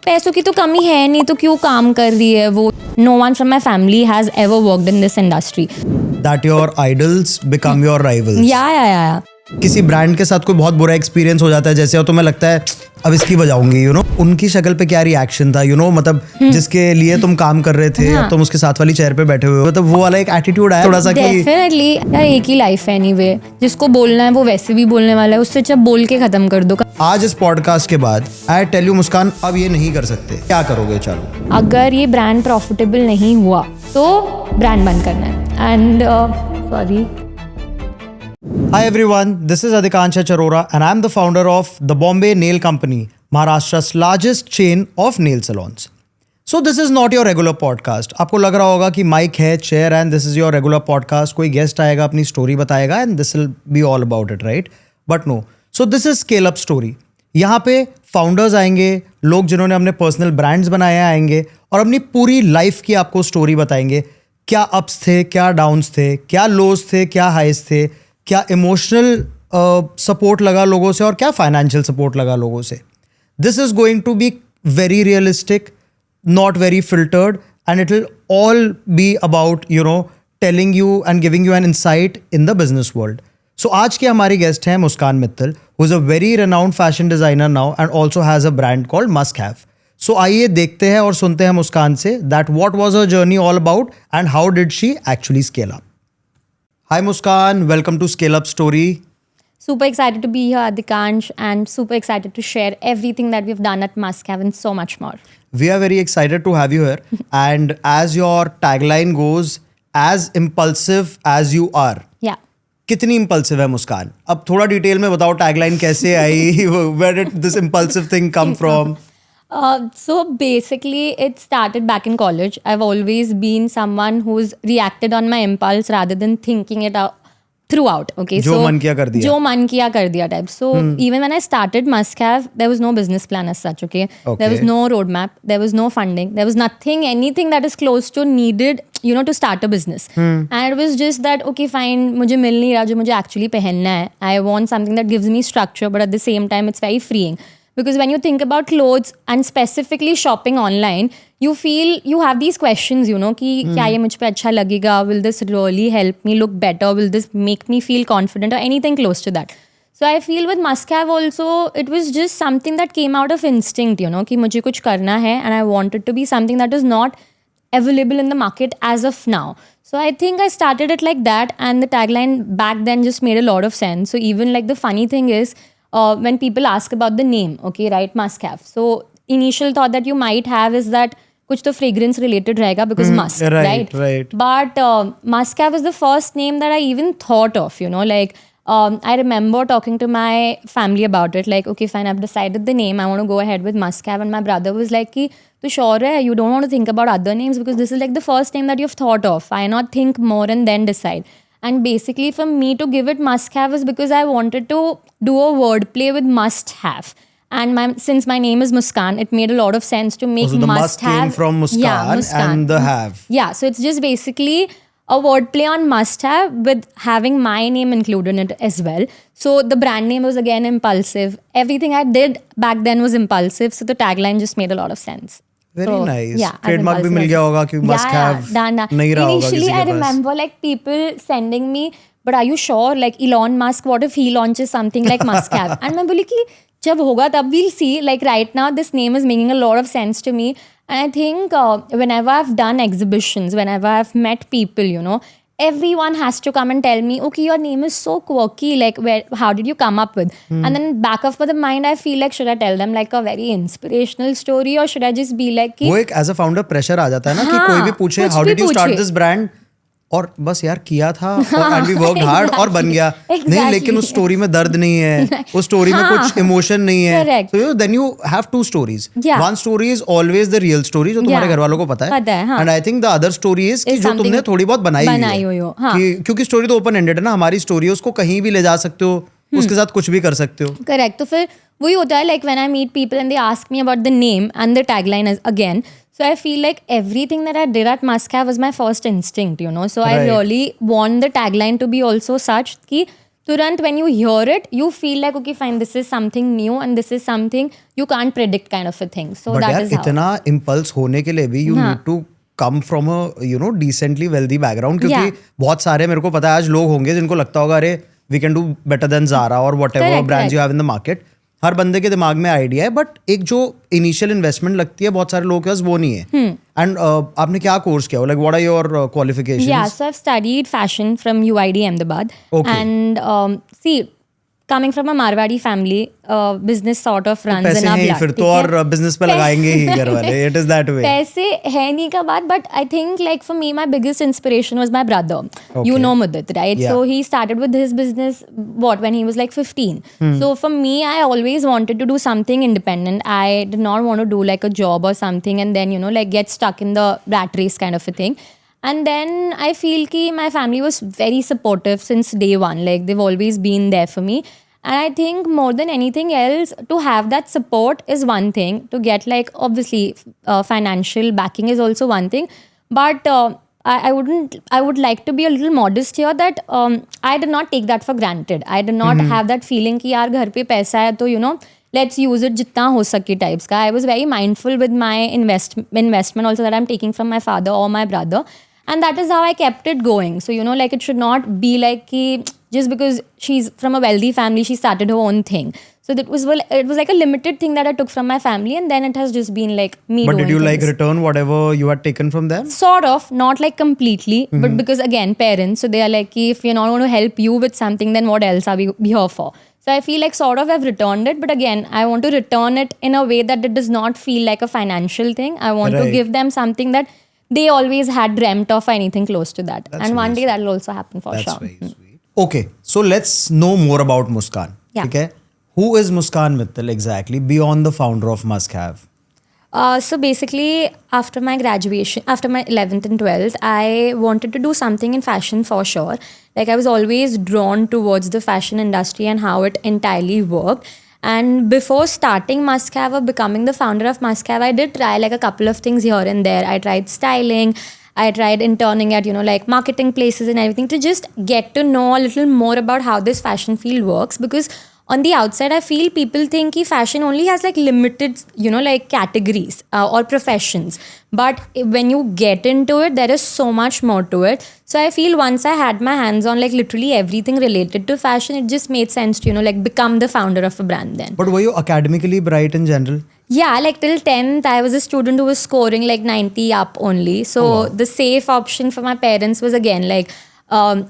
पैसों की तो कमी है नहीं, तो क्यों काम कर रही है वो. No one from my family has ever worked in this industry. That your idols become your rivals. Yeah. किसी ब्रांड के साथ कोई बहुत बुरा एक्सपीरियंस हो जाता है, जैसे और तुम्हें लगता है अब इसकी बजाऊंगी, उनकी शक्ल पे क्या रिएक्शन था, मतलब जिसके लिए तुम काम कर रहे थे, तुम उसके साथ वाली चेयर पे बैठे हुए हो, मतलब वो वाला एक एटीट्यूड आया थोड़ा सा कि डेफिनेटली यार, एक ही लाइफ है एनीवे, जिसको बोलना है वो वैसे भी बोलने वाला है, उससे अच्छा बोल के खत्म कर दो. आज इस पॉडकास्ट के बाद आई टेल यू मुस्कान, अब ये नहीं कर सकते, क्या करोगे? चालू, अगर ये ब्रांड प्रॉफिटेबल नहीं हुआ तो ब्रांड बंद करना है. And sorry. Hi everyone, this is Adhikansha Charora and I am the founder of the Bombay Nail Company, Maharashtra's largest chain of nail salons. So this is not your regular podcast. आपको लग रहा होगा कि mic है, chair है, and this is your regular podcast. कोई guest आएगा, अपनी स्टोरी बताएगा and this will be all about it, right? But no. So this is scale up story. यहाँ पे फाउंडर्स आएंगे, लोग जिन्होंने अपने पर्सनल ब्रांड्स बनाए आएंगे और अपनी पूरी लाइफ की आपको स्टोरी बताएंगे. क्या अप्स थे, क्या डाउन्स थे, क्या लोज थे, क्या हाइज थे, क्या इमोशनल सपोर्ट लगा लोगों से और क्या फाइनेंशियल सपोर्ट लगा लोगों से. This is going to be very realistic, not very filtered, and it will all be about telling you and giving you an insight in the business world. So आज के हमारी गेस्ट हैं Muskan Mittal, who is a very renowned fashion designer now and also has a brand called must have. So आइए देखते हैं और सुनते हैं मुस्कान से that what was her journey all about and how did she actually scale up. Hi Muskan, welcome to Scale Up Story. Super excited to be here, Adhikansh, and super excited to share everything that we've done at Musk Have and so much more. We are very excited to have you here. And as your tagline goes, as impulsive as you are. Yeah. कितनी impulsive है मुस्कान? अब थोड़ा detail में बताओ tagline कैसे आई? Where did this impulsive thing come from? So basically, it started back in college. I've always been someone who's reacted on my impulse rather than thinking it out throughout. Okay, जो मन किया कर दिया. जो मन किया कर दिया type. So even when I started Musk Have, there was no business plan as such. Okay, there was no roadmap, there was no funding, there was anything that is close to needed, to start a business. And it was just that, okay, fine, मुझे मिल नहीं रहा जो मुझे actually पहनना है. I want something that gives me structure, but at the same time, it's very freeing. Because when you think about clothes and specifically shopping online, you feel you have these questions, कि क्या ये मुझ पे अच्छा लगेगा? Will this really help me look better? Will this make me feel confident or anything close to that? So I feel with Musk Have also, it was just something that came out of instinct, कि मुझे कुछ करना है and I wanted to be something that is not available in the market as of now. So I think I started it like that, and the tagline back then just made a lot of sense. So even like the funny thing is, when people ask about the name, okay, right, Musk Have. So initial thought that you might have is that कुछ तो fragrance related रहेगा because musk, right? But Musk Have is the first name that I even thought of, like I remember talking to my family about it, like, okay, fine, I've decided the name, I want to go ahead with Musk Have, and my brother was like, कि तू sure है, you don't want to think about other names because this is like the first name that you've thought of. Why not think more and then decide? And basically for me to give it Musk Have is because I wanted to do a wordplay with must have. And since my name is Muskan, it made a lot of sense to make so the must have. Came from Muskan, and the have. Yeah, so it's just basically a wordplay on must have with having my name included in it as well. So the brand name was again impulsive. Everything I did back then was impulsive. So the tagline just made a lot of sense. Very nice. Yeah, trademark भी मिल गया होगा क्योंकि Must Have नहीं रहा होगा किसी के पास. Initially, I remember like people sending me, but are you sure? Like Elon Musk, what if he launches something like Musk Have? And मैं बोली कि जब होगा तब we'll see. Like right now, this name is making a lot of sense to me. And I think whenever I've done exhibitions, whenever I've met people, everyone has to come and tell me, okay, your name is so quirky, like how did you come up with? And then back of the mind, I feel like, should I tell them like a very inspirational story or should I just be like वो एक as a founder pressure आ जाता है ना कि कोई भी पूछे how did you start this brand और बस यार किया था और and we worked hard और बन गया. नहीं, लेकिन उस स्टोरी में दर्द नहीं है, उस स्टोरी में कुछ इमोशन नहीं है. So then you have two stories. One story is always the real story जो तुम्हारे घर वालों को पता है. And I think the other story is कि जो तुमने थोड़ी बहुत बनाई हुई है. क्योंकि स्टोरी तो ओपन एंडेड है ना, हमारी स्टोरी है, उसको कहीं भी ले जा सकते हो, उसके साथ कुछ भी कर सकते हो. करेक्ट. तो फिर वही होता है, like when I meet people and they ask me about the name and the tagline again. So I feel like everything that I did at Musk Have was my first instinct, So I really want the tagline to be also such कि Turant when you hear it, you feel like, okay, fine, this is something new and this is something you can't predict kind of a thing. So But that यार is how. इतना impulse होने के लिए भी you need to come from a decently wealthy background, क्योंकि बहुत सारे मेरे को पता है आज लोग होंगे जिनको लगता होगा अरे we can do better than Zara or whatever Correct, brands you have in the market. हर बंदे के दिमाग में आइडिया है, बट एक जो इनिशियल इन्वेस्टमेंट लगती है बहुत सारे लोगों के पास वो नहीं है. एंड आपने क्या कोर्स किया, like what are your qualifications? Yeah, so I've studied fashion from UID Ahmedabad. Okay. And see, coming from a Marwadi family, business sort of runs पैसे in our हैं ही blood. फिर तो, और बिजनेस पे लगाएंगे ही घर वाले. It is that way. पैसे है नहीं का बात, but I think like for me, my biggest inspiration was my brother. Okay. You know Mudit, right? Yeah. So he started with his business when he was like 15. So for me, I always wanted to do something independent. I did not want to do like a job or something and then like get stuck in the rat race kind of a thing. And then I feel ki my family was very supportive since day one. Like they've always been there for me. And I think more than anything else, to have that support is one thing. To get like obviously financial backing is also one thing. But I would like to be a little modest here that I did not take that for granted. I did not have that feeling कि यार घर पे पैसा है तो let's use it जितना हो सके types का. I was very mindful with my investment also that I'm taking from my father or my brother. And that is how I kept it going. So, like it should not be like ki just because she's from a wealthy family, she started her own thing. So it was like a limited thing that I took from my family, and then it has just been like me But doing did you like things. return whatever you had taken from them? Sort of, not like completely, but because again, parents, so they are like, if you're not going to help you with something, then what else are we here for? So I feel like sort of I've returned it, but again, I want to return it in a way that it does not feel like a financial thing. I want to Right. give them something that they always had dreamt of, anything close to that. That's And one really day that will also happen for That's sure. very sweet. Okay, so let's know more about Muskan. Yeah. ठीक है? Who is Muskan Mittal exactly beyond the founder of Must Have? So basically, after my graduation, after my 11th and 12th, I wanted to do something in fashion for sure. Like I was always drawn towards the fashion industry and how it entirely worked. And before starting Must Have or becoming the founder of Must Have, I did try like a couple of things here and there. I tried styling. I tried interning at, like marketing places and everything to just get to know a little more about how this fashion field works. Because on the outside, I feel people think ki fashion only has like limited, like categories or professions. But when you get into it, there is so much more to it. So I feel once I had my hands on like literally everything related to fashion, it just made sense to, like become the founder of a brand then. But were you academically bright in general? Yeah, like till 10th, I was a student who was scoring like 90 up only. So the safe option for my parents was again like,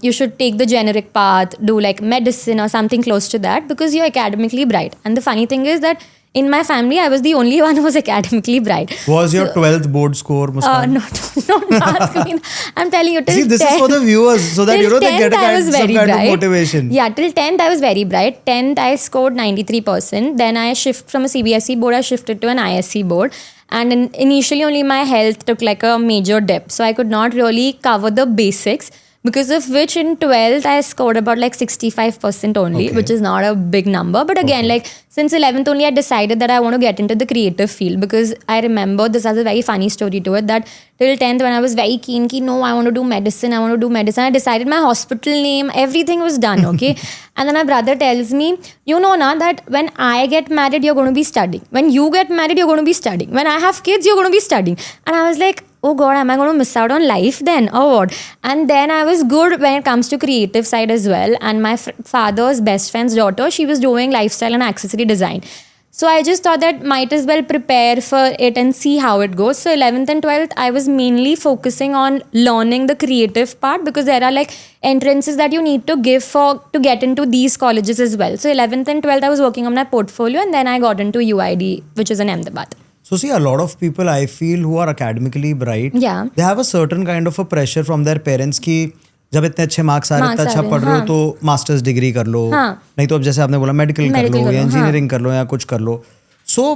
you should take the generic path, do like medicine or something close to that because you're academically bright. And the funny thing is that in my family, I was the only one who was academically bright. Was your 12th board score, Muskan? No, ask me. I'm telling you, till See, this 10th, is for the viewers so that till they get 10th, I was some very kind of bright. motivation. Yeah, till 10th I was very bright. 10th I scored 93%. Then I shift from a CBSE board, I shifted to an ISC board. And initially only my health took like a major dip. So I could not really cover the basics. Because of which in 12th I scored about like 65% only, Okay. which is not a big number. But again, like since 11th only I decided that I want to get into the creative field because I remember this has a very funny story to it that till 10th when I was very keen ki no, I want to do medicine. I decided my hospital name, everything was done, okay? And then my brother tells me, that when I get married, you're going to be studying. When you get married, you're going to be studying. When I have kids, you're going to be studying. And I was like, oh God, am I going to miss out on life then or what? And then I was good when it comes to creative side as well. And my father's best friend's daughter, she was doing lifestyle and accessory design. So I just thought that might as well prepare for it and see how it goes. So 11th and 12th, I was mainly focusing on learning the creative part because there are like entrances that you need to give to get into these colleges as well. So 11th and 12th, I was working on my portfolio and then I got into UID, which is in Ahmedabad. So see, a lot of people I feel who are academically bright, Yeah. they have a certain kind of a pressure from their parents कि जब इतने अच्छे marks आ रहे इतना अच्छा पढ़ रहे हो तो मास्टर्स डिग्री कर लो, नहीं तो अब जैसे आपने बोला मेडिकल कर लो या इंजीनियरिंग कर लो या कुछ कर लो. सो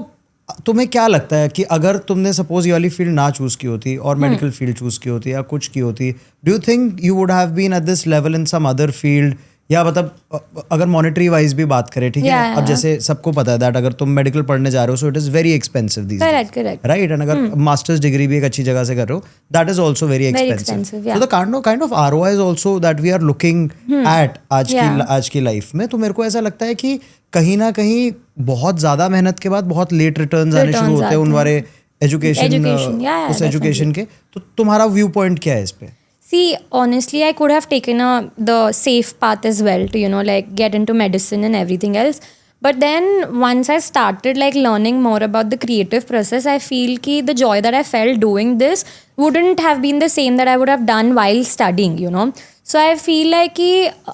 तुम्हें क्या लगता है कि अगर तुमने सपोज ये वाली फील्ड ना चूज की होती और मेडिकल फील्ड चूज की होती या कुछ की होती, do you think you would have been at this level in some other field या मतलब अगर मॉनेटरी वाइज भी बात करें, ठीक है, Yeah, अब जैसे सबको पता है दैट अगर तुम मेडिकल पढ़ने जा रहे हो so it is very expensive these Correct, correct. Right, and अगर मास्टर्स डिग्री भी एक अच्छी जगह से कर रहे हो that is also very Very expensive. expensive, yeah. So the kind of ROI is also that we are looking at आज की लाइफ में. तो मेरे को ऐसा लगता है कि कहीं ना कहीं बहुत ज्यादा मेहनत के बाद बहुत लेट रिटर्न्स आने शुरू होते हैं उन वाले एजुकेशन yeah, उस एजुकेशन के. तो तुम्हारा व्यू पॉइंट क्या है इस पे? See, honestly, I could have taken the safe path as well to, like get into medicine and everything else. But then once I started like learning more about the creative process, I feel ki the joy that I felt doing this wouldn't have been the same that I would have done while studying. So I feel like कि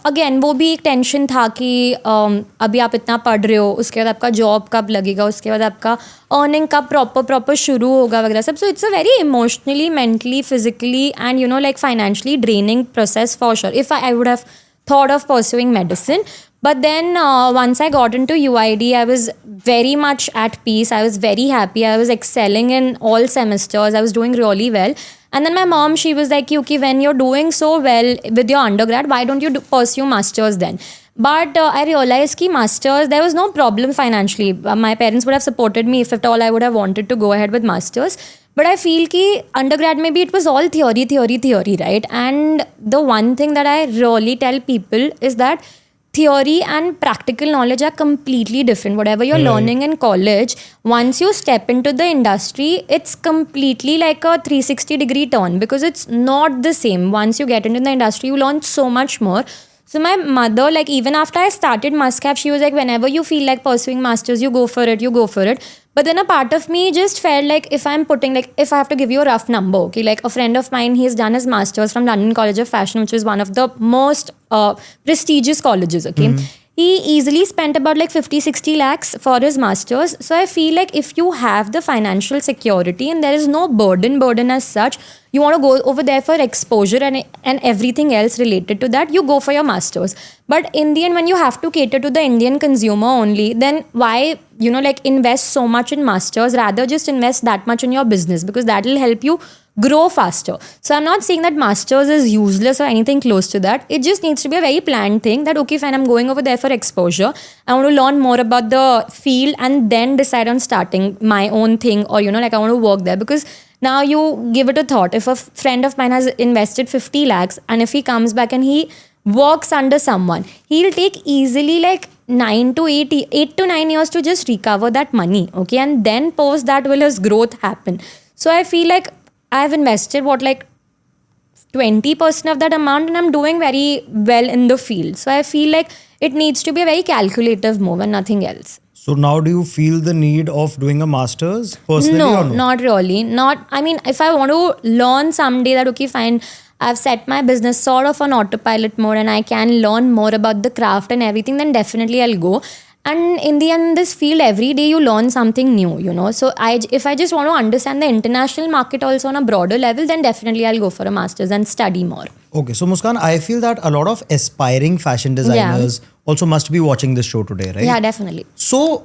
again वो भी एक tension था कि अभी आप इतना पढ़ रहे हो, उसके बाद आपका जॉब कब लगेगा, उसके बाद आपका अर्निंग कब प्रॉपर शुरू होगा वगैरह सब. So it's a very emotionally, mentally, physically and like financially draining process for sure if I would have thought of pursuing medicine. But then once I got into UID, I was very much at peace. I was very happy. I was excelling in all semesters. I was doing really well. And then my mom, she was like, okay, when you're doing so well with your undergrad, why don't you pursue masters then? But I realized ki masters, there was no problem financially. My parents would have supported me if at all I would have wanted to go ahead with masters. But I feel ki undergrad maybe it was all theory, right? And the one thing that I really tell people is that theory and practical knowledge are completely different. Whatever you're learning in college, once you step into the industry, it's completely like a 360-degree turn because it's not the same. Once you get into the industry, you learn so much more. So my mother, like even after I started Muscap, she was like, whenever you feel like pursuing masters, you go for it. But then a part of me just felt like if I'm putting, like if I have to give you a rough number, okay, like a friend of mine, he's done his masters from London College of Fashion, which is one of the most prestigious colleges, okay. He easily spent about like 50-60 lakhs for his masters. So I feel like if you have the financial security and there is no burden as such, you want to go over there for exposure and everything else related to that, you go for your masters. But in the end, when you have to cater to the Indian consumer only, then why like invest so much in masters? Rather just invest that much in your business because that will help you grow faster. So I'm not saying that masters is useless or anything close to that. It just needs to be a very planned thing that okay fine, I'm going over there for exposure, I want to learn more about the field and then decide on starting my own thing, or like I want to work there. Because now you give it a thought, if a friend of mine has invested 50 lakhs and if he comes back and he works under someone, he'll take easily like 8 to 9 years to just recover that money, okay, and then post that will his growth happen. So I feel like I've invested 20% of that amount and I'm doing very well in the field. So I feel like it needs to be a very calculative move and nothing else. So now do you feel the need of doing a master's personally or no? Not really. I mean, if I want to learn someday that okay fine, I've set my business sort of on autopilot mode and I can learn more about the craft and everything, then definitely I'll go. And in the end, this field, every day you learn something new, So if I just want to understand the international market also on a broader level, then definitely I'll go for a master's and study more. Okay, so Muskan, I feel that a lot of aspiring fashion designers also must be watching this show today, right? Yeah, definitely. So,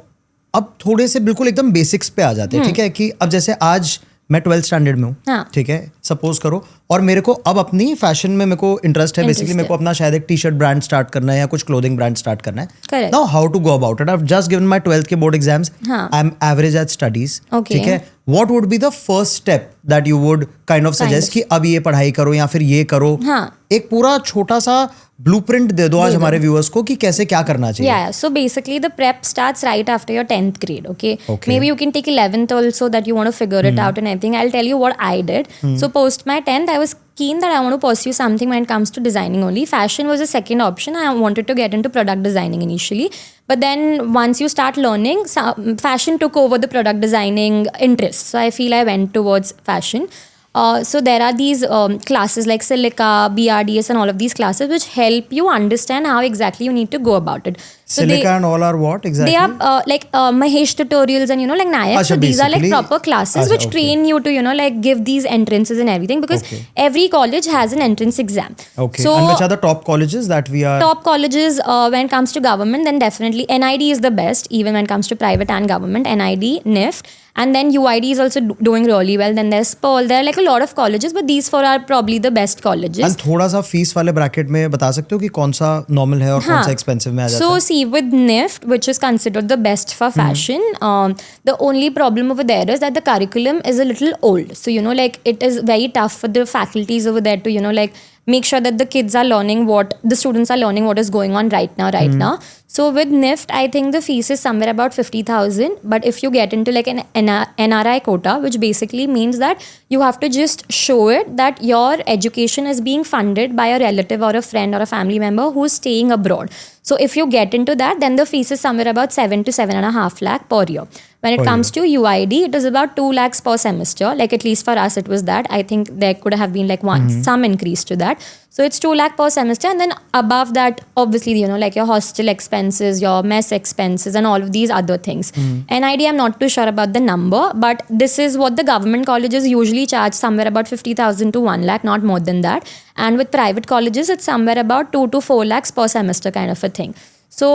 अब थोड़े से बिल्कुल एकदम basics पे आ जाते हैं, ठीक है, कि अब जैसे आज मैं 12th स्टैंडर्ड में हूँ, ठीक है, सपोज करो, और मेरे को अब अपनी फैशन में मेरे को इंटरेस्ट है, बेसिकली मेरे को अपना शायद एक टी-शर्ट ब्रांड स्टार्ट करना है या कुछ क्लोथिंग ब्रांड स्टार्ट करना है. Now how to go about it? I have just given my 12th के board exams, I am average at studies, ठीक है. What would be the first step that you would kind of suggest कि अब ये पढ़ाई करो या फिर ये करो? एक पूरा छोटा सा ब्लूप्रिंट दे दो आज हमारे व्यूअर्स को कि कैसे क्या करना चाहिए. Yeah, so basically the prep starts right after your 10th grade, okay? Maybe you can take 11th also that you want to figure it out and everything. I'll tell you what I did. So post my 10th, I was keen that I want to pursue something when it comes to designing only. Fashion was a second option. I wanted to get into product designing initially. But then once you start learning, fashion took over the product designing interest. So I feel I went towards fashion. So there are these classes like Silica, BRDS and all of these classes which help you understand how exactly you need to go about it. So Silica and all are what exactly? They are like Mahesh tutorials and like Nayak. So these are like proper classes which train you to like give these entrances and everything because every college has an entrance exam. Okay. So, and which are the top colleges that we are? Top colleges when it comes to government, then definitely NID is the best even when it comes to private and government. NID, NIFT. And then UID is also doing really well. Then there's Pearl. There are like a lot of colleges, but these four are probably the best colleges. And थोड़ा सा fees वाले bracket में बता सकते हो कि कौन सा नॉर्मल है और कौन सा एक्सपेंसिव में आ जाता है? So see, with NIFT, which is considered the best for fashion, the only problem over there is that the curriculum is a little old. So like it is very tough for the faculties over there to like make sure that the kids are learning the students are learning what is going on right now. So with NIFT, I think the fees is somewhere about 50,000. But if you get into like an NRI quota, which basically means that you have to just show it that your education is being funded by a relative or a friend or a family member who's staying abroad. So if you get into that, then the fees is somewhere about 7 to 7.5 lakh per year. When it comes to UID, it is about 2 lakhs per semester. Like at least for us, it was that. I think there could have been like some increase to that. So it's 2 lakh per semester. And then above that, obviously, like your hostel expenses, your mess expenses and all of these other things. NID, I'm not too sure about the number, but this is what the government colleges usually charge, somewhere about 50,000 to 1 lakh, not more than that. And with private colleges, it's somewhere about 2 to 4 lakhs per semester kind of a thing. So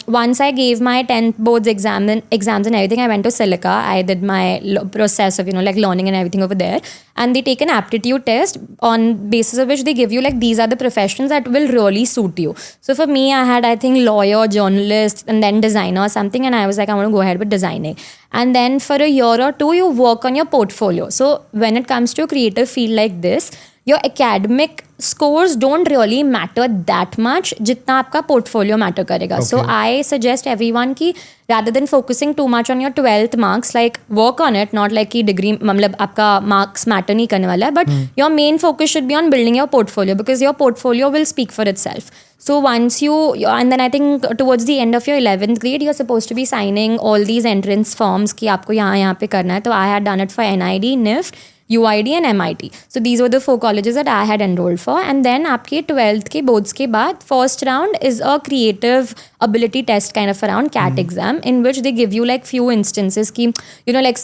once I gave my 10th boards exams and everything, I went to Silica. I did my process of like learning and everything over there, and they take an aptitude test on basis of which they give you like these are the professions that will really suit you. So for me, I had I think lawyer, journalist, and then designer or something, and I was like, I want to go ahead with designing. And then for a year or two, you work on your portfolio. So when it comes to a creative field like this, your academic scores don't really matter that much जितना आपका portfolio matter करेगा. Okay. So I suggest everyone कि rather than focusing too much on your 12th marks, like work on it, not like कि degree मतलब आपका marks matter नहीं करने वाला है, but your main focus should be on building your portfolio because your portfolio will speak for itself. So once and then I think towards the end of your 11th grade, you're supposed to be signing all these entrance forms कि आपको यहाँ पे करना है. तो I had done it for NID, NIFT, UID and MIT. So these were the 4 colleges that I had enrolled for. And then आपके 12th के boards के बाद first round is a creative ability test kind of around CAT exam in which they give you like few instances ki, like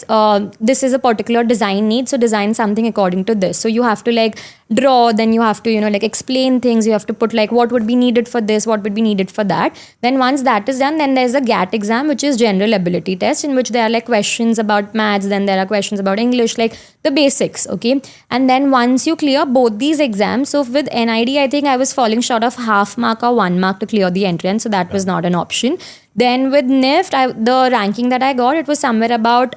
this is a particular design need, so design something according to this. So you have to like draw, then you have to like explain things, you have to put like what would be needed for this, what would be needed for that. Then once that is done, then there's a GAT exam, which is general ability test, in which there are like questions about maths, then there are questions about English, like the basics, okay? And then once you clear both these exams, so with NID, I think I was falling short of half mark or 1 mark to clear the entrance, so that was not an option. Then with NIFT, the ranking that I got, it was somewhere about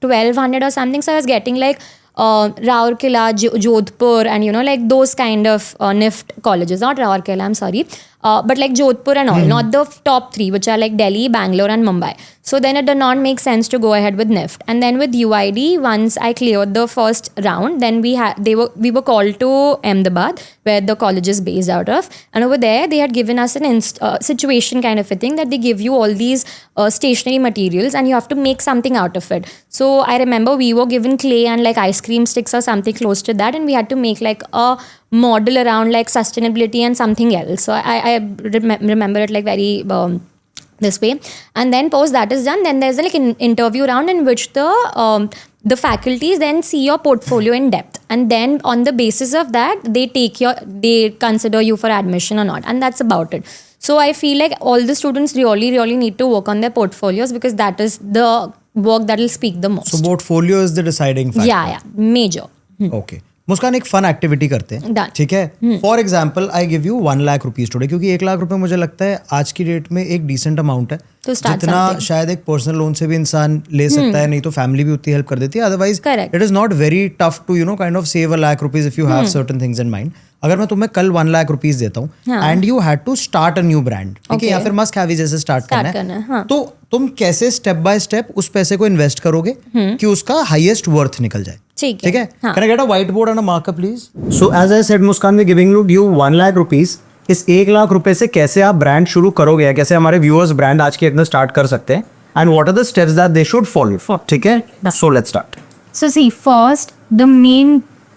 1200 or something, so I was getting like Rourkela, Jodhpur, and like those kind of NIFT colleges, not Rourkela, I'm sorry, but like Jodhpur and all, not the top 3, which are like Delhi, Bangalore and Mumbai. So then it did not make sense to go ahead with NIFT. And then with UID, once I cleared the first round, then we were called to Ahmedabad, where the college is based out of. And over there, they had given us an situation kind of a thing that they give you all these stationery materials and you have to make something out of it. So I remember we were given clay and like ice cream sticks or something close to that, and we had to make like a model around like sustainability and something else. So I remember it like very this way. And then post that is done, then there's like an interview round in which the faculties then see your portfolio in depth, and then on the basis of that they consider you for admission or not, and that's about it. So I feel like all the students really need to work on their portfolios because that is the work that will speak the most. So portfolio is the deciding factor. Yeah, major. Okay. मुस्कान एक fun activity करते हैं, ठीक है? For example I give you 1 lakh rupees today, क्योंकि 1 लाख रुपए मुझे लगता है आज की डेट में एक डिसेंट अमाउंट है, तो जितना शायद एक पर्सनल लोन से भी इंसान ले सकता है, नहीं तो फैमिली भी उतनी हेल्प कर देती है. Otherwise it is not very tough to kind of save 1 lakh rupees if you have certain things in mind. अगर मैं तुम्हें कल 1 लाख रुपीज देता हूँ and you had to start a new brand, ठीक है, या फिर मस्ट हैव जैसे स्टार्ट करना है, तो तुम कैसे स्टेप बाय स्टेप उस पैसे को इन्वेस्ट करोगे कि उसका हाईएस्ट वर्थ निकल जाए? ठीक है. Can I get a whiteboard and a marker, please? So as I said, Muskan, we're giving you 1 lakh rupees. इस 1 लाख रुपए से कैसे आप ब्रांड शुरू करोगे या कैसे हमारे व्यूअर्स ब्रांड आज के अंदर स्टार्ट कर सकते हैं, and what are the steps that they should follow, ठीक है? So let's start. So see, first the main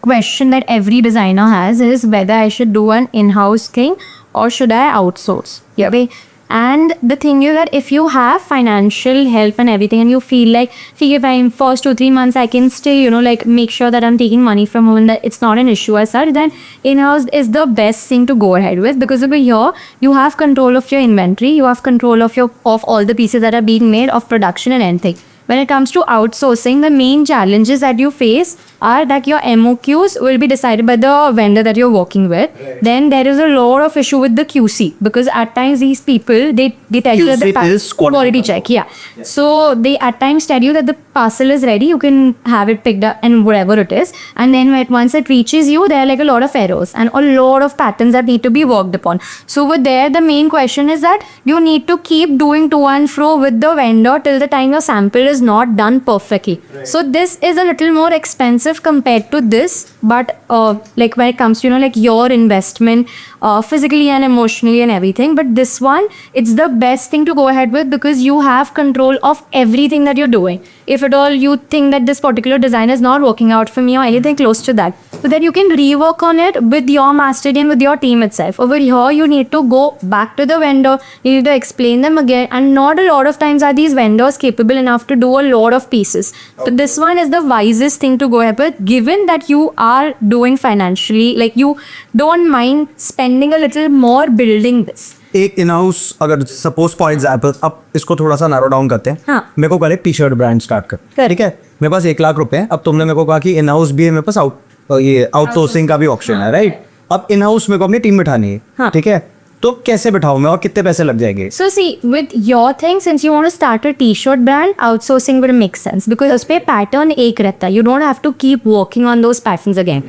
question that every designer has is whether I should do an in-house thing or should I outsource. Yeah. Okay? And the thing is that if you have financial help and everything and you feel like, if I in first 2-3 months I can still, like make sure that I'm taking money from home and that it's not an issue as such, then in-house is the best thing to go ahead with, because over here you have control of your inventory, you have control of all the pieces that are being made of production and anything. when it comes to outsourcing, the main challenges that you face are that your MOQs will be decided by the vendor that you're working with. Then there is a lot of issue with the QC, because at times these people, they tell you that the QC is quality check, yeah. So they at times tell you that the parcel is ready, you can have it picked up and whatever it is, and then once it reaches you, there are like a lot of errors and a lot of patterns that need to be worked upon. So over there, the main question is that you need to keep doing to and fro with the vendor till the time your sample is not done perfectly. So this is a little more expensive compared to this, but like when it comes to, you know, like your investment physically and emotionally and everything, but this one, it's the best thing to go ahead with, because you have control of everything that you're doing. If at all you think that this particular design is not working out for me or anything close to that, so then you can rework on it with your master team, with your team itself. Over here, you need to go back to the vendor, you need to explain them again, and not a lot of times are these vendors capable enough to do a lot of pieces. But this one is the wisest thing to go ahead with, given that you are doing financially, like you don't mind spending a little more building this. एक in house, अगर suppose for example, अब इसको थोड़ा सा narrow down करते हैं. हाँ. मेरे को पहले टी शर्ट ब्रांड स्टार्ट कर, ठीक है, मेरे पास 1 लाख रुपए हैं. अब तुमने मेरे को कहा कि इन हाउस भी है, मेरे पास ये आउटसोर्सिंग का भी ऑप्शन है, राइट. अब इन हाउस मेरे को अपनी टीम बिठानी है, हाँ. ठीक है, तो कैसे बिठाऊं मैं और कितने पैसे लग जाएंगे? So see, with your thing, since you want to start a t-shirt brand, outsourcing would make sense, because उस पे pattern एक रहता है. You don't have to keep working on those patterns again.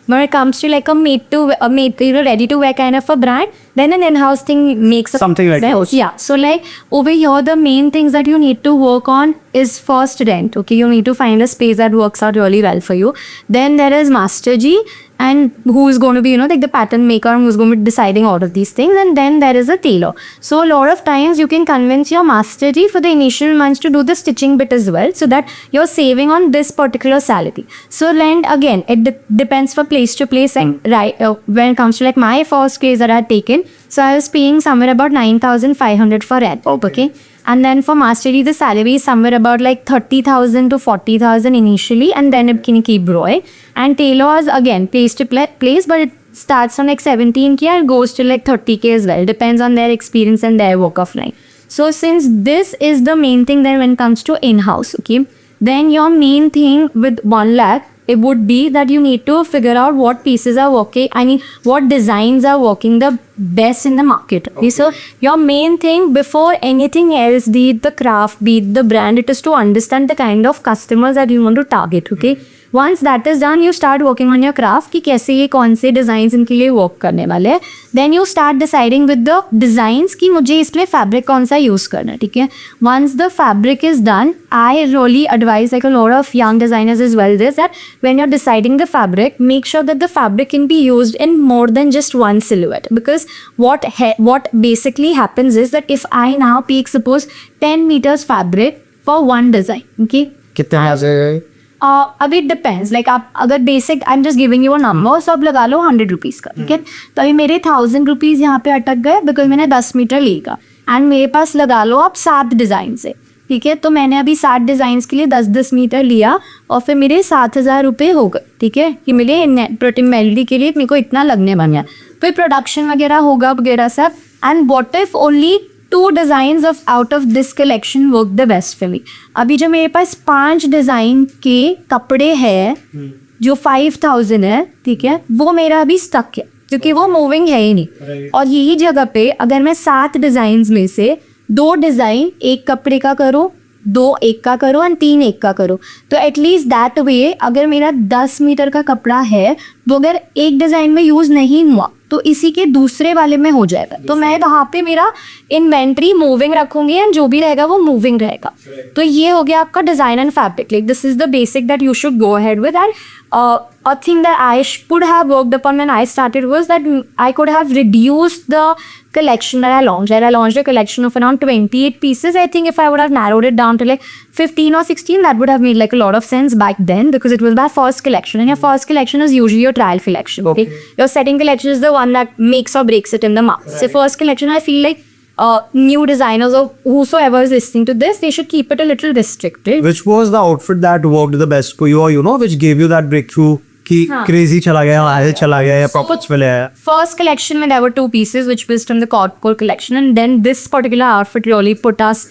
When it comes to like a you know, ready to wear kind of a brand, then an in-house thing makes Something like that. Yeah. So like over here, the main things that you need to work on is first rent. Okay, you need to find a space that works out really well for you. Then there is Master G, and who's going to be, you know, like the pattern maker, who's going to be deciding all of these things. And then there is a tailor. So a lot of times you can convince your Master G for the initial months to do the stitching bit as well, so that you're saving on this particular salary. So then again, it depends for place to place. And right, when it comes to like my first case that I had taken, so I was paying somewhere about 9,500 for rent. Okay. And then for Master G, the salary is somewhere about like 30,000 to 40,000 initially, and then it can keep growing. And tailors, again, place to place, but it starts from like 17K and goes to like 30K as well. Depends on their experience and their work of line. So since this is the main thing, then when it comes to in-house, okay, then your main thing with 1 lakh, it would be that you need to figure out what pieces are working, I mean, what designs are working the best in the market. Okay. So your main thing before anything else, be it the craft, be it the brand, it is to understand the kind of customers that you want to target. Okay. Once that is done, you start working on your craft कि कैसे ये कौन से designs इनके लिए work करने वाले हैं. Then you start deciding with the designs कि मुझे इसमें fabric कौन सा use करना है, ठीक है. Once the fabric is done, I really advise like a lot of young designers as well this, that when you're deciding the fabric, make sure that the fabric can be used in more than just one silhouette. Because what basically happens is that if I now pick suppose 10 meters fabric for one design, okay, कितने आ जाएगा? अब it depends, like आप अगर basic, I am just giving you a number, so आप लगा लो 100 rupees का, ठीक है. तो अभी मेरे 1000 रुपीज़ यहाँ पे अटक गए बिकॉज मैंने 10 मीटर लेगा, एंड मेरे पास लगा लो आप 7 डिज़ाइन से, ठीक है. तो मैंने अभी 7 डिज़ाइंस के लिए 10-10 मीटर लिया और फिर मेरे 7,000 रुपये हो गए, ठीक है, कि मेरे प्रोटीन मेलोडी के लिए मेरे को इतना लगने बन गया. फिर प्रोडक्शन वगैरह होगा वगैरह सब. And what if only 2 designs of out of this collection work the best for me. अभी जो मेरे पास 5 डिज़ाइन के कपड़े हैं जो 5,000 है, ठीक है, वो मेरा अभी स्टक है क्योंकि वो मूविंग है ही नहीं. और यही जगह पे अगर मैं 7 डिज़ाइंस में से 2 डिज़ाइन एक कपड़े का करो, 2 एक का करो एंड 3 एक का करो, तो एटलीस्ट दैट वे अगर मेरा 10 मीटर का कपड़ा है वो अगर एक डिज़ाइन में यूज़ नहीं हुआ तो इसी के दूसरे वाले में हो जाएगा. तो मैं वहाँ पे मेरा इन्वेंट्री मूविंग रखूंगी एंड जो भी रहेगा वो मूविंग रहेगा. तो ये हो गया आपका design and fabric. Like this is the basic that you should go ahead with. And a thing that I could have worked upon when I started was that I could have reduced the collection that I launched. And I launched a collection of around 28 pieces. I think if I would have narrowed it down to like 15 or 16, that would have made like a lot of sense back then, because it was my first collection. And your first collection is usually your trial collection. Okay. Your second collection is the one that makes or breaks it in the market. So first collection, I feel like new designers or whosoever is listening to this, they should keep it a little restricted. Which was the outfit that worked the best for you, or you know, which gave you that breakthrough कि crazy चला गया, viral चला गया या proper चले आया? First collection में there were 2 pieces which was from the Cordcore collection, and then this particular outfit really put us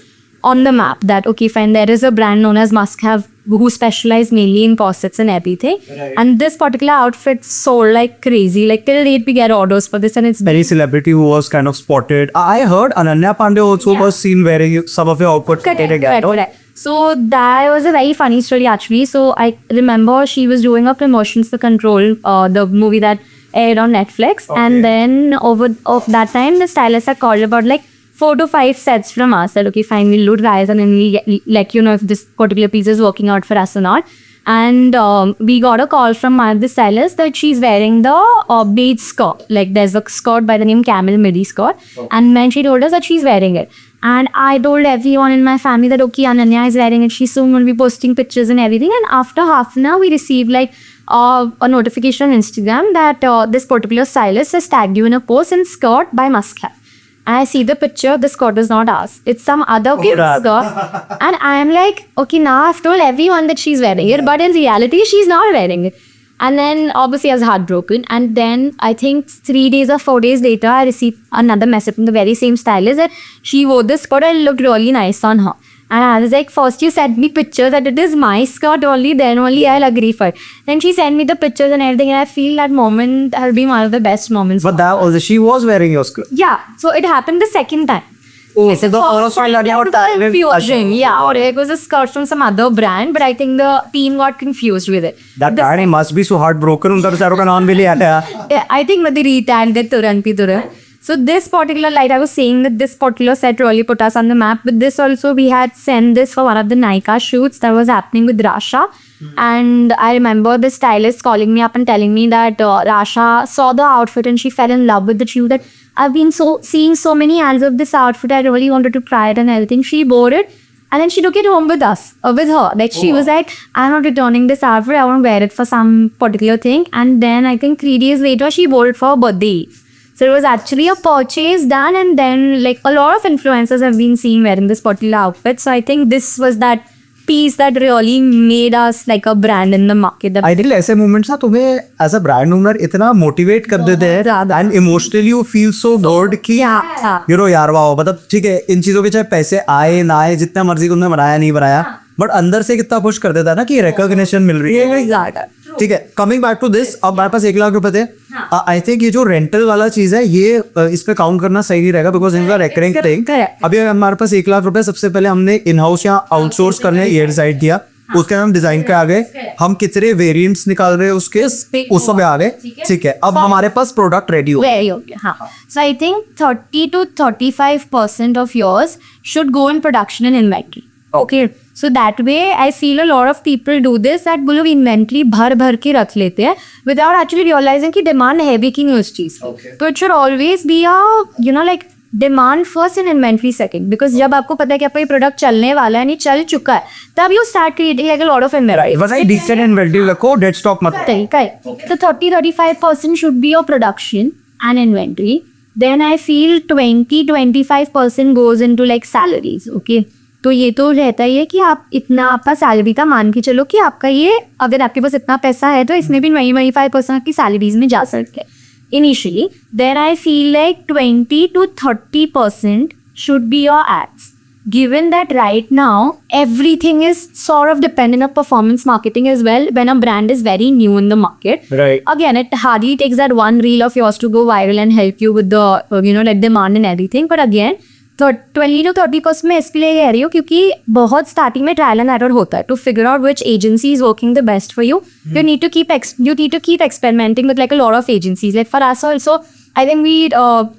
on the map that, okay, fine, there is a brand known as Must Have who specialize mainly in corsets and everything. Right. And this particular outfit sold like crazy. Like till date, we get orders for this, and it's Any celebrity who was kind of spotted. I heard Ananya Pandey also was seen wearing some of your outfit. Correct. So that was a very funny story actually. So I remember she was doing a promotions for Control, the movie that aired on Netflix. Okay. And then over of that time, the stylist had called about like 4 to 5 sets from us. Said, okay, fine, we'll do guys, and then we'll let you know if this particular piece is working out for us or not. And we got a call from one of the stylists that she's wearing the bead skirt. Like there's a skirt by the name Camel Midi skirt. And then she told us that she's wearing it. And I told everyone in my family that, okay, Ananya is wearing it. She's soon going to be posting pictures and everything. And after half an hour, we received like a notification on Instagram that this particular stylist has tagged you in a post in skirt by Must Have. I see the picture, the skirt is not ours. It's some other kid's skirt. And I'm like, okay, now I've told everyone that she's wearing it, but in reality, she's not wearing it. And then obviously I was heartbroken. And then I think 3 days or 4 days later, I received another message from the very same stylist that she wore this skirt and it looked really nice on her. And I was like, first you sent me pictures that it is my skirt only, then only I'll agree for it. Then she sent me the pictures and everything, and I feel that moment has been one of the best moments. But that was she was wearing your skirt. Yeah, so it happened the second time. Oh, so the first one Confusion, yeah, or it was a skirt from some other brand, but I think the team got confused with it. That brand must be so heartbroken. उनका बेचारों का नाम भी ले आता है. Yeah, I think they retagged it Turan. So this particular light, I was saying that this particular set really put us on the map. But this also, we had sent this for one of the Nykaa shoots that was happening with Rasha. And I remember the stylist calling me up and telling me that Rasha saw the outfit and she fell in love with the shoe. That I've been seeing so many ads of this outfit. I really wanted to try it and everything. She bore it. And then she took it home with us, with her. Like she was like, I'm not returning this outfit. I want to wear it for some particular thing. And then I think 3 days later, she wore it for her birthday. So it was actually a purchase done, and then like a lot of influencers have been seen wearing this particular outfit. So I think this was that piece that really made us like a brand in the market. I think ऐसे moments ना तुम्हें as a brand owner इतना motivate कर देते हैं and emotionally you feel so good कि you know यार वाह, मतलब ठीक है इन चीजों के चाहे पैसे आए ना आए, जितना मर्जी तुमने बनाया नहीं बनाया, बट अंदर से कितना पुश कर देता है ना कि recognition मिल रही है. ठीक है, कमिंग बैक टू दिस, अब हमारे पास 1 लाख रुपए थे. आई थिंक ये जो रेंटल वाला चीज है ये इस पे काउंट करना सही नहीं रहेगा बिकॉज इनका रेकरिंग थिंग. अभी हमारे पास 1 लाख रुपए सबसे पहले हमने इन हाउस या आउटसोर्स करने ये डिसाइड किया. उसके हम डिजाइन पे आ गए, हम कितने वेरिएंट्स निकाल रहे हैं उसके उस पे आ गए. ठीक है, अब हमारे पास प्रोडक्ट रेडी हो गया. So I think 30 to 35% of yours should go in production and inventory. Okay, so that way I feel a lot of people do this, that वो लोग इन्वेंट्री भर के रख लेते हैं without actually realizing कि डिमांड है भी कि नहीं उस चीज़. तो it should always be a like demand first and inventory second, because जब आपको पता है कि आपका ये प्रोडक्ट चलने वाला है, नहीं चल चुका है, तब you start creating like a lot of inventory. Decent inventory रखो, डेड स्टॉक मत. तो 30-35% should be your production and inventory. Then I feel 20-25% goes into like salaries. Okay, तो ये तो रहता ही है कि आप इतना आपका सैलरी का मान के चलो कि आपका ये, अगर आपके पास इतना पैसा है तो इसमें भी 25% आपकी सैलरीज में जा सकते हैं initially. Then I feel like 20 to 30% should be your ads. Given that right now everything is sort of dependent on performance marketing as well when a brand is very new in the market. Right. Again, it hardly takes that one reel of yours to go viral and help you with the like demand and everything. But again, 20 to 30% मैं इसके लिए कह रही हूँ क्योंकि बहुत starting में trial and error होता है. To figure out which agency is working the best for you, you need to keep experimenting with like a lot of agencies. Like for us also, I think we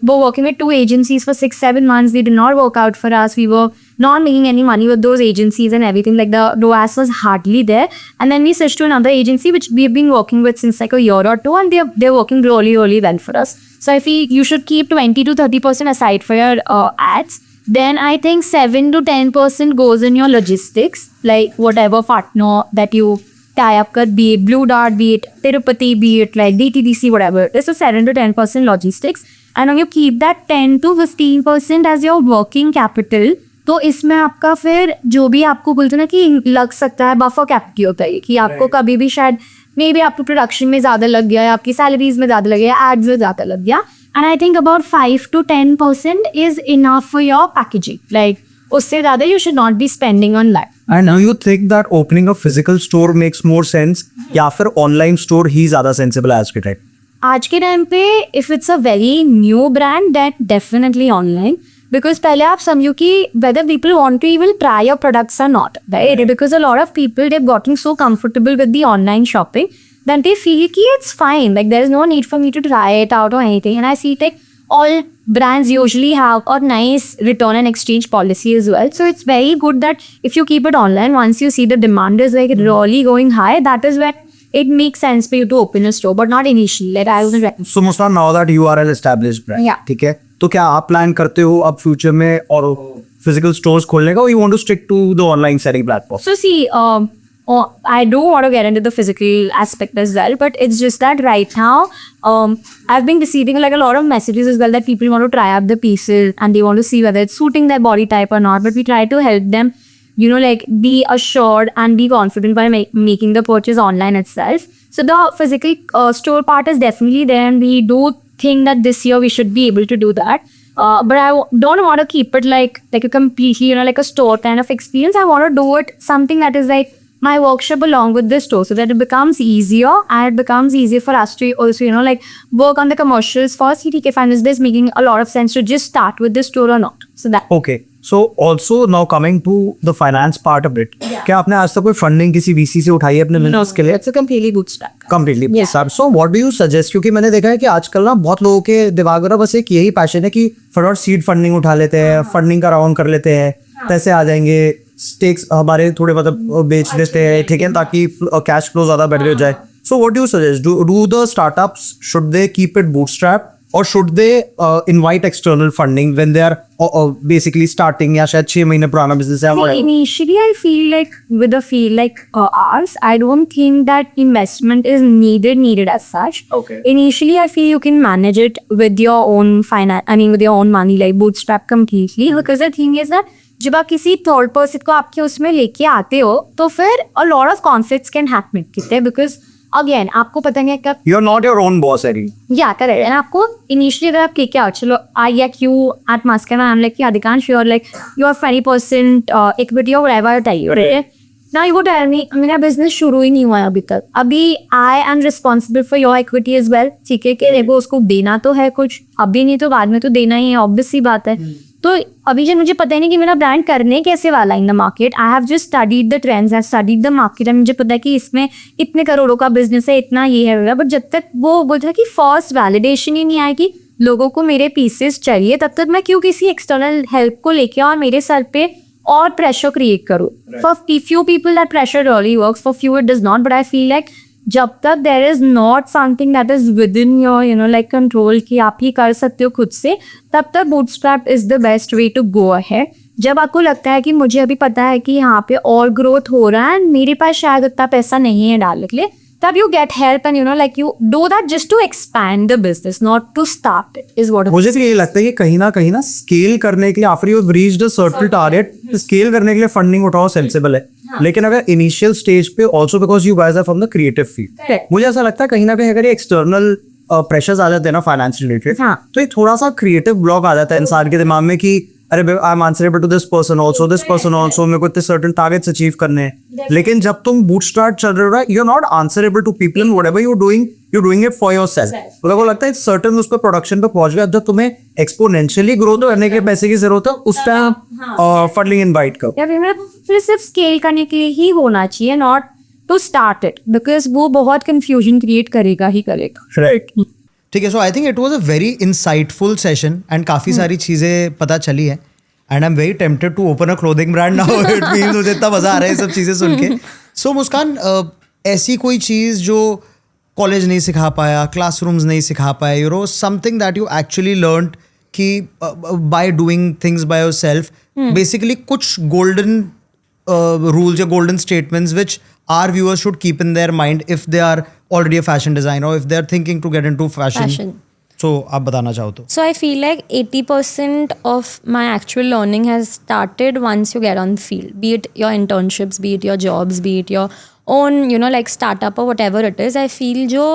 were working with 2 agencies for 6-7 months. They did not work out for us. We were not making any money with those agencies and everything. Like the ROAS was hardly there. And then we switched to another agency which we've been working with since like a year or two, and they're working really, really well for us. So I feel you should keep 20 to 30% aside for your ads. Then I think 7 to 10% goes in your logistics, like whatever partner that you tie up with, be it Blue Dart, be it Tirupati, be it like DTDC, whatever. This is 7 to 10% logistics. And when you keep that 10 to 15% as your working capital, तो इसमें आपका फिर जो भी आपको बोलते ना कि लग सकता है बफर कैपिटल होता है कि आपको कभी भी शायद मे बी आपको प्रोडक्शन में ज़्यादा लग गया, या आपकी सैलरीज में ज़्यादा लग गया, एड्स में ज़्यादा लग गया. And I think about 5 to 10% is enough for your packaging. Like उससे ज़्यादा you should not be spending on that. And now you think that opening a physical store makes more sense या फिर online store ही ज़्यादा sensible as के time? आज के time पे if it's a very new brand, then definitely online. Because पहले आप समझो कि whether people want to even try your products or not, right? Because a lot of people, they've gotten so comfortable with the online shopping that they feel कि it's fine. Like there is no need for me to try it out or anything. And I see like all brands usually have a nice return and exchange policy as well. So it's very good that if you keep it online, once you see the demand is like really going high, that is when it makes sense for you to open a store, but not initially. Like I was So Muskan, now that you are an established brand, Yeah. ठीक है, तो क्या आप plan करते हो अब future में और फिजिकल स्टोर्स खोलने का, or you want to stick to the online selling platform? So see, I do want to get into the physical aspect as well, but it's just that right now, I've been receiving like a lot of messages as well that people want to try out the pieces and they want to see whether it's suiting their body type or not. But we try to help them, you know, like be assured and be confident by making the purchase online itself. So the physical store part is definitely there, and we do think that this year we should be able to do that. But I don't want to keep it like a completely, you know, like a store kind of experience. I want to do it something that is like my workshop along with the store, so that it becomes easier and it becomes easier for us to also, you know, like work on the commercials first. If is this making a lot of sense to just start with the store or not? So that. Okay. So also now coming to the finance part of it, क्या आपने आज तक कोई funding किसी VC से उठाई है अपने बिजनेस के लिए? It's a completely bootstrap. Completely. Yeah. So what do you suggest? क्योंकि मैंने देखा है कि आजकल ना बहुत लोगों के दिमाग में बस एक यही पैशन है कि फटाफट सीड फंडिंग उठा लेते हैं, फंडिंग का राउंड कर लेते हैं, पैसे आ जाएंगे, स्टेक्स हमारे थोड़े मतलब बेच देते हैं, ठीक है, ताकि कैश फ्लो ज़्यादा बेटर हो जाए. So what do you suggest? Do the startups, should they keep it bootstrap or should they invite external funding when they are basically starting या शायद 6 महीने पुराना business है? See, initially, I feel like with a field like ours, I don't think that investment is needed as such. Okay. Initially, I feel you can manage it with your own finance. I mean, with your own money, like bootstrap completely. Because the thing is that जब आप किसी third person को आपके उसमें लेके आते हो, तो फिर a lot of conflicts can happen, ठीक है? Because again, आपको पता नहीं है कब. You're not your own boss, Eddie. Yeah, correct. And आपको initially अगर आप लेके आओ, चलो I get you at Muscat, I'm like Adhikansh, you're like you have 20% equity or whatever चाहिए. Now you go tell me, मेरा business शुरू ही नहीं हुआ है अभी तक. अभी I am responsible for your equity as well. ठीक है कि देखो उसको देना तो है कुछ, अभी नहीं तो बाद में तो देना ही है, obvious सी बात है. तो अभी जब मुझे पता ही नहीं कि मेरा ब्रांड करने कैसे वाला in the market, I have just studied the trends, I studied the market, मुझे पता है कि इसमें इतने करोड़ों का बिजनेस है, इतना ये है, बट जब तक वो बोलता है कि फर्स्ट वैलिडेशन ही नहीं आए कि लोगों को मेरे पीसेस चाहिए, तब तक मैं क्यों किसी एक्सटर्नल हेल्प को लेके और मेरे सर पे और प्रेशर क्रिएट करूँ. For few people that pressure really works, for few it does not. But I feel like जब तक there is not something that is with in your you know like control कि आप ही कर सकते हो खुद से, तब तक bootstrap is the best way to go ahead. जब आपको लगता है कि मुझे अभी पता है कि यहाँ पे और ग्रोथ हो रहा है, मेरे पास शायद उतना पैसा नहीं है डालने के लिए, तब you get help and you know like you do that just to expand the business, not to start it, is what. मुझे तो ये लगता है कि कहीं ना स्केल करने के लिए after you reached a certain target, scale करने के लिए फंडिंग उठाओ सेंसिबल है. लेकिन अगर इनिशियल स्टेज पे also because you guys are from the creative field, मुझे ऐसा लगता है कहीं ना कहीं अगर ये एक्सटर्नल प्रेशर्स आ जाते हैं ना फाइनेंस रिलेटेड, तो ये थोड़ा सा क्रिएटिव ब्लॉक आ जाता है इंसान के दिमाग में कि अरे I am answerable to this person also, मेरे को इतने सर्टेन टारगेट्स अचीव करने हैं. लेकिन जब तुम बूटस्ट्रैप चल रहे हो, you are not answerable to people in whatever you doing it for yourself. मेरे को लगता है सर्टेन उस पर प्रोडक्शन पे पहुंच गया, जब तुम्हें एक्सपोनेंशियली ग्रोथ करने के पैसे की जरूरत है, उस टाइम फंडिंग इनवाइट करो. फिर सिर्फ स्केल करने के लिए ही होना चाहिए, not to start it, because वो बहुत कंफ्यूजन क्रिएट करेगा ही करेगा. राइट. ठीक है. So I think it was a very insightful session and काफ़ी सारी चीज़ें पता चली है. And I am very tempted to open a clothing brand now. It means मुझे इतना मज़ा आ रहा है ये सब चीज़ें सुन के. सो मुस्कान, ऐसी कोई चीज़ जो कॉलेज नहीं सिखा पाया, क्लासरूम्स नहीं सिखा पाया, you know something that you actually learned कि by doing things by yourself, basically कुछ गोल्डन rules या golden statements which our viewers should keep in their mind if they are already a fashion designer or if they are thinking to get into fashion. So आप बताना चाहो तो. So I feel like 80% of my actual learning has started once you get on the field, be it your internships, be it your jobs, be it your own, you know, like startup or whatever it is, I feel जो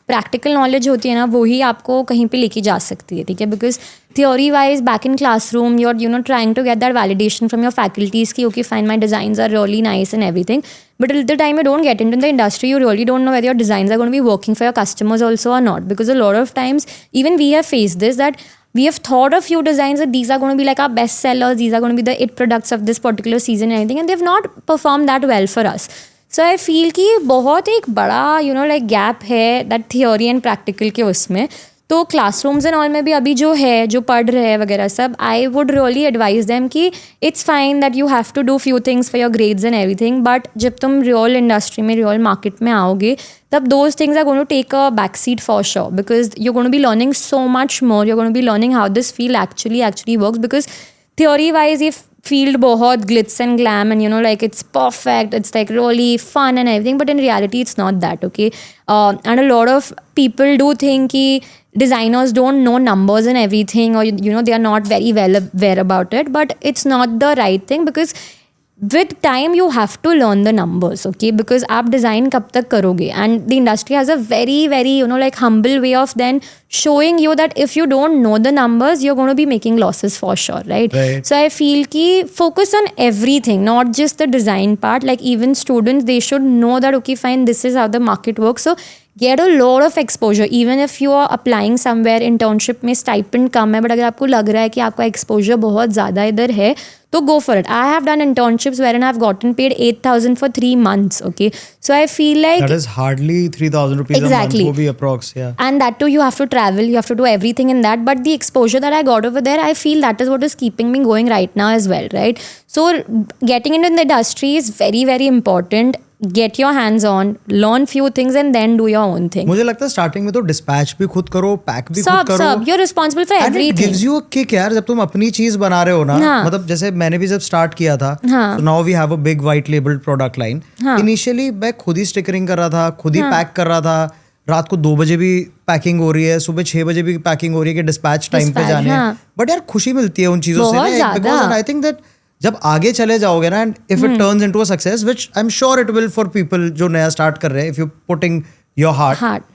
practical knowledge होती है ना, वो ही आपको कहीं पे लेके जा सकती है, ठीक है? Because theory wise, back in classroom, you're, you know, trying to get that validation from your faculties कि okay fine, my designs are really nice and everything, but till the time you don't get into the industry, you really don't know whether your designs are going to be working for your customers also or not. Because a lot of times, even we have faced this, that we have thought of few designs that these are going to be like our best sellers, these are going to be the it products of this particular season and anything, and they've not performed that well for us. So I feel कि बहुत एक बड़ा, you know, like gap है that theory and practical के उसमें. तो classrooms and all में भी अभी जो है, जो पढ़ रहे हैं वगैरह सब, I would really advise them कि it's fine that you have to do few things for your grades and everything, but जब तुम रियल इंडस्ट्री में, रियल मार्केट में आओगे, तब those things are going to take a back seat for sure, because you going to be learning so much more, you going to be learning how this field actually works, because theory wise ये field बहुत glitz and glam and, you know, like it's perfect, it's like really fun and everything, but in reality it's not that, okay? And a lot of people do think कि designers don't know numbers and everything, or, you know, they are not very well aware about it, but it's not the right thing, because with time you have to learn the numbers, okay? Because आप design कब तक करोगे, and the industry has a very, you know, like humble way of then showing you that if you don't know the numbers, you're going to be making losses for sure, right? So I feel कि focus on everything, not just the design part. Like even students, they should know that okay fine, this is how the market works. So get a lot of exposure, even if you are applying somewhere, internship में stipend कम है, but अगर आपको लग रहा है कि आपका exposure बहुत ज़्यादा इधर है, तो go for it. I have done internships wherein I've gotten paid 8,000 for 3 months, okay? So I feel like that is hardly 3,000 rupees exactly. a month, वो भी approx, yeah. And that too, you have to travel, you have to do everything in that. But the exposure that I got over there, I feel that is what is keeping me going right now as well, right? So getting into the industry is very important. Get your hands on, learn few things and then do your own thing. मुझे लगता है starting में तो dispatch भी खुद करो, pack भी खुद करो. सब you're responsible for And it everything. gives you a kick यार, जब तुम अपनी चीज बना रहे हो ना. मतलब जैसे मैंने भी जब स्टार्ट किया था, so now we have a big white labeled product line. Initially मैं खुद ही स्टिकरिंग कर रहा था, खुद ही पैक कर रहा था. रात को 2 बजे भी पैकिंग हो रही है, सुबह 6 बजे भी पैकिंग हो रही है कि डिस्पैच टाइम पे जाने हैं. बट यार खुशी मिलती है उन चीजों से, बिकॉज आई थिंक दैट जब आगे चले जाओगे ना, and if it turns into a success, which I am sure it will for people जो नया स्टार्ट कर रहे हैं, if you putting your heart,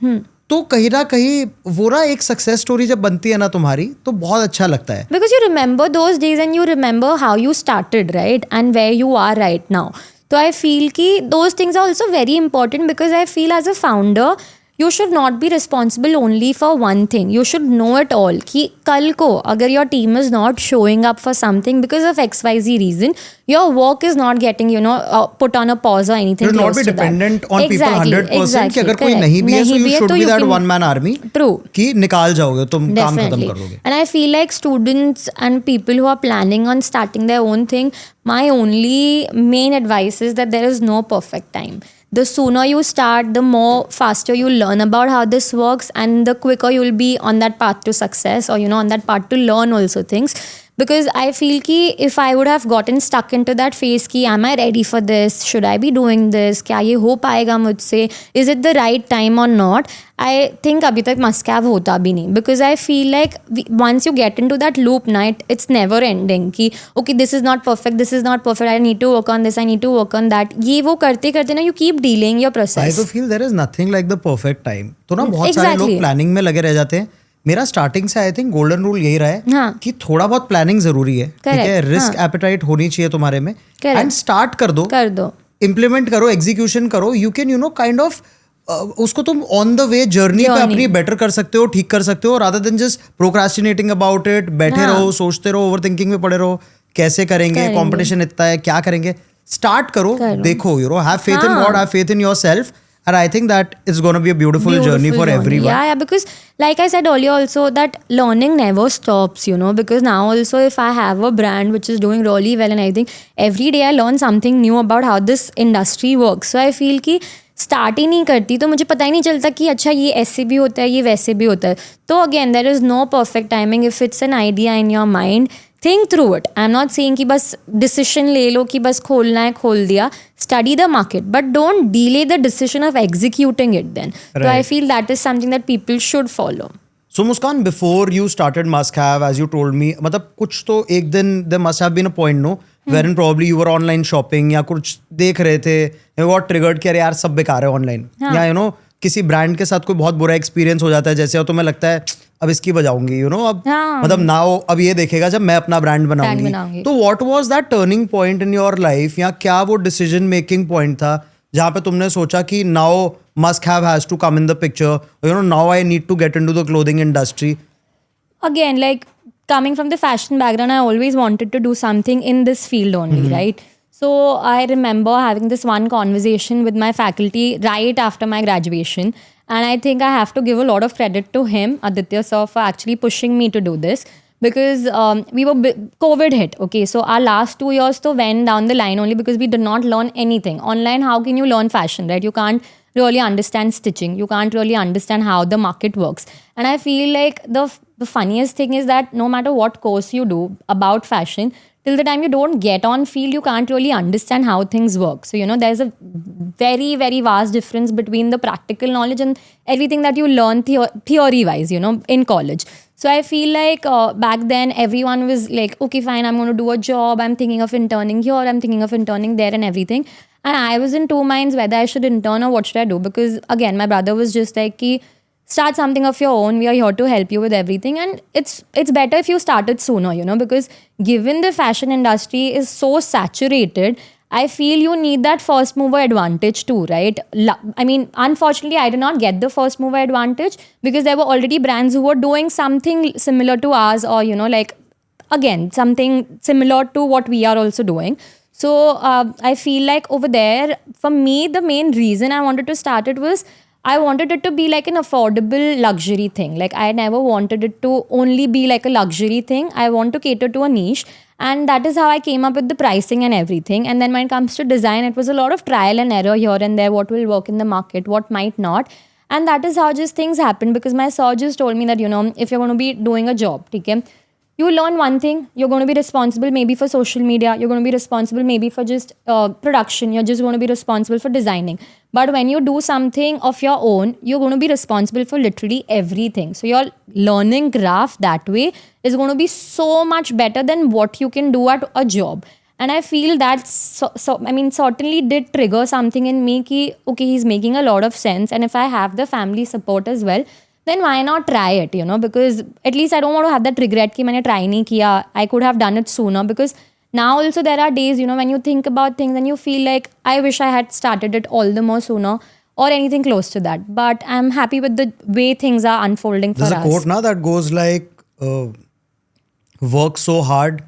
तो कहीं ना कहीं वो ना एक सक्सेस स्टोरी जब बनती है ना तुम्हारी, तो बहुत अच्छा लगता है. Because you remember those days and you remember how you started, right? And where you are right now. So I feel कि those things are also very important, because I feel as a founder, you should not be responsible only for one thing. You should know it all. कि कल को अगर your team is not showing up for something because of XYZ reason, your work is not getting, you know, put on a pause or anything. You should not be dependent on people 100%. कि अगर कोई नहीं भी है, so you should be that one man army. True. कि निकाल जाओगे, तुम काम खत्म कर दोगे. And I feel like students and people who are planning on starting their own thing, my only main advice is that there is no perfect time. The sooner you start, the more faster you learn about how this works, and the quicker you'll be on that path to success, or, you know, on that path to learn also things. Because I feel कि if I would have gotten stuck into that phase कि am I ready for this, should I be doing this, क्या ये हो पाएगा मुझसे, is it the right time or not, I think अभी तक must have होता भी नहीं. Because I feel like once you get into that loop ना, it's never ending कि okay this is not perfect, I need to work on this, I need to work on that. ये वो करते करते ना you keep delaying your process. I तो feel there is nothing like the perfect time. तो ना बहुत सारे लोग प्लानिंग में लगे रह जाते हैं. मेरा स्टार्टिंग से आई थिंक गोल्डन रूल यही रहा है कि थोड़ा बहुत प्लानिंग जरूरी है, ठीक है, रिस्क एपेटाइट होनी चाहिए तुम्हारे में, एंड स्टार्ट कर दो, इम्प्लीमेंट करो, एग्जीक्यूशन करो. You can, you know, kind of उसको तुम ऑन द वे जर्नी पे अपनी बेटर कर सकते हो, ठीक कर सकते हो, rather than just procrastinating about it. बैठे रहो, सोचते रहो, ओवर थिंकिंग में पड़े रहो, कैसे करेंगे, कंपटीशन इतना है, क्या करेंगे. स्टार्ट करो, देखो, you know, have faith in God, have faith in yourself. And I think that it's going to be a beautiful journey for everyone. Yeah, because like I said earlier also, that learning never stops, you know, because now also if I have a brand which is doing really well and everything, every day I learn something new about how this industry works. So I feel कि start ही नहीं करती तो मुझे पता ही नहीं चलता कि अच्छा ये ऐसे भी होता है, ये वैसे भी होता है. तो again there is no perfect timing. If it's an idea in your mind, think through it. I am not saying कि बस डिसीजन ले लो कि बस खोलना है, खोल दिया. Study the market, but don't delay the decision of executing it then. So I feel that is something that people should follow. So Muskan, before you started Must Have, as you told me, मतलब कुछ तो एक दिन there must have been a point, no, wherein probably you were online shopping या कुछ देख रहे थे, you got triggered कि अरे यार सब बेकार है online, या you know किसी ब्रांड के साथ कोई बहुत बुरा एक्सपीरियंस हो जाता है जैसे, और तुम्हें लगता है अब इसकी बजाऊंगी, you know, अब मतलब नाउ अब ये देखेगा जब मैं अपना ब्रांड बनाऊंगी. तो what was that turning point in your life, या क्या वो decision making point था जहाँ पे तुमने सोचा कि now Must Have has to come in the picture, you know, now I need to get into the clothing industry? Again, like coming from the fashion background, I always wanted to do something in this field only, right? So I remember having this one conversation with my faculty right after my graduation. And I think I have to give a lot of credit to him, Aditya sir, for actually pushing me to do this. Because COVID hit, okay? So our last 2 years to went down the line only because we did not learn anything. Online, how can you learn fashion, right? You can't really understand stitching. You can't really understand how the market works. And I feel like the funniest thing is that no matter what course you do about fashion, till the time you don't get on field, you can't really understand how things work. So, you know, there's a very, very vast difference between the practical knowledge and everything that you learn theory-wise, you know, in college. So I feel like back then everyone was like, okay, fine, I'm going to do a job. I'm thinking of interning here. I'm thinking of interning there and everything. And I was in two minds whether I should intern or what should I do. Because again, my brother was just like, start something of your own. We are here to help you with everything. And it's better if you started sooner, you know, because given the fashion industry is so saturated, I feel you need that first mover advantage too, right? I mean, unfortunately, I did not get the first mover advantage because there were already brands who were doing something similar to ours, or, you know, like, again, something similar to what we are also doing. So I feel like over there, for me, the main reason I wanted to start it was I wanted it to be like an affordable luxury thing. Like, I never wanted it to only be like a luxury thing. I want to cater to a niche. And that is how I came up with the pricing and everything. And then when it comes to design, it was a lot of trial and error here and there. What will work in the market, what might not. And that is how just things happen, because my sir just told me that, you know, if you're going to be doing a job, okay, you learn one thing, you're going to be responsible maybe for social media, you're going to be responsible maybe for just production, you're just going to be responsible for designing. But when you do something of your own, you're going to be responsible for literally everything. So your learning graph that way is going to be so much better than what you can do at a job. And I feel that, certainly did trigger something in me ki, okay, he's making a lot of sense. And if I have the family support as well, then why not try it, you know? Because at least I don't want to have that regret ki maine try nahi kiya. I could have done it sooner, because now also there are days, you know, when you think about things and you feel like, I wish I had started it all the more sooner or anything close to that. But I'm happy with the way things are unfolding for us. There's a quote now that goes like, work so hard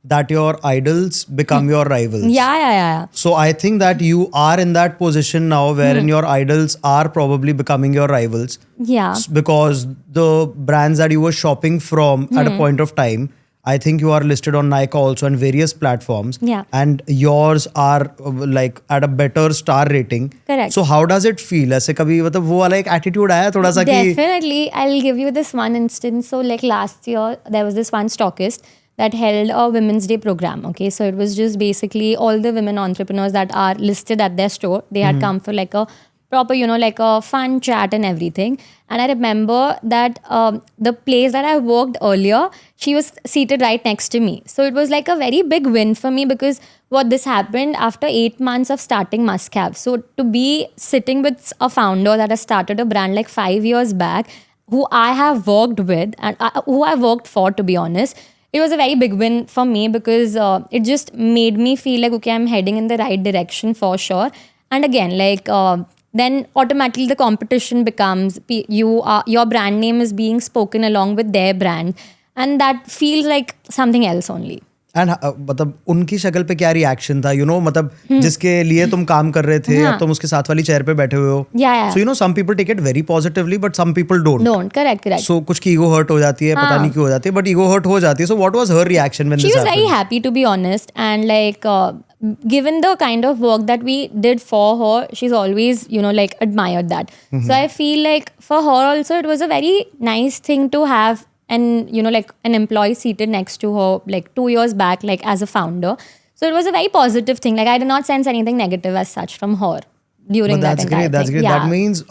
that your idols become your rivals. Yeah. So I think that you are in that position now wherein your idols are probably becoming your rivals. Yeah. Because the brands that you were shopping from at a point of time, I think you are listed on Nykaa also and various platforms. Yeah. And yours are like at a better star rating. Correct. So how does it feel? ऐसे कभी मतलब वो वाला एक attitude आया थोड़ा सा कि Definitely. I'll give you this one instance. So like last year, there was this one stockist that held a Women's Day program. Okay, so it was just basically all the women entrepreneurs that are listed at their store. They had come for like a proper, you know, like a fun chat and everything. And I remember that the place that I worked earlier, she was seated right next to me. So it was like a very big win for me, because what this happened after 8 months of starting Must Have. So to be sitting with a founder that has started a brand like 5 years back, who I have worked with and who I worked for, to be honest, it was a very big win for me, because it just made me feel like, okay, I'm heading in the right direction for sure. And again, like then automatically the competition becomes, your brand name is being spoken along with their brand, and that feels like something else only. And मतलब उनकी शक्ल पे क्या reaction था, you know, मतलब जिसके लिए तुम काम कर रहे थे, अब तुम उसके साथ वाली चेयर पे बैठे हुए हो. So you know, some people take it very positively but some people don't. Correct. So कुछ की ईगो हर्ट हो जाती है, पता नहीं क्यों हो जाती है, बट ईगो हर्ट हो जाती है. So what was her reaction when this happened? She was very happy, to be honest, and like given the kind of work that we did for her, she's always, you know, like admired that. So I feel like for her also it was a very nice thing to have, and you know, like an employee seated next to her like 2 years back, like as a founder. So it was a very positive thing. Like I did not sense anything negative as such from her. during But that that's entire great. That's thing. great. Yeah. That means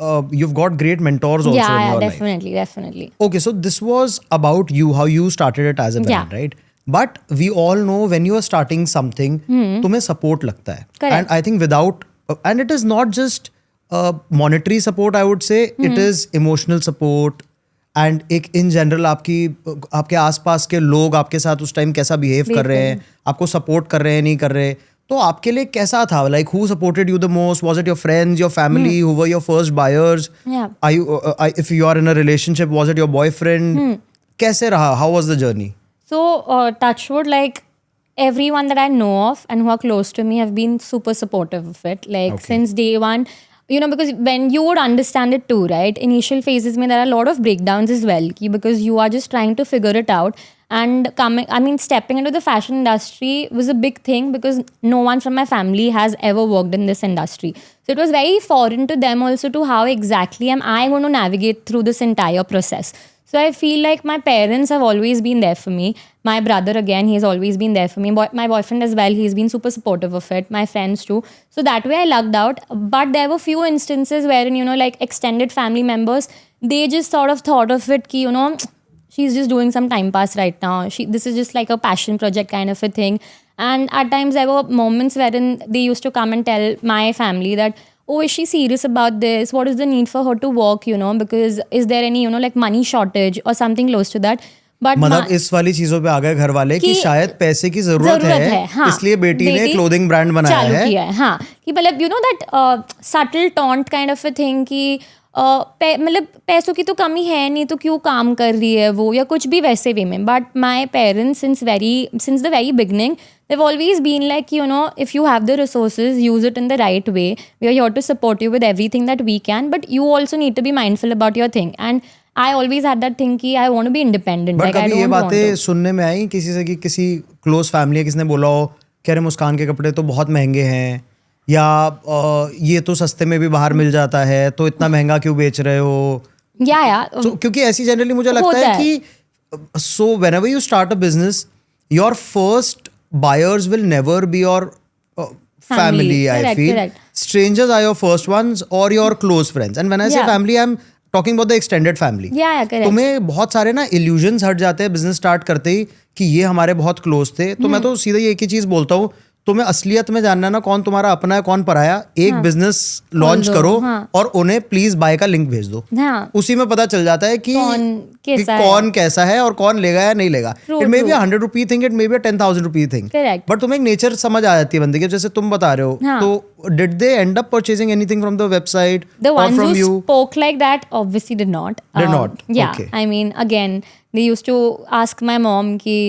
you've got great mentors also in yeah, your life. definitely. Okay, so this was about you, how you started it as a brand, Yeah. right? But we all know when you are starting something, तुम्हें support लगता है. Correct. And I think without, and it is not just monetary support, I would say, it is emotional support. And एक in general आपके आसपास के लोग आपके साथ उस टाइम कैसा बिहेव कर रहे हैं, आपको सपोर्ट कर रहे हैं नहीं कर रहे, तो आपके लिए कैसा था? Like who supported you the most? Was it your friends, your family, who were your first buyers? Yeah. Are you if you are in a relationship, was it your boyfriend? कैसे रहा? How was the journey? So, touchwood, like everyone that I know of and who are close to me have been super supportive of it. Like since day one, you know, because when you would understand it too, right? Initial phases, mein, there are a lot of breakdowns as well, because you are just trying to figure it out. And stepping into the fashion industry was a big thing because no one from my family has ever worked in this industry. So it was very foreign to them also to how exactly am I going to navigate through this entire process. So I feel like my parents have always been there for me. My brother, again, he's always been there for me. My boyfriend as well, he's been super supportive of it. My friends too. So that way I lucked out. But there were few instances wherein, you know, like extended family members, they just sort of thought of it ki, you know, she's just doing some time pass right now. This is just like a passion project kind of a thing. And at times there were moments wherein they used to come and tell my family that, oh, is she serious about this? What is the need for her to work, you know? Because is there any, you know, like money shortage or something close to that? But मतलब इस वाली चीजों पे आ गए घर वाले कि शायद पैसे की जरूरत है, हाँ, इसलिए बेटी ने क्लोथिंग ब्रांड बनाया चालू है. किया है. हाँ, कि मतलब you know that subtle taunt kind of a thing कि मतलब पैसों की तो कमी है नहीं तो क्यों काम कर रही है वो, या कुछ भी वैसे वे में. But my parents since the very beginning, they've always been like, you know, if you have the resources, use it in the right way. We are here to support you with everything that we can, but you also need to be mindful about your thing. And I always had that thing कि I want to be independent. But Like, I कभी ये don't want बातें to. सुनने में आई किसी से कि किसी क्लोज फैमिली किसी ने बोला हो कह रहे मुस्कान के कपड़े तो बहुत महंगे हैं, या ये तो सस्ते में भी बाहर मिल जाता है, तो इतना महंगा क्यों बेच रहे हो? Yeah. So, क्योंकि ऐसी जनरली मुझे लगता होता है कि सो whenever you start a business, your first buyers will never be your family. I Correct, feel correct. strangers are your first ones or your close friends. And when I say Yeah. family, I'm talking about the extended family. Yeah, correct. तुम्हें बहुत सारे ना illusions हट जाते हैं business start करते ही कि ये हमारे बहुत क्लोज थे. तो मैं तो सीधा ये एक ही चीज बोलता हूँ, तुम्हें असलियत में जानना ना कौन तुम्हारा अपना है कौन पराया, एक बिजनेस लॉन्च करो और उन्हें प्लीज बाय का लिंक भेज दो. हाँ. उसी में पता चल जाता है कि कौन कैसा है और कौन लेगा या नहीं लेगा. It may be 100 rupee thing, it may be 10,000 rupee thing, Correct. But तुम्हें एक नेचर समझ आ जाती है बंदे की, जैसे तुम बता रहे हो. हाँ. तो did they and up purchasing anything from the website The और ones from who you? spoke like that obviously did not. Did not. Yeah. Okay. I mean, again, they used to ask my mom ki,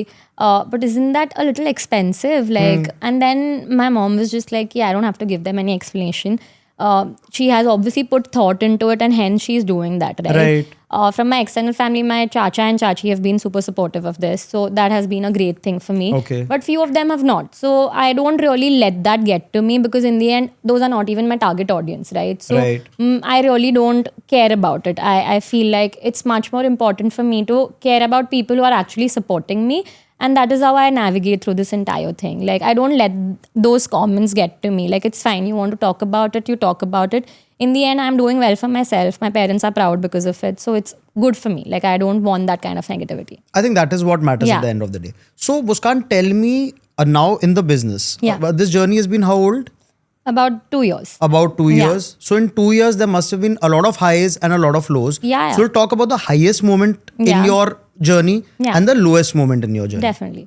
but isn't that a little expensive? Like, and then my mom was just like, yeah, I don't have to give them any explanation. She has obviously put thought into it and hence she's doing that, right? Right. From my extended family, my chacha and chachi have been super supportive of this. So that has been a great thing for me. Okay. But few of them have not. So I don't really let that get to me because in the end, those are not even my target audience, right? So Right. I really don't care about it. I feel like it's much more important for me to care about people who are actually supporting me. And that is how I navigate through this entire thing. Like, I don't let those comments get to me. Like, it's fine. You want to talk about it, you talk about it. In the end, I'm doing well for myself. My parents are proud because of it. So it's good for me. Like, I don't want that kind of negativity. I think that is what matters Yeah. at the end of the day. So, Muskan, tell me now in the business, Yeah. This journey has been how old? About 2 years. About 2 Yeah. years. So, in 2 years, there must have been a lot of highs and a lot of lows. Yeah. So, we'll talk about the highest moment in Yeah. your journey Yeah. and the lowest moment in your journey. Definitely.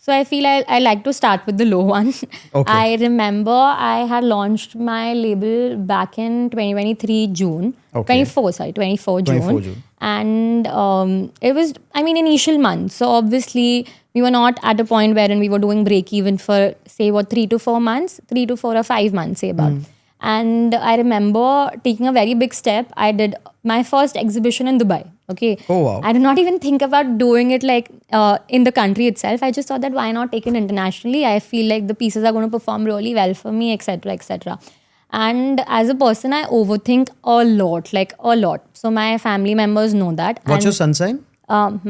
So I feel I like to start with the low one. Okay. I remember I had launched my label back in 2023 June. Okay. 24 June. 24 June. And it was, I mean, initial months. So obviously we were not at a point wherein we were doing break even for say 3 to 4 months, 3 to 4 or 5 months, say about. And I remember taking a very big step. I did my first exhibition in Dubai. Okay. Oh, wow. I did not even think about doing it like in the country itself. I just thought that why not take it internationally? I feel like the pieces are going to perform really well for me, etc., etc. And as a person, I overthink a lot, like a lot. So my family members know that. What's and, your sun sign?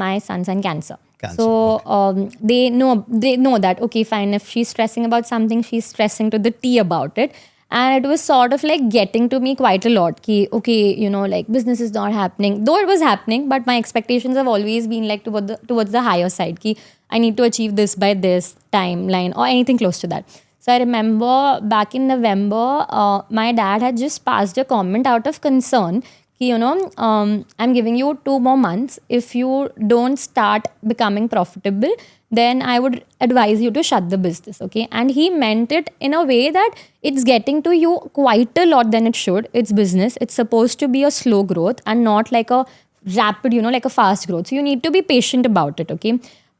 My son's in Cancer. Cancer, So they know that, okay, fine, if she's stressing about something, she's stressing to the T about it. And it was sort of like getting to me quite a lot. Ki, okay, you know, like business is not happening. Though it was happening, but my expectations have always been like towards the higher side. Ki, I need to achieve this by this timeline or anything close to that. So I remember back in November, my dad had just passed a comment out of concern. Ki, you know, I'm giving you 2 more months. If you don't start becoming profitable, then I would advise you to shut the business, okay? And he meant it in a way that it's getting to you quite a lot than it should. It's business. It's supposed to be a slow growth and not like a rapid, you know, like a fast growth. So you need to be patient about it, okay?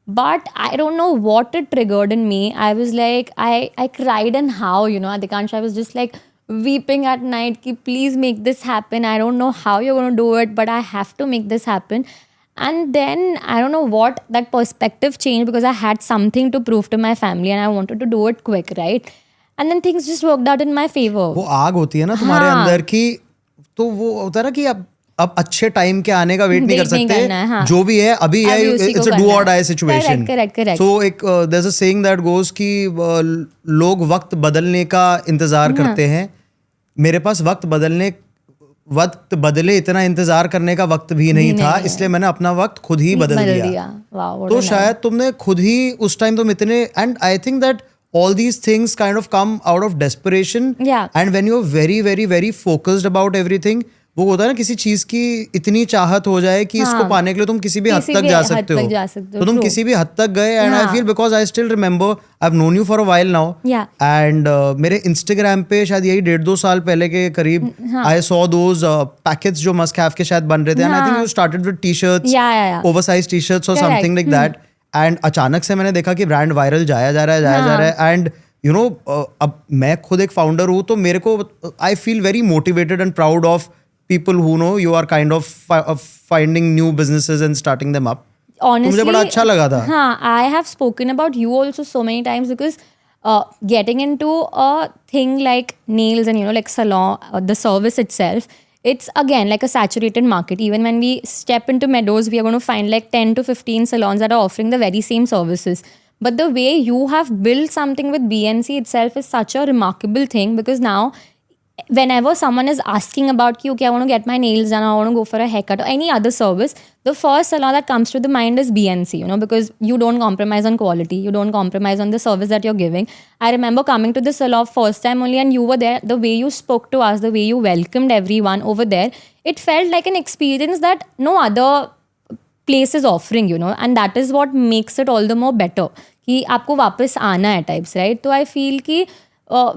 But I don't know what it triggered in me. I was like, I cried and how, you know, Adhikansha, I was just like weeping at night, ki, please make this happen. I don't know how you're going to do it, but I have to make this happen. And then I don't know what that perspective changed because I had something to prove to my family and I wanted to do it quick, right? And then things just worked out in my favor. वो आग होती है ना तुम्हारे हाँ. अंदर की, तो वो होता है ना कि अब अच्छे टाइम के आने का वेट नहीं कर Wait नहीं सकते, करना है, हाँ. जो भी है अभी है, अभी उसी को इट्स अ डू करना और है. Die situation. Correct. सो एक there is a saying that goes कि लोग वक्त बदलने का इंतजार करते हैं. मेरे पास वक्त बदले इतना इंतजार करने का वक्त भी नहीं था, इसलिए मैंने अपना वक्त खुद ही बदल दिया. Wow, तो शायद तुमने खुद ही उस टाइम तुम इतने, and I think that all these things kind of come out of desperation. Yeah. And when you're very very very focused about everything, वो होता है ना किसी चीज की इतनी चाहत हो जाए कि इसको पाने के लिए तुम किसी भी हद तक जा सकते हो. तो तुम किसी भी हद तक गए. And I feel because I still remember I have known you for a while now. And मेरे इंस्टाग्राम पे शायद यही 1.5-2 साल पहले के करीब आई सॉ दोज पैकेट्स जो मस्ट हैव के शायद बन रहे थे. And I think you started with T-shirts, oversize T-shirts और समथिंग लाइक दैट. एंड अचानक से मैंने देखा कि ब्रांड वायरल जाया जा रहा है. एंड यू नो अब मैं खुद एक फाउंडर हूँ, तो मेरे को I feel very motivated and proud of people who know you are kind of finding new businesses and starting them up. Honestly, मुझे बड़ा अच्छा लगा था. हाँ, I have spoken about you also so many times because getting into a thing like nails and, you know, like salon, the service itself, it's again like a saturated market. Even when we step into Meadows, we are going to find like 10 to 15 salons that are offering the very same services. But the way you have built something with BNC itself is such a remarkable thing, because now whenever someone is asking about ki, okay, I want to get my nails done, I want to go for a haircut or any other service, the first salon that comes to the mind is BNC, you know, because you don't compromise on quality, you don't compromise on the service that you're giving. I remember coming to the salon first time only, and you were there, the way you spoke to us, the way you welcomed everyone over there, it felt like an experience that no other place is offering, you know, and that is what makes it all the more better, कि आपको वापस आना है types, right? तो I feel कि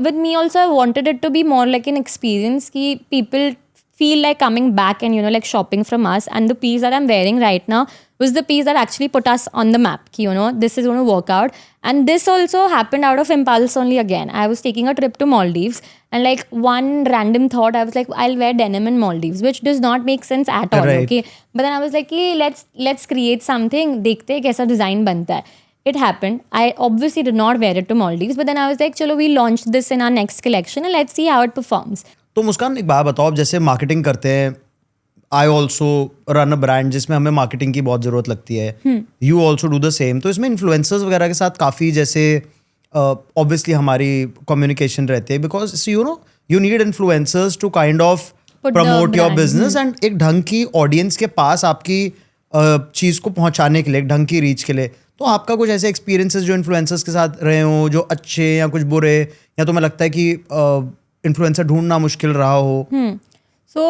with me also, I wanted it to be more like an experience ki people feel like coming back and, you know, like shopping from us. And the piece that I'm wearing right now was the piece that actually put us on the map ki, you know, this is going to work out. And this also happened out of impulse only again. I was taking a trip to Maldives, and like one random thought, I was like, I'll wear denim in Maldives, which does not make sense at all. Right. Okay. But then I was like, hey, let's create something, dekhte hain kaisa design banta hai. It happened. I obviously did not wear it to Maldives, but then I was like, chalo, we launched this in our next collection and let's see how it performs. तो मुस्कान एक बात बताओ, जैसे marketing करते हैं, I also run a brand जिसमें हमें marketing की बहुत ज़रूरत लगती है. You also do the same. तो इसमें इन्फ्लुएंसर्स वगैरह के साथ काफ़ी जैसे ऑब्वियसली हमारी कम्युनिकेशन रहती है, because you know you need influencers to kind of promote your business and एक ढंग की ऑडियंस के पास आपकी चीज़ को पहुँचाने के लिए, एक ढंग की रीच के लिए. तो आपका कुछ ऐसे एक्सपीरियंसेस जो इन्फ्लुएंसर्स के साथ रहे हो, जो अच्छे या कुछ बुरे, या तुम्हें लगता है कि इन्फ्लुएंसर ढूंढना मुश्किल रहा हो? So,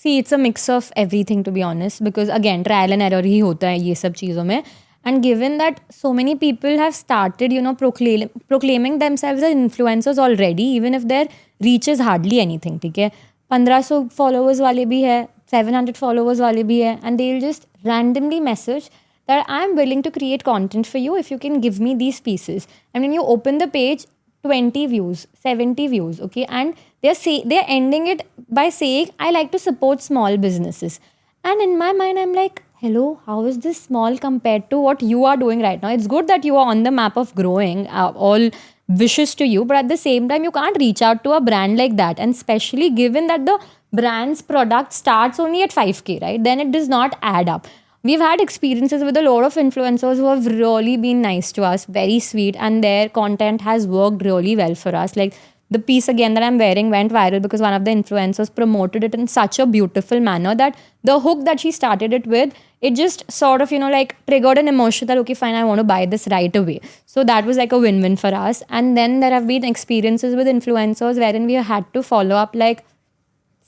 see, it's a mix of everything, to be honest, because again, trial and error ही होता है ये सब चीज़ों में. And given that so many people have started, you know, proclaiming themselves as influencers already, even if their reach is hardly anything, ठीक है? 1500 followers वाले भी है, 700 followers वाले भी है, and they'll just randomly message that I'm willing to create content for you if you can give me these pieces. And when you open the page, 20 views, 70 views, okay? And they're ending it by saying, I like to support small businesses. And in my mind, I'm like, hello, how is this small compared to what you are doing right now? It's good that you are on the map of growing, all wishes to you, but at the same time, you can't reach out to a brand like that. And especially given that the brand's product starts only at 5K, right? Then it does not add up. We've had experiences with a lot of influencers who have really been nice to us, very sweet, and their content has worked really well for us. Like the piece again that I'm wearing went viral because one of the influencers promoted it in such a beautiful manner that the hook that she started it with, it just sort of, like triggered an emotion that, okay, fine, I want to buy this right away. So that was like a win-win for us. And then there have been experiences with influencers wherein we had to follow up like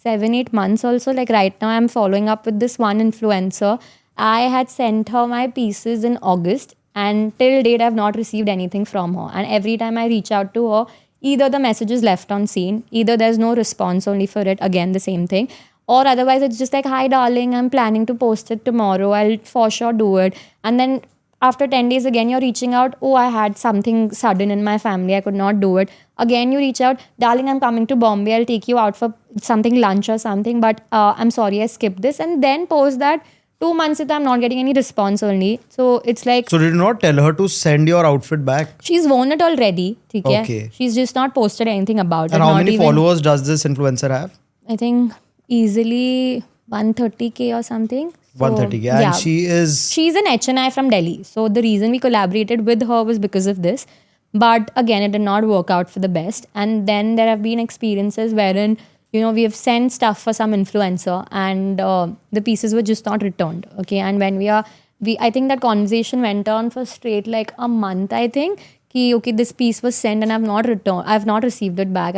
7-8 months also. Like right now I'm following up with this one influencer. I had sent her my pieces in August, and till date I've not received anything from her. And every time I reach out to her, either the message is left on scene, either there's no response only for it, again the same thing, or otherwise it's just like, hi darling, I'm planning to post it tomorrow, I'll for sure do it. And then after 10 days again you're reaching out, oh, I had something sudden in my family, I could not do it. Again you reach out, darling, I'm coming to Bombay, I'll take you out for something lunch or something, but I'm sorry I skipped this. And then post that 2 months later I'm not getting any response only. So it's like, So did you not tell her to send your outfit back? she's worn it already, theek hai? Okay. She's just not posted anything about it. And how not many even, followers does this influencer have? I think easily 130K or something. So, 130K. And yeah. She's an HNI from Delhi. So the reason we collaborated with her was because of this. But again, it did not work out for the best. And then there have been experiences wherein, we have sent stuff for some influencer and the pieces were just not returned. Okay. And when I think that conversation went on for straight like a month, I think. Okay, this piece was sent and I've not received it back.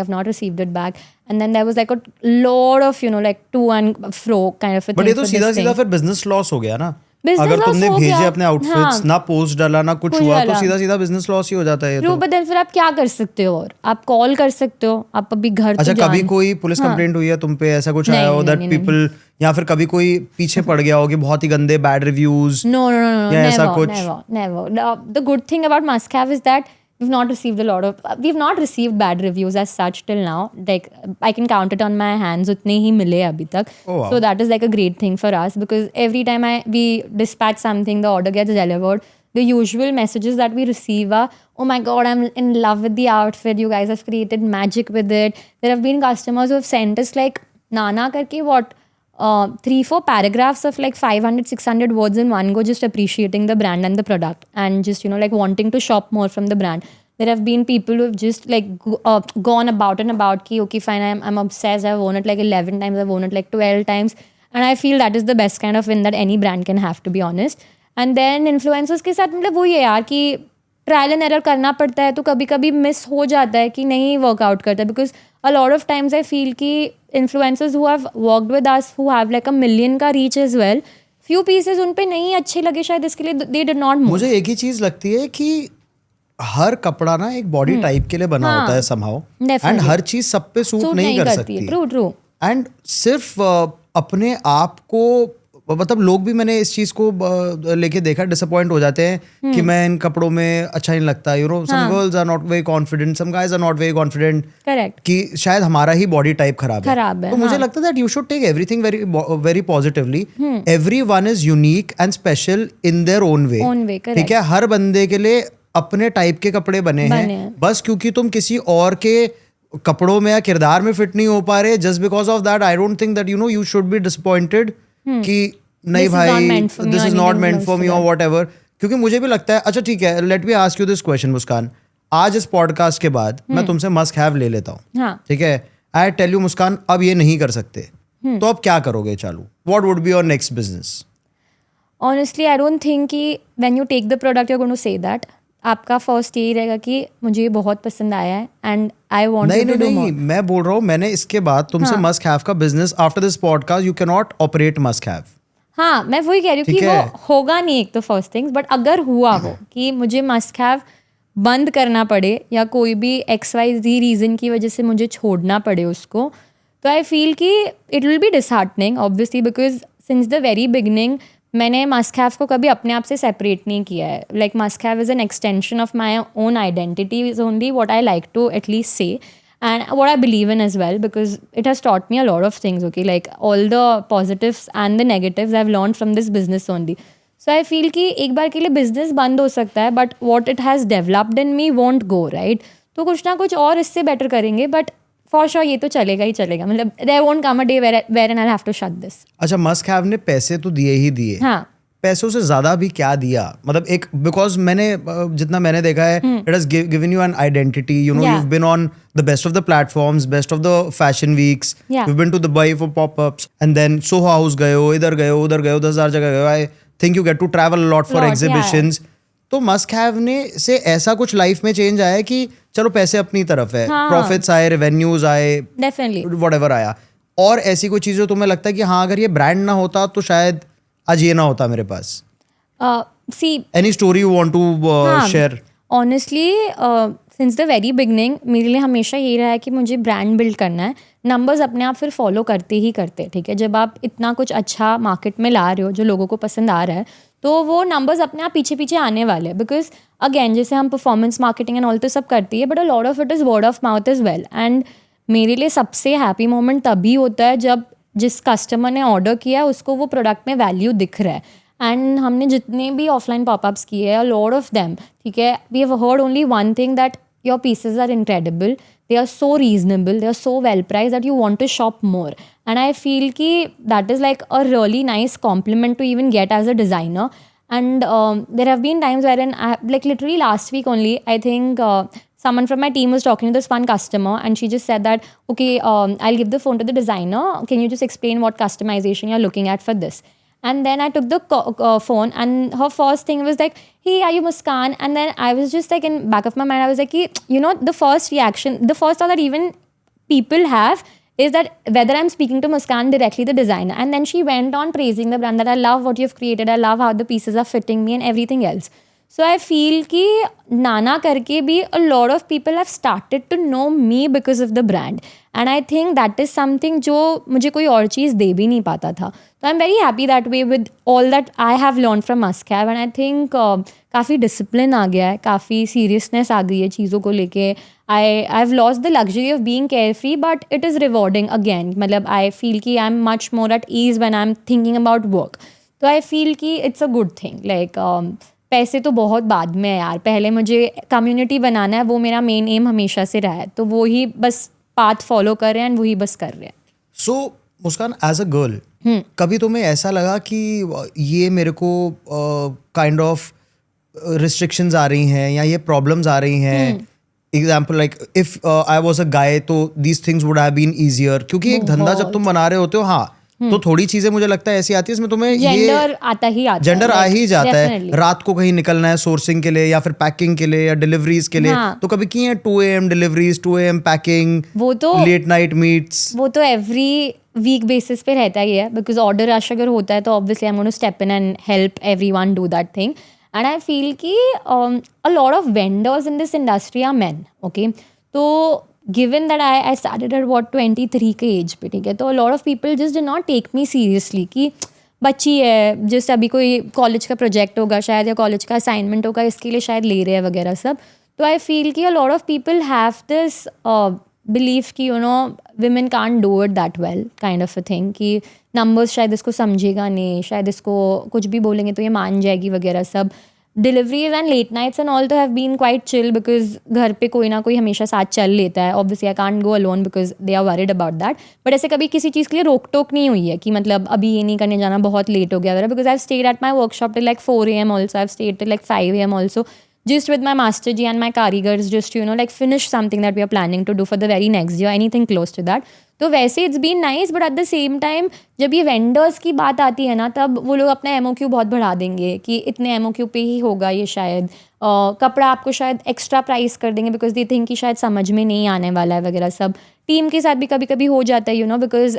And then there was like a lot of, like to and fro kind of a But thing. ये तो सीधा फिर business loss हो गया ना. Business अगर loss तुमने हो भेजे गया. अपने outfits, हाँ. ना पोस्ट डाला ना कुछ कुछ हुआ, तो डाला. सीधा बिजनेस लॉस ही हो जाता है ये True, तो. but then फिर आप क्या कर सकते हो? और आप कॉल कर सकते हो, आप अभी घर अच्छा, तो कभी कोई पुलिस कंप्लेंट हुई है तुम पे, ऐसा कुछ आया हो दैट पीपल, या फिर कभी कोई पीछे पड़ गया हो कि बहुत ही गंदे बैड रिव्यूज? No, या ऐसा कुछ? never. The good thing about Must Have is that we've not received bad reviews as such till now. Like I can count it on my hands, उतने ही मिले अभी तक. Oh, wow. So that is like a great thing for us because every time we dispatch something, the order gets delivered. The usual messages that we receive are, oh my God, I'm in love with the outfit. You guys have created magic with it. There have been customers who have sent us like Nana karke what? 3-4 paragraphs of like 500-600 words in one go, just appreciating the brand and the product and just, like wanting to shop more from the brand. There have been people who have just like gone about ki, okay, fine, I'm obsessed. I've worn it like 11 times. I've worn it like 12 times. And I feel that is the best kind of win that any brand can have, to be honest. And then influencers के साथ मतलब वही है यार कि trial and error करना पड़ता है, तो कभी कभी मिस हो जाता है कि नहीं वर्कआउट करता है. Because a lot of times I feel कि influencers who have worked with us who have like 1 million का reach as well, few pieces उन पे नहीं अच्छे लगे शायद, इसके लिए दे डिड नॉट मूव. मुझे एक ही चीज लगती है कि हर कपड़ा ना एक बॉडी टाइप के लिए बना होता है समहाउ, एंड हर चीज सब पे सूट नहीं कर सकती. ट्रू. एंड सिर्फ अपने आप को, मतलब लोग भी, मैंने इस चीज को लेके देखा, डिसअपॉइंट हो जाते हैं कि मैं इन कपड़ों में अच्छा नहीं लगता. Some girls are not very confident, some guys are not very confident. Correct. कि शायद हमारा ही बॉडी टाइप खराब है. तो मुझे लगता है that you should take everything very positively. Everyone is unique and special in their own way. ठीक है, हर बंदे के लिए अपने टाइप के कपड़े बने हैं. बस क्योंकि तुम किसी और के कपड़ों में या किरदार में फिट नहीं हो पा रहे, just because of that I don't think that you should be disappointed कि नहीं भाई, this is not meant for me और वॉट एवर. क्योंकि मुझे भी लगता है, अच्छा ठीक है, let me ask you this question Muskaan. आज इस पॉडकास्ट के बाद मैं तुमसे मस्ट हैव ले लेता हूँ, ठीक है, आई टेल यू मुस्कान अब ये नहीं कर सकते, तो अब क्या करोगे चालू? What would be your next business? Honestly I don't think कि when you take the product you are going to say that. आपका फर्स्ट यही रहेगा कि मुझे ये बहुत पसंद आया है and I want to do more. मैं बोल रहा हूँ, मैंने इसके बाद तुमसे मस्ट हैव का business, after this podcast you can not operate must have. हाँ, मैं वही कह रही हूँ कि वो होगा नहीं एक तो फर्स्ट थिंग्स, बट अगर हुआ हो कि मुझे मस्ट हैव बंद करना पड़े या कोई भी XYZ रीज़न की वजह से मुझे छोड़ना पड़े उसको, तो आई फील कि it will be disheartening obviously, because since the very beginning मैंने मस्ट हैव को कभी अपने आप से सेपरेट नहीं किया है. Like must have is an extension of my own identity, is only what I like to at least say and what I believe in as well, because it has taught me a lot of things, okay, like all the positives and the negatives I've learned from this business only. So I feel कि एक बार के लिए business बंद हो सकता है, but what it has developed in me won't go, right? तो कुछ ना कुछ और इससे better करेंगे, but for sure ये तो चलेगा ही चलेगा. मतलब there won't come a day wherein I'll have to shut this. अच्छा, मस्ट हैव ने पैसे तो दिए ही दिए, हाँ, पैसों से ज्यादा भी क्या दिया, मतलब एक, बिकॉज मैंने जितना मैंने देखा है, it has given you an identity, you know, Yeah. you've been on the best of the platforms, best of the fashion weeks, Yeah. you've been to Dubai for pop-ups, and then Soho House गए हो, इधर गए हो, उधर गए हो, 10,000 जगह गए हो. I think you get to travel a lot for Lot, exhibitions. तो मस्ट हैव ने से ऐसा कुछ लाइफ में चेंज आया कि चलो पैसे अपनी तरफ है, हाँ. प्रॉफिट्स आए, रेवेन्यूज आए, Definitely. व्हाटएवर आया, और ऐसी कोई चीज़ जो तुम्हें लगता है कि हाँ अगर ये ब्रांड ना होता तो शायद आज ये ना होता मेरे पास. See, any story you want to share? Honestly since the very beginning मेरे लिए हमेशा यही रहा है कि मुझे ब्रांड बिल्ड करना है. नंबर्स अपने आप फिर फॉलो करते ही करते, ठीक है. जब आप इतना कुछ अच्छा मार्केट में ला रहे हो जो लोगों को पसंद आ रहा है, तो वो नंबर्स अपने आप पीछे पीछे आने वाले हैं. बिकॉज अगेन जैसे हम परफॉर्मेंस मार्केटिंग एंड ऑल तो सब करती है, but a lot of it is word of mouth is well. And मेरे लिए सबसे हैप्पी मोमेंट तभी होता है जब जिस कस्टमर ने ऑर्डर किया उसको वो प्रोडक्ट में वैल्यू दिख रहा है. एंड हमने जितने भी ऑफलाइन पॉपअप्स किए हैं, लॉट ऑफ देम, ठीक है, we have heard only one thing, that your pieces are incredible, they are so reasonable, they are so well priced that you want to shop more. And I feel ki that is like a really nice compliment to even get as a designer. And there have been times wherein like literally last week only, I think someone from my team was talking to this one customer and she just said that, okay, I'll give the phone to the designer, can you just explain what customization you're looking at for this? And then I took the phone and her first thing was like, hey, are you Muskan? And then I was just like, in back of my mind, I was like, you know, the first reaction, the first thought that even people have is that whether I'm speaking to Muskan directly, the designer. And then she went on praising the brand, that I love what you've created, I love how the pieces are fitting me and everything else. So I feel कि नाना करके भी a lot of people have started to know me because of the brand. And I think that is something जो मुझे कोई और चीज़ दे भी नहीं पाता था. So I'm very happy that way with all that I have learned from Muscave. And I think काफ़ी discipline आ गया है, काफ़ी seriousness आ गई है चीज़ों को लेके. I've lost the luxury of being carefree, but it is rewarding again. मतलब I feel कि I'm much more at ease when I'm thinking about work. तो I feel कि it's a good thing. Like पैसे तो बहुत बाद में है यार, पहले मुझे कम्युनिटी बनाना है, वो मेरा मेन एम हमेशा से रहा है. तो वो ही बस पाथ फॉलो कर रहे हैं एंड वही बस कर रहे हैं. सो मुस्कान, एज अ गर्ल, कभी तुम्हें ऐसा लगा कि ये मेरे को काइंड ऑफ रिस्ट्रिक्शंस आ रही हैं या ये प्रॉब्लम्स आ रही हैं? Example like if I was a guy तो these things would have been easier, क्योंकि एक धंधा जब तुम बना रहे होते हो, हाँ, तो थोड़ी चीजें मुझे लगता है ऐसी आती है इसमें तुम्हें जेंडर आता ही आता है, जेंडर आ ही जाता है. definitely. रात को कहीं निकलना है सोर्सिंग के लिए या फिर पैकिंग के लिए या डिलीवरीज के लिए, तो कभी की है 2 AM डिलीवरीज, 2 AM पैकिंग, वो तो लेट नाइट मीट्स, वो तो एवरी वीक बेसिस पे रहता ही है. बिकॉज ऑर्डर रश अगर होता है तो obviously I am going to step in and help everyone do that thing. And I feel कि a lot of vendors in this industry are men. Okay, तो given that I started at what 23 के as पे, ठीक है, तो a lot of people just did not take me seriously कि बच्ची है, जस्ट अभी कोई कॉलेज का प्रोजेक्ट होगा शायद या कॉलेज का असाइनमेंट होगा, इसके लिए शायद ले रहे हैं वगैरह सब. तो आई फील कि a lot of people have this belief कि you know women can't do it that well kind of a thing, कि numbers शायद इसको समझेगा नहीं, शायद इसको कुछ भी बोलेंगे तो ये मान जाएगी वगैरह सब. Deliveries and late nights and all तो have been quite chill because घर पे कोई ना कोई हमेशा साथ चल लेता है. Obviously I can't go alone because they are worried about that. But ऐसे कभी किसी चीज़ के लिए रोक टोक नहीं हुई है कि मतलब अभी ये नहीं करने जाना, बहुत लेट हो गया वगैरह. Because I stayed at my workshop till like 4 AM also, I stayed till like 5 AM also, just with my master ji and my karigars, just you know like finish something that we are planning to do for the very next year, anything close to that. तो वैसे it's been nice. But at the same time जब ये vendors की बात आती है ना, तब वो लोग अपना MOQ बहुत बढ़ा देंगे कि इतने MOQ पे ही होगा ये शायद. कपड़ा आपको शायद एक्स्ट्रा प्राइस कर देंगे बिकॉज दे थिंक कि शायद समझ में नहीं आने वाला है वगैरह सब. टीम के साथ भी कभी कभी हो जाता है, you know, because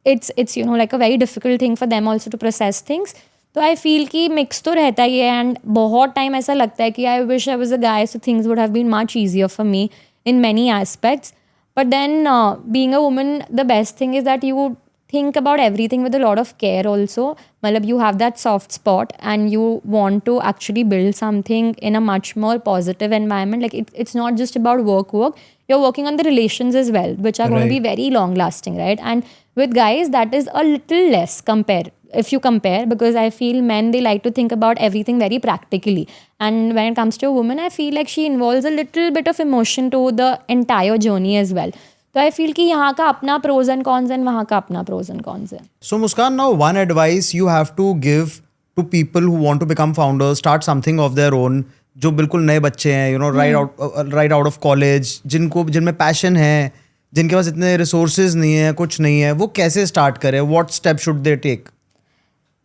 it's you know like a very difficult thing for them also to process things. तो आई फील कि मिक्स तो रहता ही है. एंड बहुत टाइम ऐसा लगता है कि I wish I was a guy so things would have been much easier for me in many aspects. But then being a woman, the best thing is that you think about everything with a lot of care also. Malab, you have that soft spot and you want to actually build something in a much more positive environment. Like it's not just about work. You're working on the relations as well, which are going to be very long lasting, right? And with guys, that is a little less if you compare, because I feel men, they like to think about everything very practically. And when it comes to a woman, I feel like she involves a little bit of emotion to the entire journey as well. तो I feel कि यहाँ का अपना pros and cons and वहाँ का अपना pros and cons है. So Muskan, now one advice you have to give to people who want to become founders, start something of their own, जो बिल्कुल नए बच्चे हैं, you know, right out of college, जिनमें पैशन है, जिनके पास इतने रिसोर्सेज नहीं है, कुछ नहीं है, वो कैसे स्टार्ट करें? What step should they take?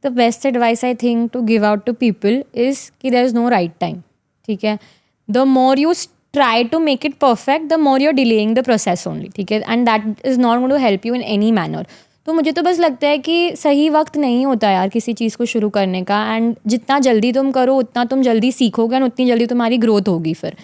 The best advice I think to give out to people is कि there is no right time. ठीक है, the more you try to make it perfect, the more you're delaying the process only. ठीक है, and that is not going to help you in any manner. तो मुझे तो बस लगता है कि सही वक्त नहीं होता यार किसी चीज़ को शुरू करने का, एंड जितना जल्दी तुम करो उतना तुम जल्दी सीखोगे एंड उतनी जल्दी तुम्हारी ग्रोथ होगी फिर.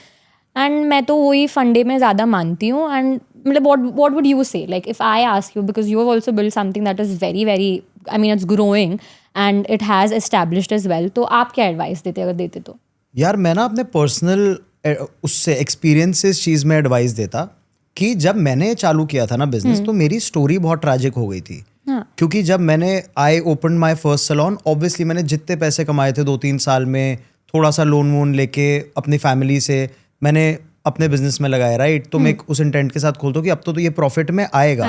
एंड मैं तो वही फंडे में ज़्यादा मानती हूँ. एंड मतलब what would you say, like if I ask you, because you have also built something that is very very, I mean it's growing and it has established as well, तो आप क्या एडवाइस देते अगर देते तो? यार मैं ना अपने पर्सनल उससे एक्सपीरियंस से इस चीज़ में एडवाइस देता कि जब मैंने चालू किया था ना बिजनेस, तो मेरी स्टोरी बहुत ट्रैजिक हो गई थी. क्योंकि जब मैंने I open my first salon, obviously मैंने जितने पैसे कमाए थे 2-3 साल में, थोड़ा सा लोन वोन लेके अपनी फैमिली से मैंने अपने बिजनेस में लगाया, राइट? तो मैं उस इंटेंट के साथ खोलता हूँ कि अब तो ये प्रॉफिट में आएगा.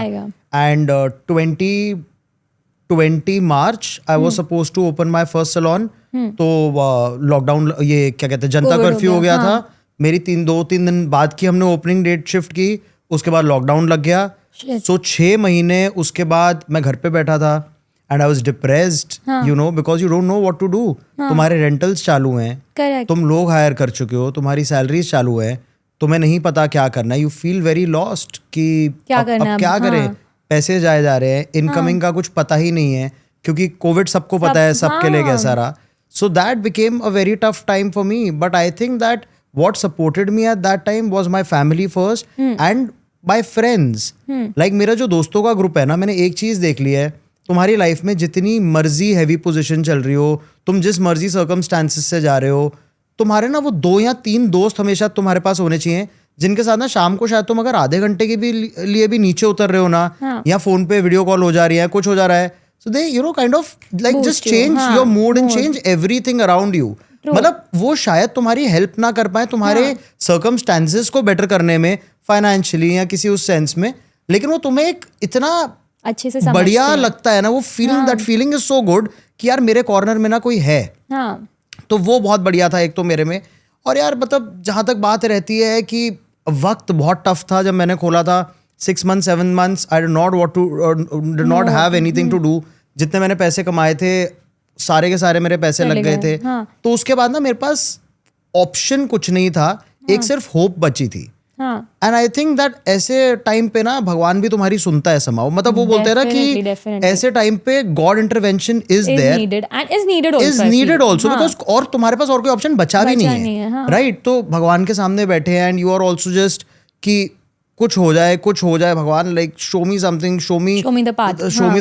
And 2020 March I was suppose to open my first salon, तो लॉकडाउन, ये क्या कहते हैं, जनता कर्फ्यू हो गया था. मेरी 2-3 दिन बाद की हमने ओपनिंग डेट शिफ्ट की, उसके बाद लॉकडाउन लग गया. सो 6 महीने उसके बाद मैं घर पे बैठा था and I was depressed, you know, because you don't know what to do. तुम्हारे रेंटल्स चालू हैं, तुम लोग हायर कर चुके हो, तुम्हारी सैलरीज चालू है, तुम्हें नहीं पता क्या करना है. यू फील वेरी लॉस्ट कि अब क्या करें, पैसे जाए जा रहे हैं, इनकमिंग का कुछ पता ही नहीं है, क्योंकि कोविड सबको पता है सबके लिए कैसा रहा. So that became a very tough time for me, but I think that what supported me at that time was my family first and my friends. Like मेरा जो दोस्तों का ग्रुप है ना, मैंने एक चीज देख ली है, तुम्हारी लाइफ में जितनी मर्जी हैवी पोजीशन चल रही हो, तुम जिस मर्जी सर्कमस्टांसेस से जा रहे हो, तुम्हारे ना वो 2 या 3 दोस्त हमेशा तुम्हारे पास होने चाहिए, जिनके साथ ना शाम को शायद तुम अगर आधे घंटे के भी लिए भी नीचे उतर रहे हो ना, या फोन पे वीडियो कॉल हो जा रही है, कुछ हो जा रहा है, so they you know kind of like just change your mood and change everything around you. मतलब वो शायद तुम्हारी हेल्प ना कर पाए तुम्हारे सर्कमस्टांसेस को बेटर करने में, फाइनेंशियली या किसी उस सेंस में, लेकिन वो तुम्हें एक इतना अच्छे से बढ़िया लगता है ना, वो feeling, that feeling is so good कि यार मेरे कॉर्नर में ना कोई है. तो वो बहुत बढ़िया था एक तो मेरे में. और यार मतलब जहाँ तक बात रहती है कि वक्त बहुत टफ था जब मैंने खोला था. 6 months 7 months I did not have anything to do. जितने मैंने पैसे कमाए थे सारे के सारे मेरे पैसे लग गए थे. तो उसके बाद ना मेरे पास ऑप्शन कुछ नहीं था, एक सिर्फ होप बची थी. एंड आई थिंक दैट ऐसे टाइम पे ना भगवान भी तुम्हारी सुनता है समाओ. मतलब वो बोलते हैं ना कि ऐसे टाइम पे god intervention is there, is needed also, because और तुम्हारे पास और कोई ऑप्शन बचा भी नहीं है, राइट? तो भगवान के सामने बैठे हैं and you are also just कि कुछ हो जाए भगवान, like show me something, show me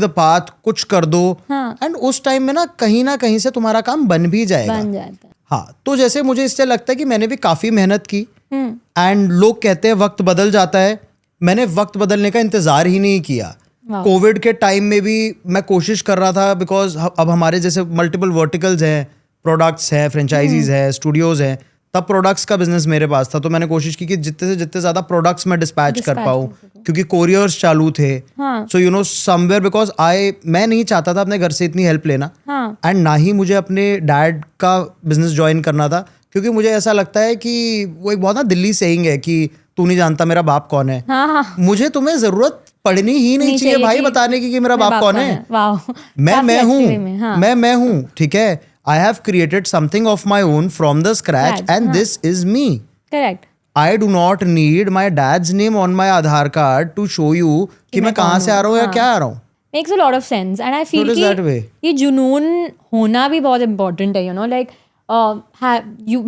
the path, कुछ कर दो. एंड उस टाइम में ना कहीं से तुम्हारा काम बन भी जाएगा. हाँ, तो जैसे मुझे इससे लगता है कि मैंने भी काफी मेहनत की एंड लोग कहते हैं वक्त बदल जाता है. मैंने वक्त बदलने का इंतजार ही नहीं किया. कोविड के टाइम में भी मैं कोशिश कर रहा था, बिकॉज अब हमारे जैसे मल्टीपल वर्टिकल्स हैं, प्रोडक्ट्स हैं, फ्रेंचाइजीज हैं, स्टूडियोज हैं, तब प्रोडक्ट्स का बिजनेस मेरे पास था. तो मैंने कोशिश की कि जितने से जितने ज्यादा प्रोडक्ट्स मैं डिस्पैच कर पाऊँ, क्योंकि कोरियर्स चालू थे. सो यू नो समवेयर, बिकॉज मैं नहीं चाहता था अपने घर से इतनी हेल्प लेना, एंड ना ही मुझे अपने डैड का बिजनेस ज्वाइन करना था, क्योंकि मुझे ऐसा लगता है कि वो एक बहुत ना दिल्ली सेइंग है कि तू नहीं जानता मेरा बाप कौन है. मुझे तुम्हें जरूरत पड़नी ही नहीं चाहिए भाई बताने की कि मेरा बाप कौन है. मैं हूँ, ठीक है. I have created something of my own from the scratch and this is me. Correct. I do not need my dad's name on my Aadhaar card to show you कि मैं कहाँ से आ रहा हूँ या क्या आ रहा हूँ. Makes a lot of sense and I feel कि ये जुनून होना भी बहुत important है, you know, like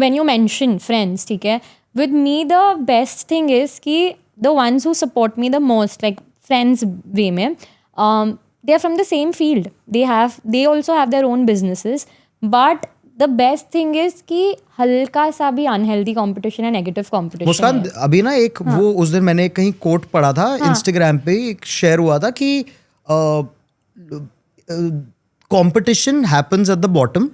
when you mention friends, ठीक है, with me the best thing is कि the ones who support me the most, like friends way में, they are from the same field. They also have their own businesses. But the best thing is कि हल्का सा भी unhealthy competition है, negative competition. मुस्कान, अभी ना एक वो उस दिन मैंने कहीं कोट पढ़ा था, इंस्टाग्राम पे एक शेयर हुआ था कि competition happens at the bottom,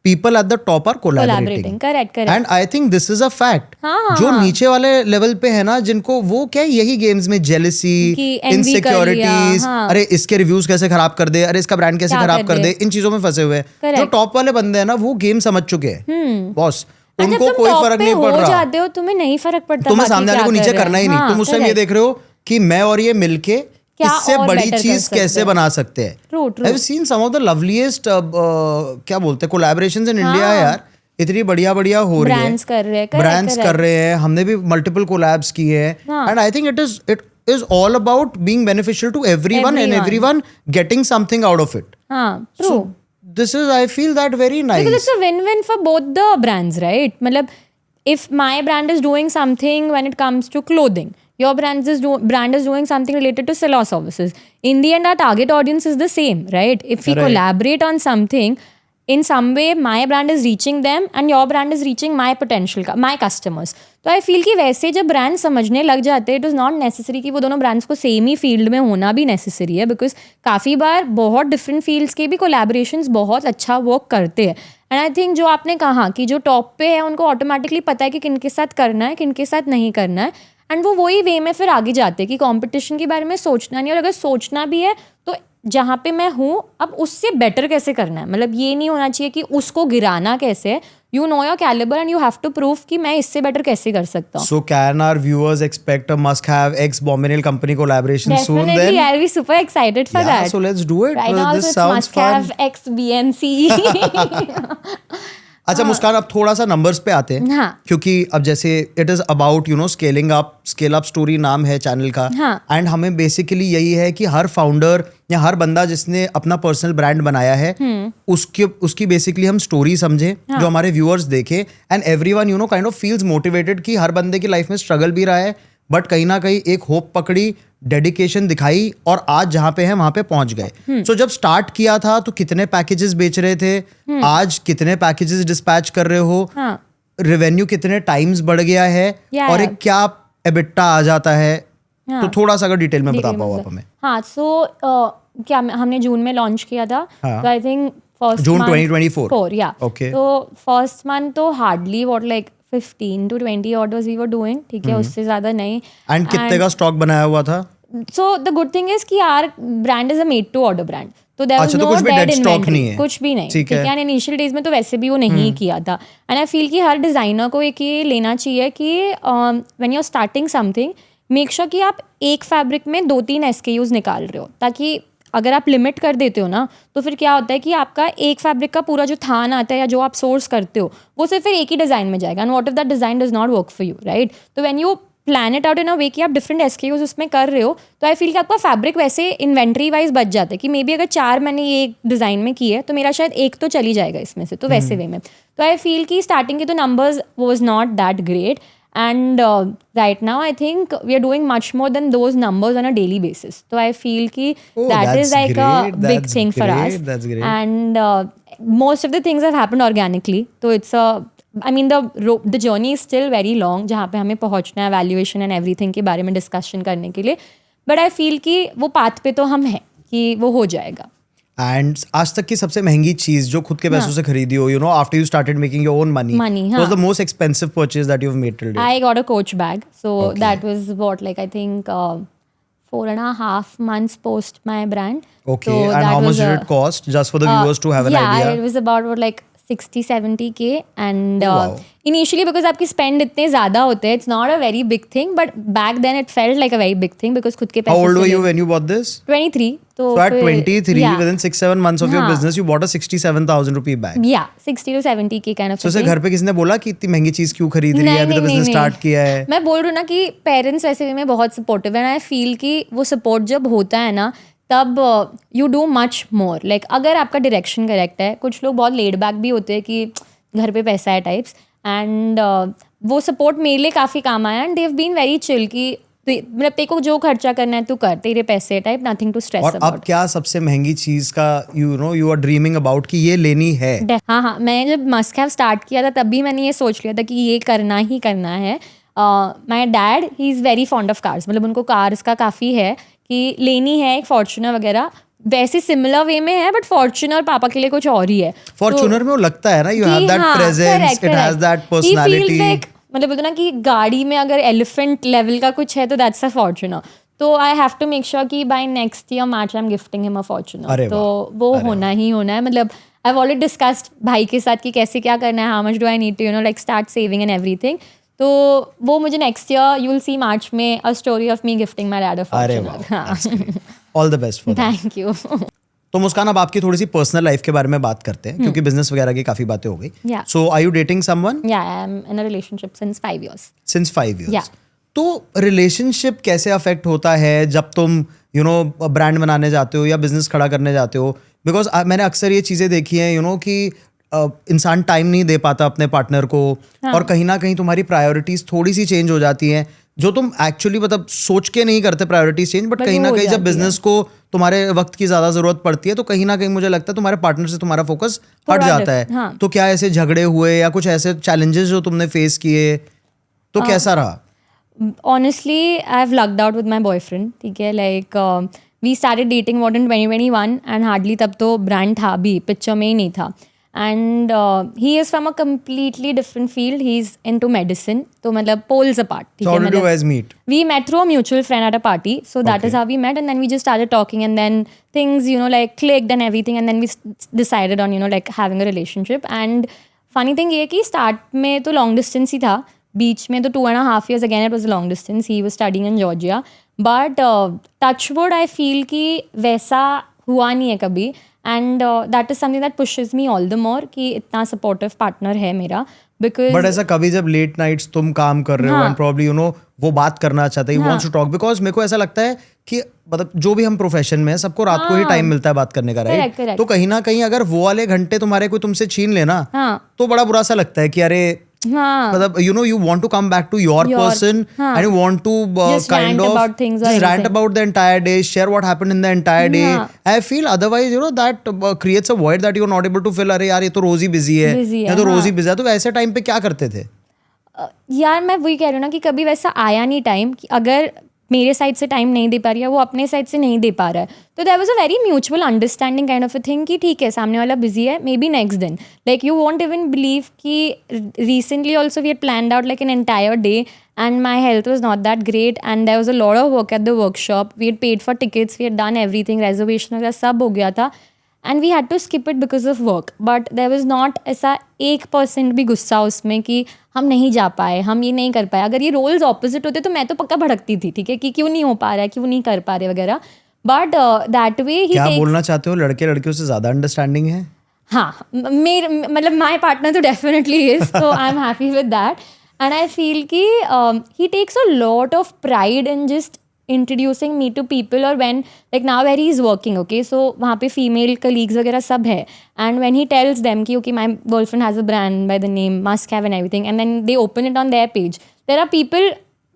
people at the top are collaborating. Correct. And I think this is a fact. हाँ, जो नीचे वाले लेवल पे है ना, जिनको वो क्या है, यही गेम्स में जेलसी, कि envy कर लिया, इनसिक्योरिटीज, हाँ। अरे इसके रिव्यूज कैसे खराब कर दे, अरे इसका ब्रांड कैसे क्या खराब कर कर दे। दे, इन चीजों में फंसे हुए हैं। जो टॉप वाले बंदे हैं ना, वो गेम समझ चुके हैं बॉस, उनको कोई फर्क नहीं पड़ रहा। जाते हो तुम्हें नहीं फर्क पड़ता, तुम्हें सामने वाले को नीचे करना ही नहीं, तुम उस टाइम ये correct. देख रहे हो कि मैं और ये मिलके क्या इससे और बड़ी better कर चीज सकते कैसे हैं। बना सकते हैं। True. I have seen some of the loveliest क्या बोलते हैं कोलैबोरेशंस इन इंडिया यार, इतनी बढ़िया हो रही है, Brands कर रहे हैं, correct, ब्रांड्स कर रहे हैं, हमने भी मल्टीपल कोलैब्स किए हैं, and I think it is all about being beneficial to everyone and everyone getting something out of it. हाँ, true. This is, I feel that very nice. Because it's a win-win for both the brands, right? मतलब, if my brand is doing something when it comes to clothing, your brand is doing something related to Silo services. In the end, our target audience is the same, right? If we collaborate on something, in some way, my brand is reaching them and your brand is reaching my customers. तो I feel कि वैसे जब brand समझने लग जाते हैं, it is not necessary कि वो दोनों ब्रांड्स को सेम ही फील्ड में होना भी नेसेसरी है, बिकॉज काफ़ी बार बहुत डिफरेंट फील्ड्स के भी कोलैबोरेशंस बहुत अच्छा वर्क करते हैं। एंड आई थिंक जो आपने कहा कि जो टॉप पे है उनको ऑटोमेटिकली पता है कि किन के साथ करना है, किन के साथ नहीं करना है, एंड वो वही वे में फिर आगे जाते हैं कि कंपटीशन के बारे में सोचना नहीं, और अगर सोचना भी है तो जहाँ पे मैं हूँ अब उससे बेटर कैसे करना है। मतलब ये नहीं होना चाहिए कि उसको गिराना कैसे है, you know your calibre and you have to prove कि मैं इससे बेटर कैसे कर सकता हूँ। So can our viewers expect a must-have ex Bombay Nail Company collaboration soon then? Definitely, I'll be super excited for that. So let's do it. Right now, This so it's sounds must fun. have ex BNC. अच्छा मुस्कान, अब थोड़ा सा numbers पे आते हैं, हाँ. क्योंकि अब जैसे it is about scaling up, scale up story नाम है चैनल का, हाँ. एंड हमें बेसिकली यही है कि हर फाउंडर या हर बंदा जिसने अपना पर्सनल ब्रांड बनाया है उसकी बेसिकली हम स्टोरी समझे, जो हमारे व्यूअर्स देखे, and everyone kind of feels motivated कि हर बंदे की लाइफ में स्ट्रगल भी रहा है, बट कहीं ना कहीं एक होप पकड़ी, डेडिकेशन दिखाई, और आज जहाँ पे हैं वहां पे पहुंच गए। सो जब स्टार्ट किया था तो कितने पैकेजेस बेच रहे थे, आज कितने पैकेजेस डिस्पैच कर रहे हो, रेवेन्यू कितने टाइम्स बढ़ गया है, और एक क्या एबिटा आ जाता है, तो थोड़ा सा अगर डिटेल में बता पाओ आप हमें। हाँ, सो क्या हमने जून में लॉन्च किया था, तो आई थिंक फर्स्ट जून 2024 या ओके। तो फर्स्ट मंथ तो hardly what like 15 to 20 orders we were doing, ठीक है, उससे ज्यादा नहीं। एंड कितने का स्टॉक बनाया हुआ था? So the good thing is कि our brand is a made to order brand, तो there was अच्छा, तो no कुछ भी dead dead stock inventory, नहीं है, कुछ भी नहीं, ठीक है। एंड इनिशियल डेज में तो वैसे भी वो नहीं किया था। एंड आई फील कि हर डिजाइनर को एक ये लेना चाहिए कि when you are starting something, make sure कि आप एक फैब्रिक में 2-3 SKUs निकाल रहे हो, ताकि अगर आप लिमिट कर देते हो ना, तो फिर क्या होता है कि आपका एक फैब्रिक का पूरा जो थान आता है या जो आप सोर्स करते हो वो सिर्फ फिर एक ही डिजाइन में जाएगा, and what if that design does not work for you, right? तो when you plan it out in a way कि आप डिफरेंट SKUs उसमें कर रहे हो, तो आई फील कि आपका फैब्रिक वैसे इन्वेंट्री वाइज बच जाता है कि मे बी अगर 4 मैंने ये एक डिज़ाइन में की है तो मेरा शायद एक तो चली जाएगा इसमें से, तो वैसे वे में। तो आई फील कि स्टार्टिंग के तो numbers was not that great, and right now I think we are doing much more than those numbers on a daily basis. तो आई फील कि that is like a big thing for us, and most of the things have happened organically. तो it's I mean the journey is still very long, जहाँ पे हमें पहुँचना है valuation and everything के बारे में डिस्कशन करने के लिए, बट आई फील कि वो पाथ पे तो हम हैं कि वो हो जाएगा। एंड आज तक की सबसे महंगी चीज जो खुद के पैसों से खरीदी हो, after you started making your own money, was the most expensive purchase that you have made till date? I got a coach bag, so that was what, like I think 4.5 months post my brand. Okay, so and how much did it cost, just for the viewers to have an idea? Yeah, it was about what like 60-70K, and Oh, wow. initially because आपकी spend इतने ज़्यादा होते हैं, it's not a very big thing, but back then it felt like a very big thing because खुद के पैसे How old से were you ले- when you bought this? 23. तो So at फिर- 23, yeah. within 6-7 months of your हाँ. business, you bought a 67,000 rupee bag. Yeah, 60 to 70K kind of So उसे thing. घर पे किसी ने बोला कि इतनी महंगी चीज क्यों खरीद रही है, अभी तो बिजनेस स्टार्ट किया है? मैं बोल रही हूँ ना कि पेरेंट्स वैसे भी में बहुत सपोर्टिव है, एंड आई फील कि वो सपोर्ट जब होता है ना तब you do much more. Like अगर आपका डायरेक्शन करेक्ट है, कुछ लोग बहुत लेड बैक भी होते हैं कि घर पे पैसा है टाइप्स, एंड वो सपोर्ट मेरे लिए काफ़ी काम आया, and they have been very chill कि मतलब तेरे को जो खर्चा करना है तू कर, तेरे पैसे टाइप, नथिंग टू स्ट्रेस और अब अबाउट। क्या सबसे महंगी चीज का यू आर ड्रीमिंग अबाउट कि ये लेनी है? हाँ, मैंने जब मस्ट हैव स्टार्ट किया था तब भी मैंने ये सोच लिया था कि ये करना ही करना है। My dad he is very fond of cars, मतलब उनको कार्स का काफ़ी है कि लेनी है, एक फॉर्च्यूनर वगैरह, वैसे सिमिलर वे में है, बट फॉर्च्यूनर पापा के लिए कुछ और ही है. फॉर्च्यूनर में वो लगता है ना, you have that presence, it has that personality. मतलब बोलते ना कि गाड़ी में अगर एलिफेंट लेवल का कुछ है तो दैट्स अ फॉर्च्यूनर. तो I have to make sure कि by next year March I am gifting him a Fortuner. तो वो होना ही होना है. मतलब आई हैव ऑलरेडी डिस्कस्ड भाई के साथ कि कैसे क्या करना है, how much do I need to you know like start saving and everything. तो वो मुझे next year you will see March में a story of me gifting my dad a Fortuner. All the best for that. Thank you. तो मुस्कान, अब आपकी थोड़ी सी personal life के बारे में बात करते हैं, क्योंकि बिजनेस वगैरह की काफी बातें हो गई. सो आर यू डेटिंग समवन? या I am in a relationship since 5 years. Since 5 years. Yeah. तो रिलेशनशिप कैसे अफेक्ट होता है जब तुम यू नो ब्रांड बनाने जाते हो या बिजनेस खड़ा करने जाते हो? बिकॉज मैंने अक्सर ये चीज़ें देखी हैं, यू नो, कि इंसान टाइम नहीं दे पाता अपने पार्टनर को. और कहीं ना कहीं तुम्हारी प्रायोरिटीज थोड़ी सी चेंज हो जाती हैं, जो तुम एक्चुअली मतलब सोच के नहीं करते प्रायोरिटीज चेंज, बट कहीं ना कहीं जब बिजनेस को तुम्हारे वक्त की ज़्यादा ज़रूरत पड़ती है तो कहीं ना कहीं मुझे लगता है तुम्हारे पार्टनर से तुम्हारा फोकस हट जाता है. हाँ. तो क्या ऐसे झगड़े हुए या कुछ ऐसे चैलेंजेस जो तुमने फेस किए, तो कैसा रहा? Honestly, I've lucked out with my boyfriend. ठीक है, like we started dating what in 2021 and hardly तब तो brand था भी, picture में ही नहीं था. And he is from a completely different field. He's into medicine. तो मतलब poles apart. So how did you guys meet? We met through a mutual friend at a party. So that is how we met. And then we just started talking, and then things, you know, like clicked and everything. And then we decided on, you know, like having a relationship. And funny thing ये कि start में तो long distance ही था. बीच में तो 2.5 years again it was a long distance. He was studying in Georgia. But touch wood, I feel कि वैसा हुआ नहीं है कभी. And that is something that pushes me all the more कि इतना supportive partner है मेरा. Because बट ऐसा कभी जब लेट नाइट्स तुम काम कर रहे हो एंड प्रॉब्ली यू नो वो बात करना चाहता है, he wants to talk, because मेरे को ऐसा लगता है कि मतलब जो भी हम प्रोफेशन में है सबको रात को ही टाइम मिलता है बात करने का, राइट? तो कहीं ना कहीं अगर वो वाले घंटे तुम्हारे कोई तुमसे छीन लेना तो बड़ा बुरा सा लगता है कि अरे मतलब you know you want to come back to your person and you want to just kind rant of about things or just rant anything. about the entire day, share what happened in the entire day. I feel otherwise you know that creates a void that you are not able to fill. अरे यार ये तो रोज ही busy है या तो रोज ही busy है. तो ऐसे टाइम पे क्या करते थे? यार मैं वही कह रही हूँ ना कि कभी वैसा आया नहीं टाइम कि अगर मेरे साइड से टाइम नहीं दे पा रही है, वो अपने साइड से नहीं दे पा रहा है, तो there was a very mutual understanding kind of a thing कि ठीक है सामने वाला बिजी है, मे बी नेक्स्ट दिन. Like you won't even believe कि recently also we had planned out like an entire day and my health was not that great and there was a lot of work at the workshop. We had paid for tickets, we had done everything, reservation वगैरह सब हो गया था. And we had to skip it because of work. But there was not ऐसा 1% भी गुस्सा उसमें कि हम नहीं जा पाए, हम ये नहीं कर पाए. अगर ये रोल्स ऑपोजिट होते तो मैं तो पक्का भड़कती थी, ठीक है, कि क्यों नहीं हो पा रहा है, क्यों नहीं कर पा रहे वगैरह. बट दैट वे ही क्या बोलना चाहते हो, लड़के लड़कियों से ज़्यादा अंडरस्टैंडिंग है? हाँ, मेरे मतलब माई पार्टनर तो डेफिनेटली इज, तो I am happy with that. And I feel कि he takes a lot of pride in just introducing me to people, or when like now where he is working, okay, so वहाँ पे female colleagues वगैरह सब है, and when he tells them कि okay my girlfriend has a brand by the name Must Have and everything, and then they open it on their page, there are people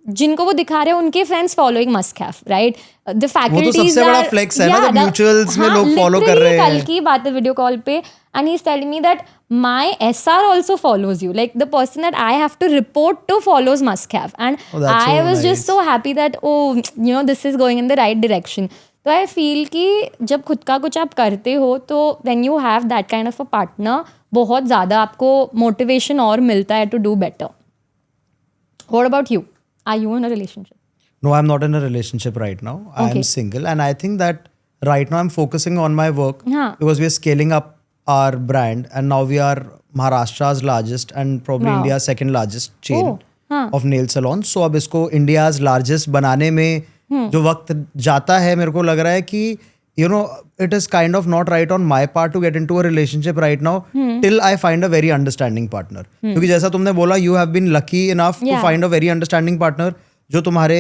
जिनको वो दिखा रहे हैं उनके friends following must have, right? The faculties वो तो सबसे बड़ा फ्लेक्स है ना, जब म्यूचुअल्स में लोग फॉलो कर रहे हैं. कल की बात है वीडियो कॉल पे, and he is telling me that my SR also follows you, like the person that I have to report to follows must have. And I was just so happy that oh you know this is going in the right direction. तो I feel कि जब खुद का कुछ आप करते हो तो when you have that kind of a partner, बहुत ज़्यादा आपको मोटिवेशन और मिलता है to do better. What about you? Are you in a relationship? No, I'm not in a relationship right now. I am single, and I think that right now I'm focusing on my work because we are scaling up our brand, and now we are Maharashtra's largest and probably India's second largest chain of nail salons. So अब इसको India's largest बनाने में जो वक्त जाता है, मेरे को लग रहा है कि you know it is kind of not right on my part to get into a relationship right now till I find a very understanding partner. क्योंकि जैसा तुमने बोला, you have been lucky enough to find a very understanding partner जो तुम्हारे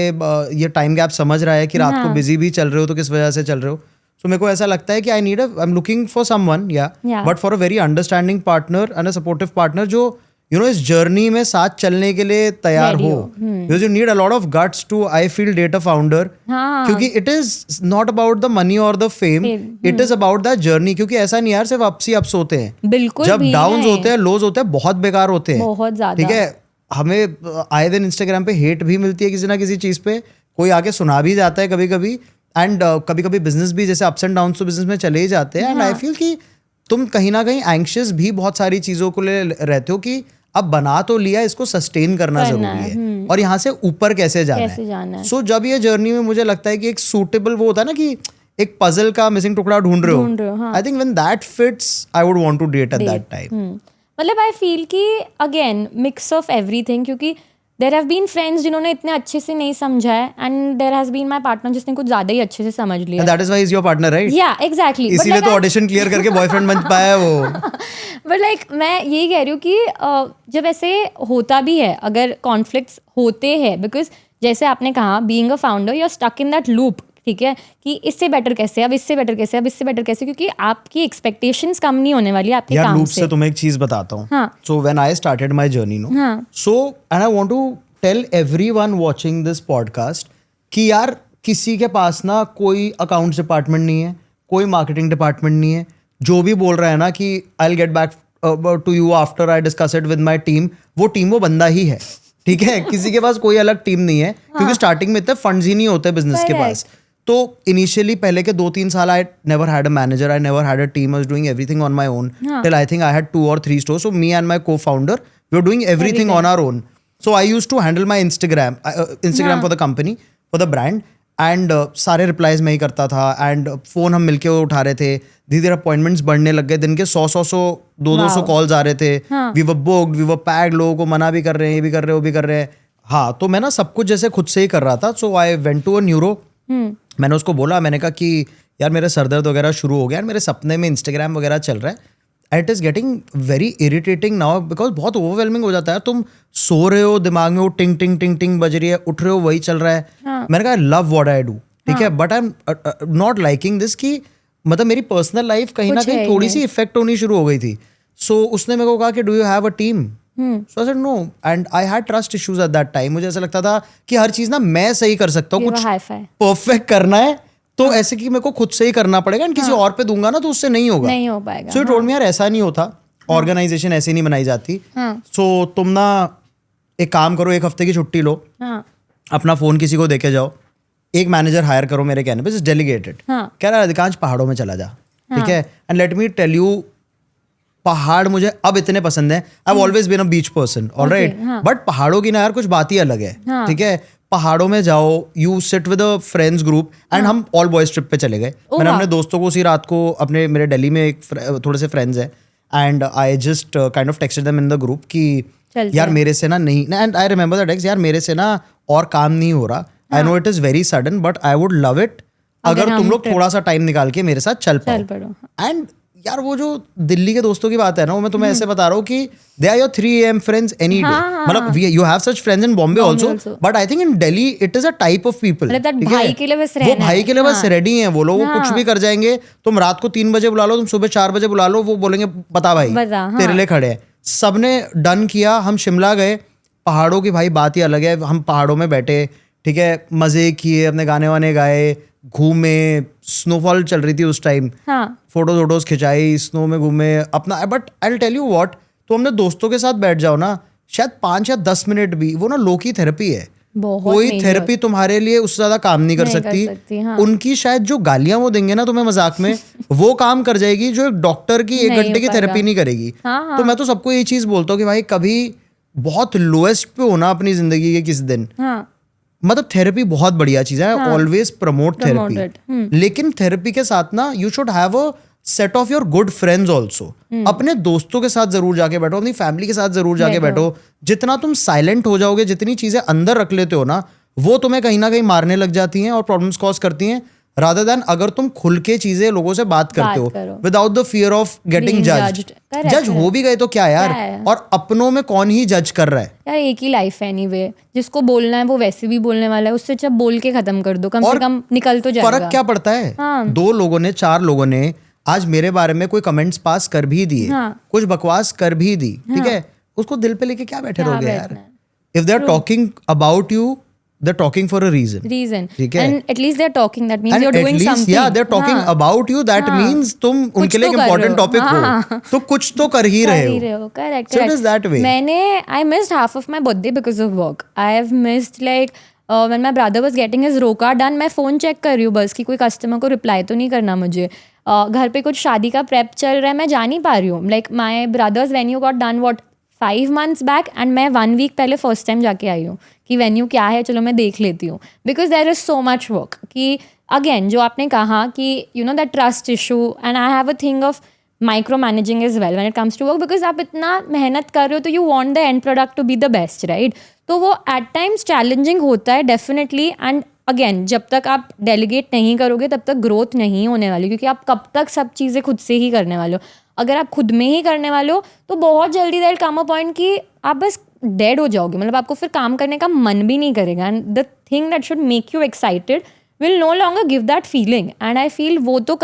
ये time gap समझ रहा है कि रात को बिजी भी चल रहे हो तो किस वजह से चल रहे हो. So मेरे को ऐसा लगता है कि I am looking for someone, but for a very understanding partner and a supportive partner जो यू नो इस जर्नी में साथ चलने के लिए तैयार हो. Because you need a lot of guts to I feel date a founder, क्योंकि it is not about the money और the fame, it is about the journey. क्योंकि ऐसा नहीं यार सिर्फ अप्स ही अप्स होते हैं, बिल्कुल जब डाउन्स होते हैं, लोज होते हैं, बहुत बेकार होते हैं, बहुत ज्यादा. ठीक है, हमें आए दिन इंस्टाग्राम पे हेट भी मिलती है किसी ना किसी चीज पे, कोई आके सुना भी जाता है कभी कभी, एंड कभी कभी बिजनेस भी जैसे अप्स एंड डाउन तो बिजनेस में चले ही जाते हैं एंड आई फील कि तुम कहीं ना कहीं एंग्शियस भी बहुत सारी चीजों को ले रहते हो कि अब बना तो लिया, इसको सस्टेन करना जरूरी है और यहाँ से ऊपर कैसे जाना है. सो जब ये जर्नी में मुझे लगता है कि एक सूटेबल वो होता है ना कि एक पजल का मिसिंग टुकड़ा ढूंढ रहे हो, I think when that fits I would want to date at that time. मतलब आई फील कि अगेन मिक्स ऑफ एवरीथिंग, क्योंकि देयर हैव बीन फ्रेंड्स जिन्होंने इतने अच्छे से नहीं समझा है and there has been my partner जिसने कुछ ज्यादा ही अच्छे से समझ लिया. That is why is your partner, right? या एग्जैक्टली, इसीलिए तो ऑडिशन क्लियर करके बॉयफ्रेंड बन पाया है वो. बट लाइक मैं यही कह रही हूँ कि जब ऐसे होता भी है, अगर कॉन्फ्लिक्ट्स होते हैं, बिकॉज जैसे आपने कहा being a founder you are stuck in that loop, ठीक है, कि इससे बेटर कैसे, अब इससे बेटर कैसे, अब इससे बेटर कैसे, क्योंकि आपकी एक्सपेक्टेशंस कम नहीं होने वाली आपके यार काम लूप से. से तुम्हें एक चीज बताता हूँ. So when I started my journey no, so and I want to tell everyone watching this podcast कि यार किसी के पास ना कोई अकाउंट्स डिपार्टमेंट नहीं है, कोई मार्केटिंग डिपार्टमेंट नहीं है. जो भी बोल रहा है ना कि I will get back to you after I discuss it with my team, वो टीम वो बंदा ही है, ठीक है. किसी के पास कोई अलग टीम नहीं है क्योंकि स्टार्टिंग में इतने फंड्स ही नहीं होते बिजनेस के पास. तो इनिशियली पहले के 2-3 साल I never had a manager, I never had a team, I was doing everything on my own till I think I had 2 or 3 stores. So me and my co-founder we were doing everything on our own. So I used to handle my Instagram for the company, for the brand, and सारे replies मैं ही करता था and phone हम मिलके उठा रहे थे. धीरे धीरे अपॉइंटमेंट्स बढ़ने लग गए, दिन के 100-200 कॉल्स आ रहे थे. We were booked, we were packed, लोगों को मना भी कर रहे हैं, ये भी कर रहे हैं, वो भी कर रहे हैं. हाँ, तो मैं ना सब कुछ जैसे खुद से ही कर रहा था. So I went to a neuro. मैंने उसको बोला, मैंने कहा कि यार मेरा सर दर्द वगैरह शुरू हो गया, मेरे सपने में इंस्टाग्राम वगैरह चल रहा है. It is getting very irritating now because बहुत ओवरवेलमिंग हो जाता है. तुम सो रहे हो, दिमाग में वो टिंग टिंग टिंग टिंग बज रही है, उठ रहे हो, वही चल रहा है. मैंने कहा लव व्हाट आई डू, ठीक है, but I am not liking this कि मतलब मेरी पर्सनल लाइफ कहीं ना कहीं थोड़ी सी इफेक्ट होनी शुरू हो गई थी. सो उसने मेरे को कहा कि do you have a team? So I said no and I had trust issues at that time. मुझे ऐसा लगता था कि हर चीज ना मैं सही कर सकता हूँ, कुछ परफेक्ट करना है तो ऐसे कि मेरे को खुद से ही करना पड़ेगा एंड किसी और पे दूंगा ना तो उससे नहीं होगा, नहीं हो पाएगा. सो यू टोल्ड मी यार ऐसा नहीं होता, ऑर्गेनाइजेशन ऐसे नहीं बनाई जाती. सो तुम ना एक काम करो, 1 हफ्ते की छुट्टी लो, अपना फोन किसी को देके जाओ, एक मैनेजर हायर करो मेरे कहने पे, जस्ट डेलीगेटेड. कह रहा है अधिकांश पहाड़ों में चला जा, ठीक है, and let me tell you पहाड़ मुझे अब इतने पसंद है. I have always been a beach person, alright, but पहाड़ों की ना यार कुछ बात ही अलग है, ठीक है. पहाड़ों में जाओ, you sit with a friends group and हम ऑल बॉयज ट्रिप पे चले गए. मैंने अपने दोस्तों को उसी रात को अपने मेरे दिल्ली में एक थोड़े से फ्रेंड्स हैं and I just kind of texted them in the group कि यार मेरे से ना नहीं, and I remember that text, यार मेरे से ना और काम नहीं हो रहा. I know it is very sudden but I would love it अगर तुम लोग थोड़ा सा टाइम निकाल के मेरे साथ चल पाओ. एंड यार वो जो दिल्ली के दोस्तों की बात है ना, वो मैं तुम्हें ऐसे बता रहा हूँ कि they are your 3 AM friends any day. मतलब you have such friends in Bombay also, but I think in Delhi it is a type of people. भाई के लिए बस वो भाई के लिए बस रेडी हैं वो लोग, वो कुछ भी कर जाएंगे. तुम रात को 3 बजे बुला लो, तुम सुबह 4 बजे बुला लो, वो बोलेंगे बता भाई तेरे लिए खड़े हैं. सबने डन किया, हम शिमला गए. पहाड़ों की भाई बात ही अलग है. हम पहाड़ों में बैठे, ठीक है, मजे किए, अपने गाने वाने गाए, घूमे, स्नोफॉल चल रही थी उस टाइम, फोटोज खिंचाई, स्नो में घूमे अपना. But I will tell you what, तो हमने दोस्तों के साथ बैठ जाओ ना, शायद 5 या 10 मिनट भी, वो ना लो की थेरेपी है. कोई थेरेपी तुम्हारे लिए उससे ज्यादा काम नहीं कर सकती. उनकी शायद जो गालियां वो देंगे ना तुम्हें मजाक में, वो काम कर जाएगी जो एक डॉक्टर की 1 घंटे की थेरेपी नहीं करेगी. तो मैं तो सबको ये चीज बोलता हूँ कि भाई कभी बहुत लोएस्ट पे होना अपनी जिंदगी के किसी दिन, मतलब थेरेपी बहुत बढ़िया चीज है. ऑलवेज प्रमोट थेरेपी, लेकिन थेरेपी के साथ ना you should have a set of your good friends also. अपने दोस्तों के साथ जरूर जाके बैठो, अपनी फैमिली के साथ जरूर जाके बैठो. जितना तुम साइलेंट हो जाओगे, जितनी चीजें अंदर रख लेते हो ना, वो तुम्हें कहीं ना कहीं मारने लग जाती हैं और प्रॉब्लम्स कॉज करती हैं, रादर देन अगर तुम खुल के चीजें लोगों से बात करते हो without the fear of getting judged. जज हो भी गए तो क्या यार, और अपनों में कौन ही जज कर रहा है यार. एक ही लाइफ है एनीवे, जिसको बोलना है वो वैसे भी बोलने वाला है, उससे अच्छा बोल के खत्म कर दो, कम से कम निकल तो जाएगा. फर्क क्या पड़ता है? 2 लोगों ने 4 लोगों ने आज मेरे बारे में कोई कमेंट्स पास कर भी दिए, कुछ बकवास कर भी दी, ठीक है, उसको दिल पे लेके क्या बैठे रहोगे यार? If they are talking about you, they're talking for a reason. ठीक है, and at least they're talking, that means you're doing something. Yeah, they're talking about you, that means तुम उनके लिए important topic हो, तो कुछ तो कर ही रहे हो. Correct. So it is that way. I missed half of my birthday because of work. I have missed like when my brother was getting his रोका डन, मैं फ़ोन चेक कर रही हूँ बस कि कोई कस्टमर को रिप्लाई तो नहीं करना मुझे. घर पे कुछ शादी का प्रेप चल रहा है, मैं जा नहीं पा रही हूँ. Like my brothers venue got done what 5 months back, and मैं 1 week पहले फर्स्ट टाइम जाके आई हूँ कि वेन्यू क्या है, चलो मैं देख लेती हूँ. Because there is so much work कि अगेन जो आपने कहा कि you know that trust issue, and I have a thing of micro managing is well when it comes to work, because आप इतना मेहनत कर रहे हो तो you want the end product to be the best, right. तो वो eight times challenging होता है डेफिनेटली. एंड अगेन जब तक आप डेलीगेट नहीं करोगे तब तक ग्रोथ नहीं होने वाली, क्योंकि आप कब तक सब चीज़ें खुद से ही करने वाले हो. अगर आप खुद में ही करने वाले हो तो बहुत जल्दी देयर कम अ पॉइंट कि आप बस डेड हो जाओगे, मतलब आपको फिर काम करने का मन भी नहीं करेगा. And the thing that should make you excited will no longer give that feeling. And I feel वो तो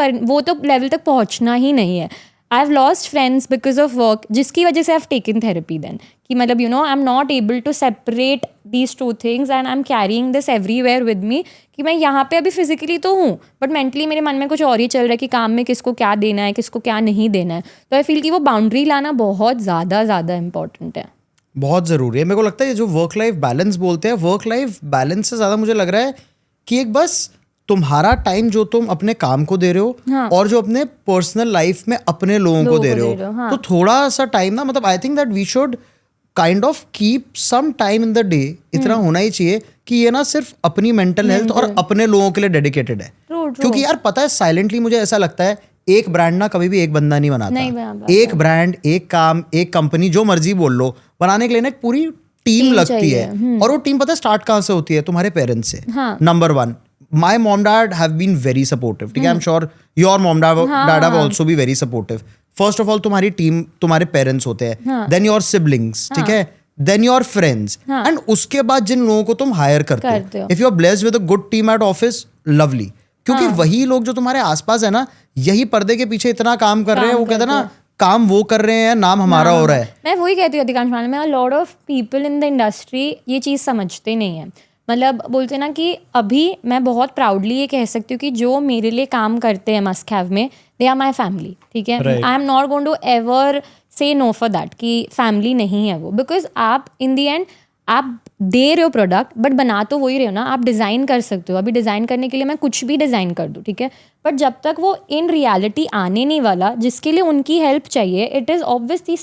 लेवल तक पहुंचना ही नहीं है. I have lost friends because of work, जिसकी वजह से I have taken therapy then, कि मतलब you know I am not able to separate these two things and I am carrying this everywhere with me, कि मैं यहाँ पे अभी फिजिकली तो हूँ बट मेंटली मेरे मन में कुछ और ही चल रहा है कि काम में किसको क्या देना है, किसको क्या नहीं देना है. तो आई फील कि वो बाउंड्री लाना बहुत ज़्यादा इंपॉर्टेंट है. बहुत ज़रूरी है. मेरे को लगता है ये जो वर्क लाइफ बैलेंस बोलते हैं, वर्क लाइफ बैलेंस से ज़्यादा मुझे लग रहा है कि एक बस तुम्हारा टाइम जो तुम अपने काम को दे रहे हो, हाँ. और जो अपने पर्सनल लाइफ में अपने लोगों को दे रहे हो, हाँ. तो थोड़ा सा टाइम ना, मतलब I think that we should kind of keep some time in the day. इतना होना ही चाहिए कि ये ना सिर्फ अपनी मेंटल हेल्थ और अपने लोगों के लिए डेडिकेटेड है. क्योंकि यार पता है, साइलेंटली मुझे ऐसा लगता है एक ब्रांड ना कभी भी एक बंदा नहीं बनाता. एक ब्रांड, एक काम, एक कंपनी, जो मर्जी बोल लो, बनाने के लिए ना एक पूरी टीम लगती है. और वो टीम पता है स्टार्ट कहाँ से होती है? तुम्हारे पेरेंट्स से. Number 1, my mom dad have been very supportive. ठीक है, I'm sure your mom dad have also be very supportive. First of all तुम्हारी टीम, तुम्हारे पेरेंट्स होते हैं, then your siblings, ठीक है, then your friends, and उसके बाद जिन लोगों को तुम हायर करते हो. If you are blessed with a good team at office, lovely. क्योंकि वही लोग जो तुम्हारे आसपास है ना, यही पर्दे के पीछे इतना काम कर रहे हैं. वो कहते हैं ना, काम वो कर रहे हैं, नाम हमारा हो रहा है. मैं वही कहती हूँ अधिकांश मामले में, a lot of people in the industry ये चीज़ समझते नहीं है. मतलब बोलते ना कि अभी मैं बहुत प्राउडली ये कह सकती हूँ कि जो मेरे लिए काम करते हैं मस्ट हैव में, दे आर माई फैमिली. ठीक है, I am not going to ever say no for that कि फैमिली नहीं है वो. बिकॉज आप इन दी एंड आप दे रहे हो प्रोडक्ट, बट बना तो वही रहे हो ना. आप डिज़ाइन कर सकते हो. अभी डिज़ाइन करने के लिए मैं कुछ भी डिज़ाइन कर दूँ, ठीक है, बट जब तक वो इन रियलिटी आने नहीं वाला, जिसके लिए उनकी हेल्प चाहिए, it is obviously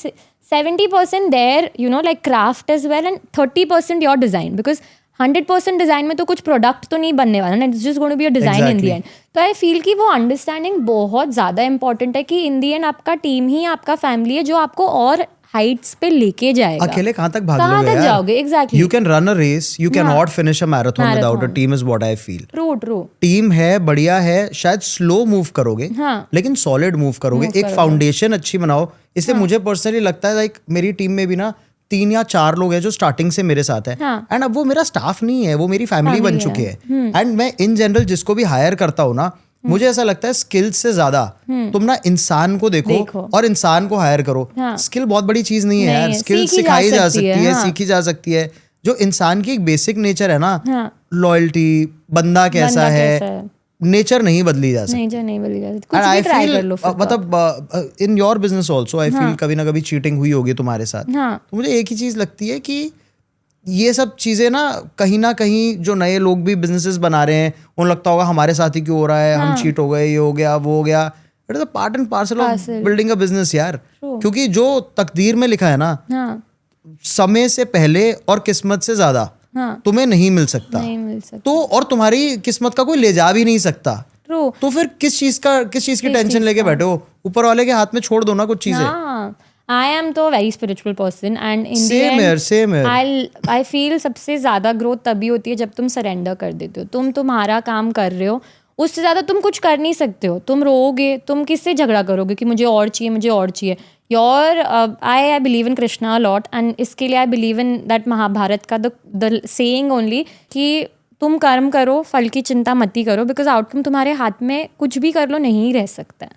70% there you know like craft as well and 30% your design. Because 100% design में तो कुछ प्रोडक्ट तो नहीं बनने वाला ना. It's just going to be a design in the end. तो आई फील कि वो अंडरस्टैंडिंग बहुत ज़्यादा इंपॉर्टेंट है कि इन दी एंड आपका टीम ही आपका फैमिली है जो आपको और हाइट्स पे लेके जाएगा. अकेले कहाँ तक भाग जाओगे? Exactly. You can run a race, you can not finish a marathon without a team, is what I feel. True. Team है, बढ़िया है, शायद स्लो मूव करोगे, लेकिन सॉलिड मूव करोगे. एक फाउंडेशन अच्छी बनाओ. इसलिए मुझे पर्सनली लगता है लाइक मेरी टीम में भी ना 3 या 4 लोग हैं जो स्टार्टिंग से मेरे साथ है. एंड अब वो मेरा स्टाफ नहीं है, वो मेरी फैमिली बन चुके हैं. एंड मैं इन जनरल जिसको भी हायर करता हूँ ना, मुझे ऐसा लगता है स्किल्स से ज्यादा तुम ना इंसान को देखो और इंसान को हायर करो. स्किल बहुत बड़ी चीज नहीं है यार. स्किल सिखाई जा सकती है, सीखी जा सकती है. जो इंसान की एक बेसिक नेचर है ना, लॉयल्टी, बंदा कैसा है, नेचर नहीं बदली जा सकती. कुछ भी ट्राई कर लो. मतलब in your business also I feel कभी ना कभी चीटिंग हुई होगी तुम्हारे साथ. तो मुझे एक ही चीज लगती है कि ये सब चीजें ना कहीं जो नए लोग भी बिजनेसेस बना रहे हैं, उन्हें लगता होगा हमारे साथ ही क्यों हो रहा है, हम चीट हो गए, ये हो गया, वो हो गया. It is a part and parcel of building a business यार. क्योंकि जो तकदीर में लिखा है ना, समय से पहले और किस्मत से ज्यादा तुम्हें नहीं मिल सकता. तो और तुम्हारी किस्मत का कोई ले जा भी नहीं सकता. तो फिर किस चीज की टेंशन लेके बैठे हो? ऊपर वाले के हाथ में छोड़ दो ना कुछ चीजें. I am तो very spiritual person and in the same end I feel सबसे ज़्यादा ग्रोथ तभी होती है जब तुम सरेंडर कर देते हो. तुम तुम्हारा काम कर रहे हो, उससे ज़्यादा तुम कुछ कर नहीं सकते हो. तुम रोओगे, तुम किससे झगड़ा करोगे कि मुझे और चाहिए. I believe in Krishna a lot and इसके लिए I believe in that Mahabharat का the saying only कि तुम कर्म करो, फल की चिंता मत ही करो, बिकॉज आउटकम तुम्हारे हाथ में कुछ भी कर लो नहीं रह सकता है.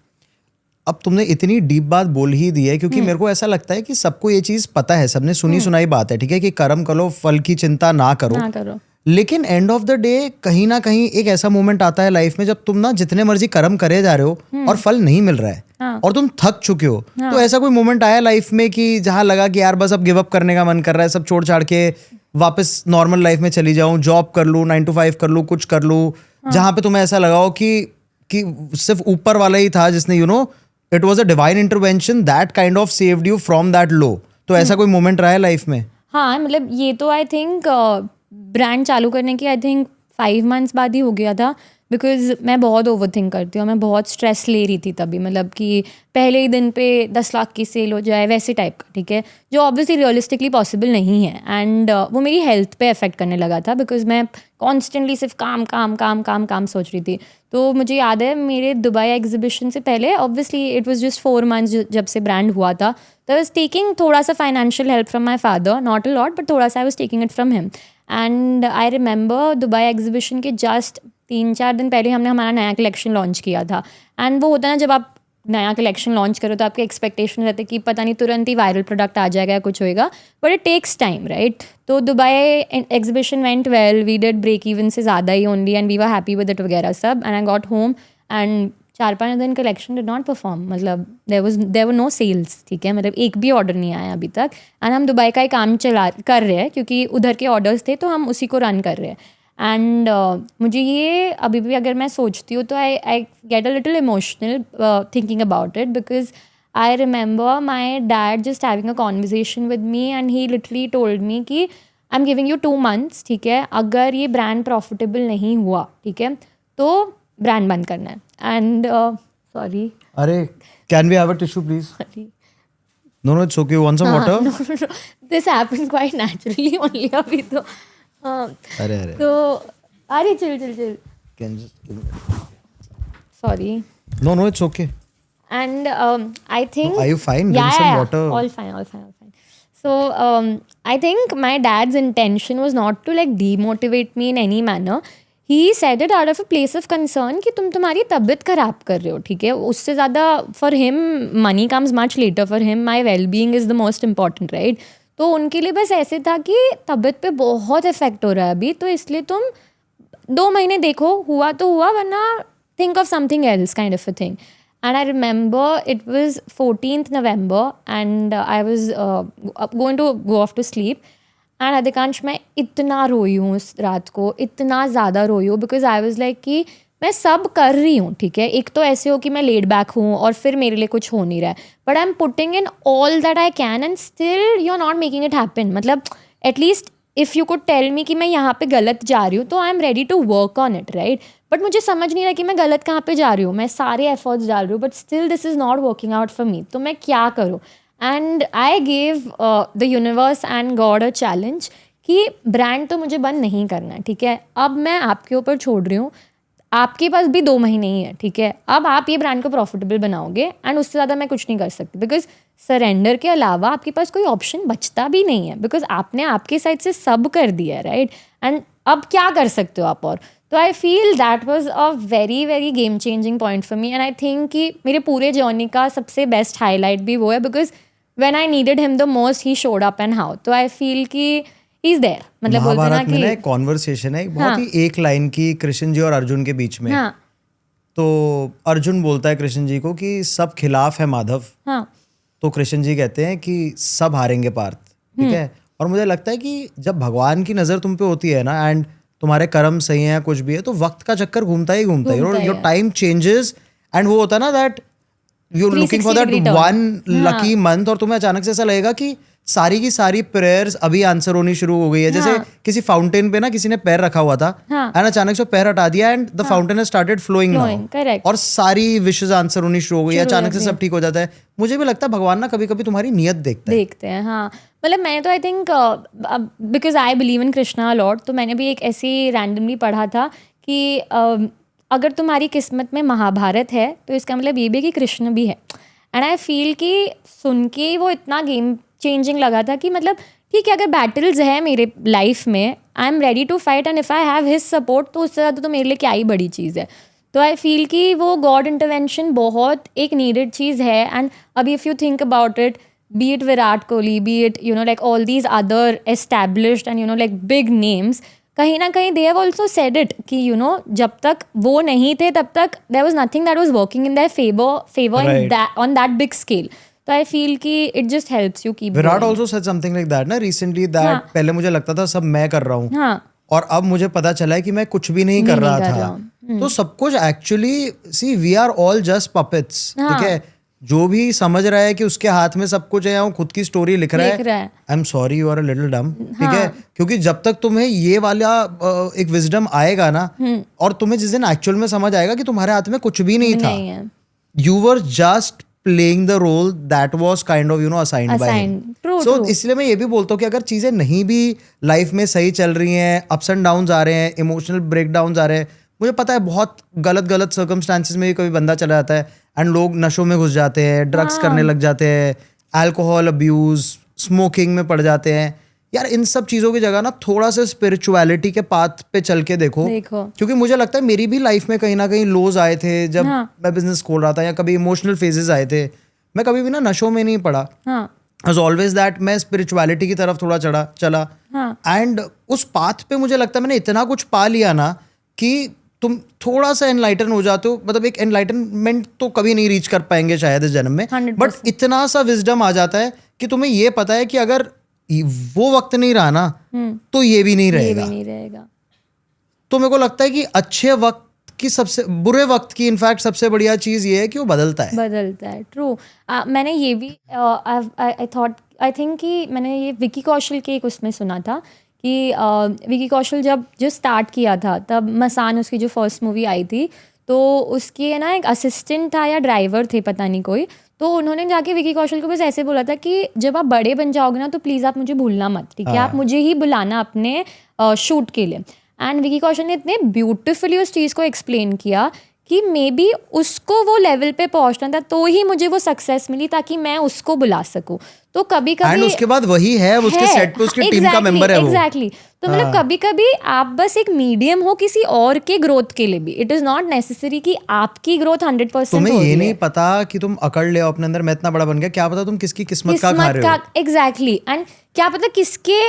अब तुमने इतनी डीप बात बोल ही दी है, क्योंकि मेरे को ऐसा लगता है कि सबको ये चीज पता है, सबने सुनी सुनाई बात है, ठीक है, कि कर्म करो, फल की चिंता ना करो. लेकिन एंड ऑफ द डे कहीं ना कहीं एक ऐसा मोमेंट आता है लाइफ में जब तुम ना जितने मर्जी कर्म करे जा रहे हो और फल नहीं मिल रहा है और तुम थक चुके हो. तो ऐसा कोई मोमेंट आया लाइफ में कि जहां लगा कि यार बस अब गिव अप करने का मन कर रहा है, सब छोड़ छाड़ के वापस नॉर्मल लाइफ में चली जाऊं, जॉब कर लूं, 9 to 5 कर लूं, कुछ कर लूं, जहां पे तुम्हें ऐसा लगा हो कि सिर्फ ऊपर वाला ही था जिसने it was a divine intervention that kind of saved you from that low? तो ऐसा कोई मोमेंट रहा है लाइफ में? हाँ, मतलब ये तो आई थिंक ब्रांड चालू करने की आई थिंक 5 months बाद ही हो गया था, बिकॉज मैं बहुत ओवर थिंक करती हूँ, मैं बहुत स्ट्रेस ले रही थी तभी, मतलब कि पहले ही दिन पे 10 लाख की सेल हो जाए वैसे टाइप का, ठीक है, जो ऑब्वियसली रियलिस्टिकली पॉसिबल नहीं है। एंड वो मेरी हेल्थ पे अफेक्ट करने लगा था, बिकॉज मैं कॉन्स्टेंटली सिर्फ काम काम काम काम काम सोच रही थी। तो मुझे याद है मेरे दुबई एग्जीबिशन से पहले, obviously it was just 4 months जब से ब्रांड हुआ था, तो आई वाज टेकिंग थोड़ा सा financial help from my father, not a lot but थोड़ा सा I was taking it from him. And I remember Dubai exhibition के जस्ट 3-4 दिन पहले हमने हमारा नया कलेक्शन लॉन्च किया था। एंड वो होता है ना, जब आप नया कलेक्शन लॉन्च करो तो आपके एक्सपेक्टेशन रहते हैं कि पता नहीं तुरंत ही वायरल प्रोडक्ट आ जाएगा या कुछ होएगा, but it takes time, right? तो Dubai exhibition went well, we did break even से ज़्यादा ही only, and we were happy with it वगैरह सब। And I got home and 4-5 दिन कलेक्शन डिड नॉट परफॉर्म, मतलब देयर वर नो सेल्स, ठीक है, मतलब एक भी ऑर्डर नहीं आया अभी तक। एंड हम दुबई का ही काम कर रहे हैं क्योंकि उधर के ऑर्डर्स थे तो हम उसी को रन कर रहे हैं। एंड मुझे ये अभी भी अगर मैं सोचती हूँ तो I get a little emotional thinking about it, because I remember my dad just having a conversation with me and he literally told me कि I am giving you 2 months, ठीक है, अगर ये ब्रांड प्रॉफिटेबल नहीं हुआ, ठीक है, तो ब्रांड बंद करना है। एंड सॉरी, अरे can we have a tissue please? No it's okay, want some water? This happened quite naturally only अभी तो। अरे तो अरे chill can just sorry, no it's okay. and I think, Are you fine? Drink some water. all fine. So I think my dad's intention was not to like demotivate me in any manner. He said it out of a place of concern कि तुम्हारी तबीयत खराब कर रहे हो, ठीक है, उससे ज़्यादा for him money comes much later, for him my well-being is the most important, right? तो उनके लिए बस ऐसे था कि तबीयत पे बहुत इफेक्ट हो रहा है अभी, तो इसलिए तुम 2 महीने देखो, हुआ तो हुआ, वरना think of something else kind of a thing. And I remember it was 14th November and I was going to go off to sleep. And अधिकांश मैं इतना रोई हूँ उस रात को, इतना ज़्यादा रोई हूँ, बिकॉज आई वॉज लाइक कि मैं सब कर रही हूँ, ठीक है, एक तो ऐसे हो कि मैं लेड बैक हूँ और फिर मेरे लिए कुछ हो नहीं रहा है, but I am putting in all that I can and still you are not making it happen. मतलब at least if you could tell me कि मैं यहाँ पे गलत जा रही हूँ तो I am ready to work on it, right? But मुझे समझ नहीं रहा कि मैं गलत कहाँ पे जा रही हूँ, मैं सारे एफर्ट्स डाल रही हूँ, but still this is not working out for me, तो मैं क्या करूँ? And I gave the universe and God a challenge कि ब्रांड तो मुझे बंद नहीं करना है, ठीक है, अब मैं आपके ऊपर छोड़ रही हूँ, आपके पास भी 2 महीने ही है, ठीक है, अब आप ये ब्रांड को प्रॉफिटेबल बनाओगे एंड उससे ज़्यादा मैं कुछ नहीं कर सकती, बिकॉज सरेंडर के अलावा आपके पास कोई ऑप्शन बचता भी नहीं है, बिकॉज आपने आपके साइड से सब कर दिया है, राइट? एंड अब क्या कर सकते हो आप? और तो I feel that was a very very game changing point for me, and I think कि मेरे पूरे जर्नी का सबसे बेस्ट हाईलाइट भी वो है, because when I needed him the most he showed up and how, तो आई फील कि ही इज देयर। मतलब बोलते ना महाभारत में ना कि एक कॉन्वर्सेशन है बहुत ही एक लाइन की कृष्ण जी और अर्जुन के बीच में। हाँ तो अर्जुन बोलता है कृष्ण जी को कि सब खिलाफ है माधव। हाँ तो कृष्ण जी कहते हैं कि सब हारेंगे पार्थ, ठीक है। और मुझे लगता है कि जब भगवान की नजर तुम पे होती है ना एंड तुम्हारे कर्म सही हैं कुछ भी है, तो वक्त का चक्कर घूमता ही घूमता है, घूमता ही योर है। टाइम चेंजेस एंड वो होता है ना that you looking for 360 that degree turn। One lucky month, और तुम्हें अचानक से ऐसा लगेगा कि सारी की सारी प्रेयर्स अभी आंसर होनी शुरू हो गई है। जैसे किसी फाउंटेन पे ना किसी ने पैर रखा हुआ था हाँ। एंड अचानक से पैर हटा दिया and the fountain has started flowing now, correct। और सारी विशेस आंसर होनी शुरू हो गई, अचानक से सब ठीक हो जाता है। मुझे भी लगता है भगवान ना कभी कभी तुम्हारी नियत देखता है। हाँ, मतलब मैं तो I think because I believe in Krishna Lord, तो मैंने भी एक ऐसे रैंडमली पढ़ा था कि अगर तुम्हारी किस्मत में महाभारत है तो इसका मतलब ये भी है कि कृष्ण भी है। एंड आई फील कि सुन के वो इतना गेम चेंजिंग लगा था कि मतलब ठीक है, अगर बैटल्स है मेरे लाइफ में, I am ready to fight, and if I have his support तो उससे ज़्यादा तो मेरे लिए क्या ही बड़ी चीज़ है। तो आई फील कि वो गॉड इंटरवेंशन बहुत एक नीडेड चीज़ है। एंड अभी if you think about it, be it Virat Kohli, be it, you know, like all these other established and, you know, like big names, कहीं ना कहीं they have also said it कि, you know, जब तक वो नहीं थे तब तक there was nothing that was working in their favor Right. in that, on that big scale. तो आई फील कि it just helps you keep Virat also said something like that ना रिसेंटली, दैट पहले मुझे लगता था सब मैं कर रहा हूँ हाँ और अब मुझे पता चला है कि मैं कुछ भी नहीं कर रहा था। तो सब कुछ actually see we are all just puppets, ठीक है। जो भी समझ रहा है कि उसके हाथ में सब कुछ है, वो खुद की स्टोरी लिख रहा है। I am sorry, you are a little dumb, ठीक है। क्योंकि जब तक तुम्हें ये वाला एक विजडम आएगा ना, और तुम्हें जिस दिन एक्चुअल में समझ आएगा कि तुम्हारे हाथ में कुछ भी नहीं था, you were just playing the role that was kind of assigned by him. So इसलिए मैं ये भी बोलता हूँ कि अगर चीजें नहीं भी लाइफ में सही चल रही हैं, अप्स एंड डाउन्स आ रहे हैं, इमोशनल ब्रेकडाउन्स आ रहे हैं, मुझे पता है बहुत गलत सर्कमस्टांसिस में भी कभी बंदा चला जाता है एंड लोग नशों में घुस जाते हैं, ड्रग्स करने लग जाते हैं, अल्कोहल अब्यूज, स्मोकिंग में पड़ जाते हैं। यार इन सब चीज़ों की जगह ना थोड़ा सा स्पिरिचुअलिटी के पाथ पे चल के देखो। क्योंकि मुझे लगता है मेरी भी लाइफ में कहीं ना कहीं लोज आए थे जब मैं बिजनेस खोल रहा था, या कभी इमोशनल फेजेस आए थे। मैं कभी भी ना नशों में नहीं पड़ा, as always that मैं स्पिरिचुअलिटी की तरफ थोड़ा चला एंड उस पाथ पे मुझे लगता है मैंने इतना कुछ पा लिया ना कि तुम थोड़ा सा एनलाइटन हो जाते हो। मतलब एक एनलाइटनमेंट तो कभी नहीं रीच कर पाएंगे शायद इस जन्म में, बट इतना सा विजडम आ जाता है कि तुम्हें ये पता है कि अगर वो वक्त नहीं रहा ना तो ये भी नहीं रहेगा। तो मेरे को लगता है कि अच्छे वक्त की सबसे बुरे वक्त की इनफैक्ट सबसे बढ़िया चीज ये है कि वो बदलता है। ट्रू। मैंने ये भी आई थिंक कि मैंने ये विकी कौशल के एक उसमें सुना था कि विकी कौशल जब जो स्टार्ट किया था तब मसान उसकी जो फर्स्ट मूवी आई थी, तो उसके ना एक असिस्टेंट था या ड्राइवर थे पता नहीं कोई, तो उन्होंने जाके विकी कौशल को बस ऐसे बोला था कि जब आप बड़े बन जाओगे ना तो प्लीज़ आप मुझे भूलना मत, ठीक है। आप मुझे ही बुलाना अपने शूट के लिए। एंड विकी कौशल ने इतने ब्यूटिफुली उस चीज़ को एक्सप्लेन किया कि मे बी उसको वो लेवल पे पहुंचना था तो ही मुझे वो सक्सेस मिली ताकि मैं उसको बुला सकूं। तो कभी कभी उसके बाद वही है, उसके सेट पे उसकी टीम का मेंबर है वो। एग्जैक्टली। तो मतलब कभी कभी आप बस एक मीडियम हो किसी और के ग्रोथ के लिए भी। इट इज नॉट नेसेसरी कि आपकी ग्रोथ 100% तुम्हें ये नहीं पता कि तुम अकड़ ले अपने अंदर मैं इतना बड़ा बन गया, क्या पता तुम किसकी किस्मत का खा रहे हो। एग्जैक्टली। एंड क्या पता किसके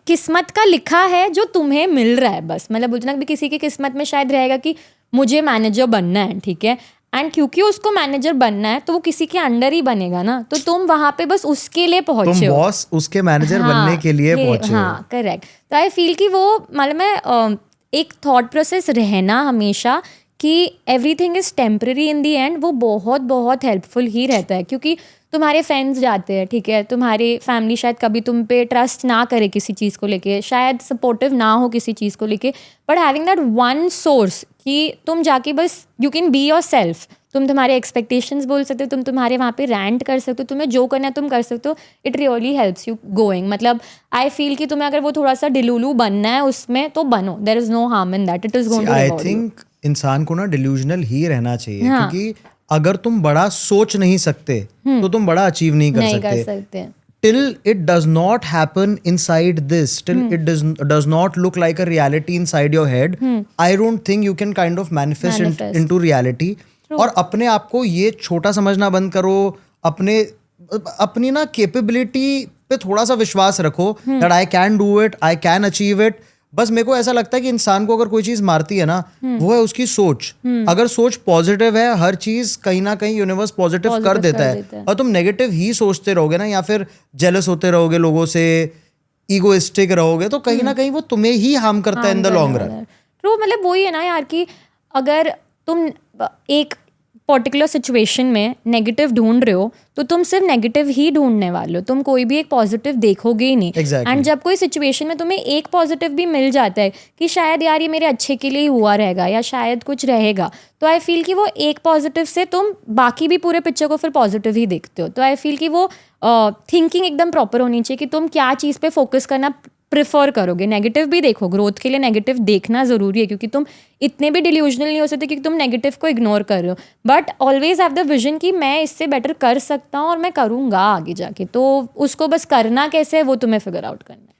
किस्मत का लिखा है जो तुम्हें मिल रहा है। बस मतलब बोलते भी किसी की किस्मत में शायद रहेगा कि मुझे मैनेजर बनना है, ठीक है। एंड क्योंकि उसको मैनेजर बनना है तो वो किसी के अंडर ही बनेगा ना, तो तुम वहां पे बस उसके लिए पहुंचे हो, बॉस उसके मैनेजर बनने के लिए पहुंचे हो। हाँ करेक्ट। तो आई फील कि वो मतलब मैं एक थॉट प्रोसेस रहना हमेशा कि everything is temporary in the and, वो बहुत बहुत हेल्पफुल ही रहता है। क्योंकि तुम्हारे फ्रेंड्स जाते हैं, ठीक है, तुम्हारी फैमिली शायद कभी तुम पे ट्रस्ट ना करे किसी चीज़ को लेके, शायद सपोर्टिव ना हो किसी चीज़ को लेके, but having that one source कि तुम जाके बस you can be your self, तुम तुम्हारे एक्सपेक्टेशंस बोल सकते हो, तुम तुम्हारे वहाँ पे रैंट कर सकते हो, तुम्हें जो करना है तुम कर सकते हो। It really helps you going. मतलब आई फील कि तुम्हें अगर वो थोड़ा सा डिलूलू बनना है उसमें तो बनो, there is no harm in that, it is going to I think इंसान को ना डिल्यूजनल ही रहना चाहिए। क्योंकि अगर तुम बड़ा सोच नहीं सकते तो तुम बड़ा अचीव नहीं कर सकते। Till it does not happen inside this, till it does not look like a reality inside your head, I don't think you can kind of manifest into reality. और अपने आप को ये छोटा समझना बंद करो, अपनी ना कैपेबिलिटी पे थोड़ा सा विश्वास रखो that I can do it, I can achieve it. बस मेरे को ऐसा लगता है कि इंसान को अगर कोई चीज मारती है ना वो है उसकी सोच। अगर सोच पॉजिटिव है, हर चीज कहीं ना कहीं यूनिवर्स पॉजिटिव कर देता है। और तुम नेगेटिव ही सोचते रहोगे ना, या फिर जेलस होते रहोगे लोगों से, ईगोइस्टिक रहोगे, तो कहीं ना कहीं वो तुम्हें ही हार्म करता है in the long run. True. मतलब वही है ना यार कि अगर तुम एक पर्टिकुलर सिचुएशन में नेगेटिव ढूंढ रहे हो तो तुम सिर्फ नेगेटिव ही ढूंढने वाले हो, तुम कोई भी एक पॉजिटिव देखोगे ही नहीं। एंड जब कोई सिचुएशन में तुम्हें एक पॉजिटिव भी मिल जाता है कि शायद यार ये मेरे अच्छे के लिए ही हुआ रहेगा या शायद कुछ रहेगा, तो आई फील कि वो एक पॉजिटिव से तुम बाकी भी पूरे पिक्चर को फिर पॉजिटिव ही देखते हो। तो आई फील कि वो थिंकिंग एकदम प्रॉपर होनी चाहिए कि तुम क्या चीज़ पे फोकस करना प्रिफर करोगे। नेगेटिव भी देखो, ग्रोथ के लिए नेगेटिव देखना ज़रूरी है, क्योंकि तुम इतने भी डिल्यूजनल नहीं हो सकते कि तुम नेगेटिव को इग्नोर कर रहे हो, but always have the vision कि मैं इससे बेटर कर सकता हूँ और मैं करूँगा आगे जाके। तो उसको बस करना कैसे है वो तुम्हें फिगर आउट करना है।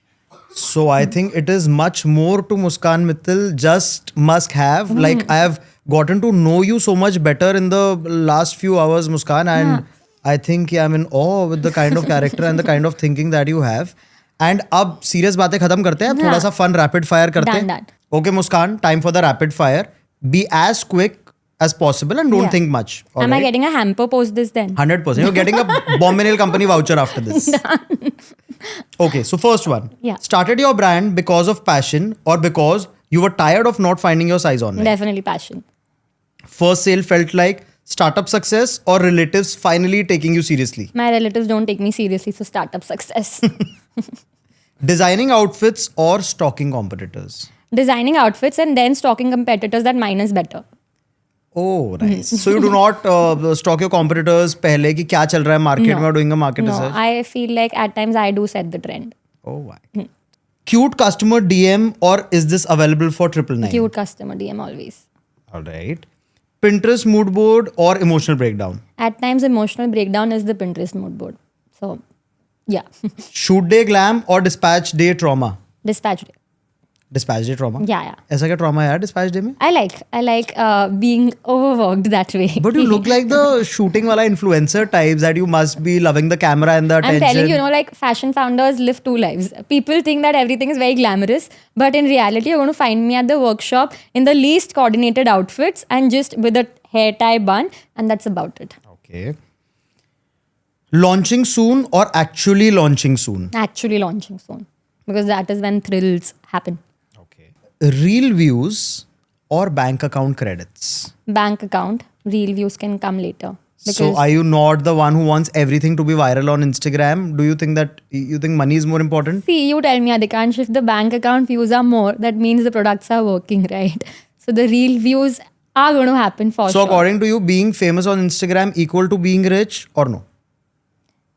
So I think it is much more to Muskan Mittal just must have. Like I have gotten to know you so much better in the last few hours, Muskan, and I think I'm in awe with the kind of character and the kind of thinking that you have. And अब serious बातें खत्म करते हैं, थोड़ा सा fun rapid fire करते हैं। Okay Muskan, time for the rapid fire. Be as quick as possible and don't Yeah. think much. All Am I right? getting a hamper post this then? 100%. You're getting a Bombay Nail Company voucher after this. Okay, so first one. Yeah. Started your brand because of passion or because you were tired of not finding your size online? Definitely passion. First sale felt like startup success or relatives finally taking you seriously? My relatives don't take me seriously, so startup success. Designing outfits or stalking competitors? Designing outfits and then stalking competitors, that mine is better. Oh, nice. So you do not stalk your competitors पहले कि क्या चल रहा है market में, doing a market No, research? I feel like at times I do set the trend. Oh, why? Cute customer DM or is this available for 999? Cute customer DM always. All right. Pinterest mood board or emotional breakdown? At times emotional breakdown is the Pinterest mood board. So, yeah. Shoot day glam or dispatch day trauma? Dispatch day. Dispatch day trauma? Yeah. ऐसा क्या trauma है यार dispatch day में? I like being overworked that way. But you look like the shooting wala influencer types that you must be loving the camera and the I'm attention. telling you, like fashion founders live two lives. People think that everything is very glamorous, but in reality, you're going to find me at the workshop in the least coordinated outfits and just with a hair tie bun, and that's about it. Okay. Launching soon or actually launching soon? Actually launching soon, because that is when thrills happen. Okay. Real views or bank account credits? Bank account, real views can come later. So are you not the one who wants everything to be viral on Instagram? Do you think that you think money is more important? See, you tell me, Adikansh, if the bank account views are more, that means the products are working, right? So the real views are going to happen for So sure. according to you, being famous on Instagram equal to being rich or no?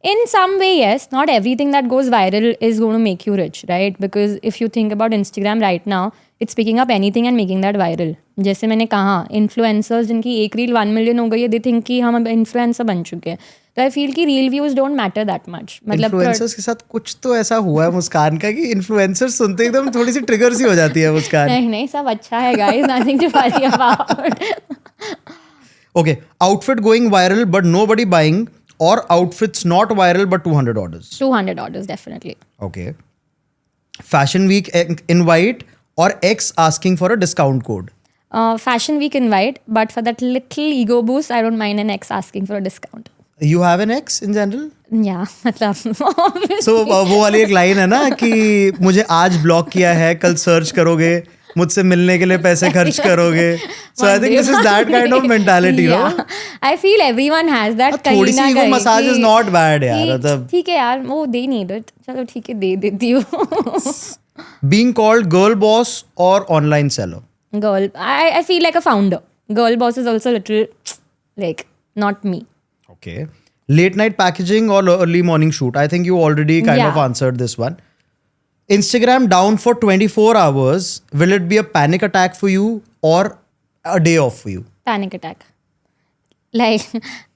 In some way, yes. Not everything that goes viral is going to make you rich, right? Because if you think about Instagram right now, it's picking up anything and making that viral. जैसे मैंने कहा, influencers जिनकी एक reel 1 million हो गई है, they think कि हम अब influencer बन चुके हैं. तो I feel कि real views don't matter that much. मतलब इन्फ्लुएंसर्स के साथ कुछ तो ऐसा हुआ है मुस्कान का कि इन्फ्लुएंसर्स सुनते ही एकदम थोड़ी सी ट्रिगर सी हो जाती है मुस्कान. नहीं सब अच्छा है guys, nothing to worry about. Okay, outfit going viral but nobody buying or outfits not viral but 200 orders. 200 orders, definitely. Okay. Fashion week invite or ex asking for a discount code. Fashion week invite, but for that little ego boost, I don't mind an ex asking for a discount. You have an ex in general? Yeah, मतलब So वो वाली एक line है ना कि मुझे आज block किया है, कल सर्च करोगे, मुझसे मिलने के लिए पैसे खर्च करोगे. So I think this is that kind of mentality, no? Yeah. I feel everyone has that. थोड़ी सी ego massage is not bad यार. मतलब ठीक है यार, वो they need it. चलो ठीक है, दे देती हूँ. being called girl boss or online seller. Girl, I feel like a founder. Girl boss is also a little like not me. Okay. Late night packaging or early morning shoot? I think you already kind of Yeah. answered this one. Instagram down for 24 hours. Will it be a panic attack for you or a day off for you? Panic attack. Like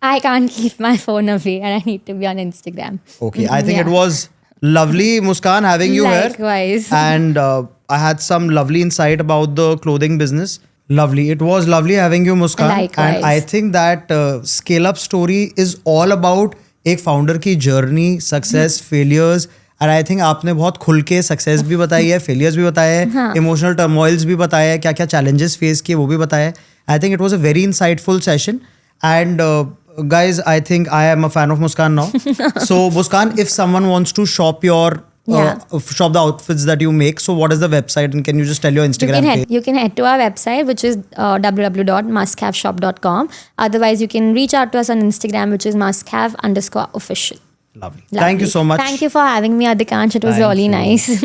I can't keep my phone away and I need to be on Instagram. Okay. I think Yeah. it was lovely, Muskan, having you here. Likewise. And I had some lovely insight about the clothing business. Lovely. It was lovely having you, Muskan. Likewise. And I think that scale up story is all about एक founder की journey, success, failures. And I think आपने बहुत खुल के success भी बताई है, failures भी बताए हैं, emotional turmoils भी बताए हैं, क्या क्या challenges face किए वो भी बताए हैं. I think it was a very insightful session. And guys, I think I am a fan of Muskan now. So Muskan, if someone wants to shop your shop the outfits that you make, so what is the website and can you just tell your Instagram page? You can head to our website, which is www.muskhaveshop.com. Otherwise, you can reach out to us on Instagram, which is muskhave_official. Lovely. Thank you so much. Thank you for having me, Adikansh. It was Thank really you. nice.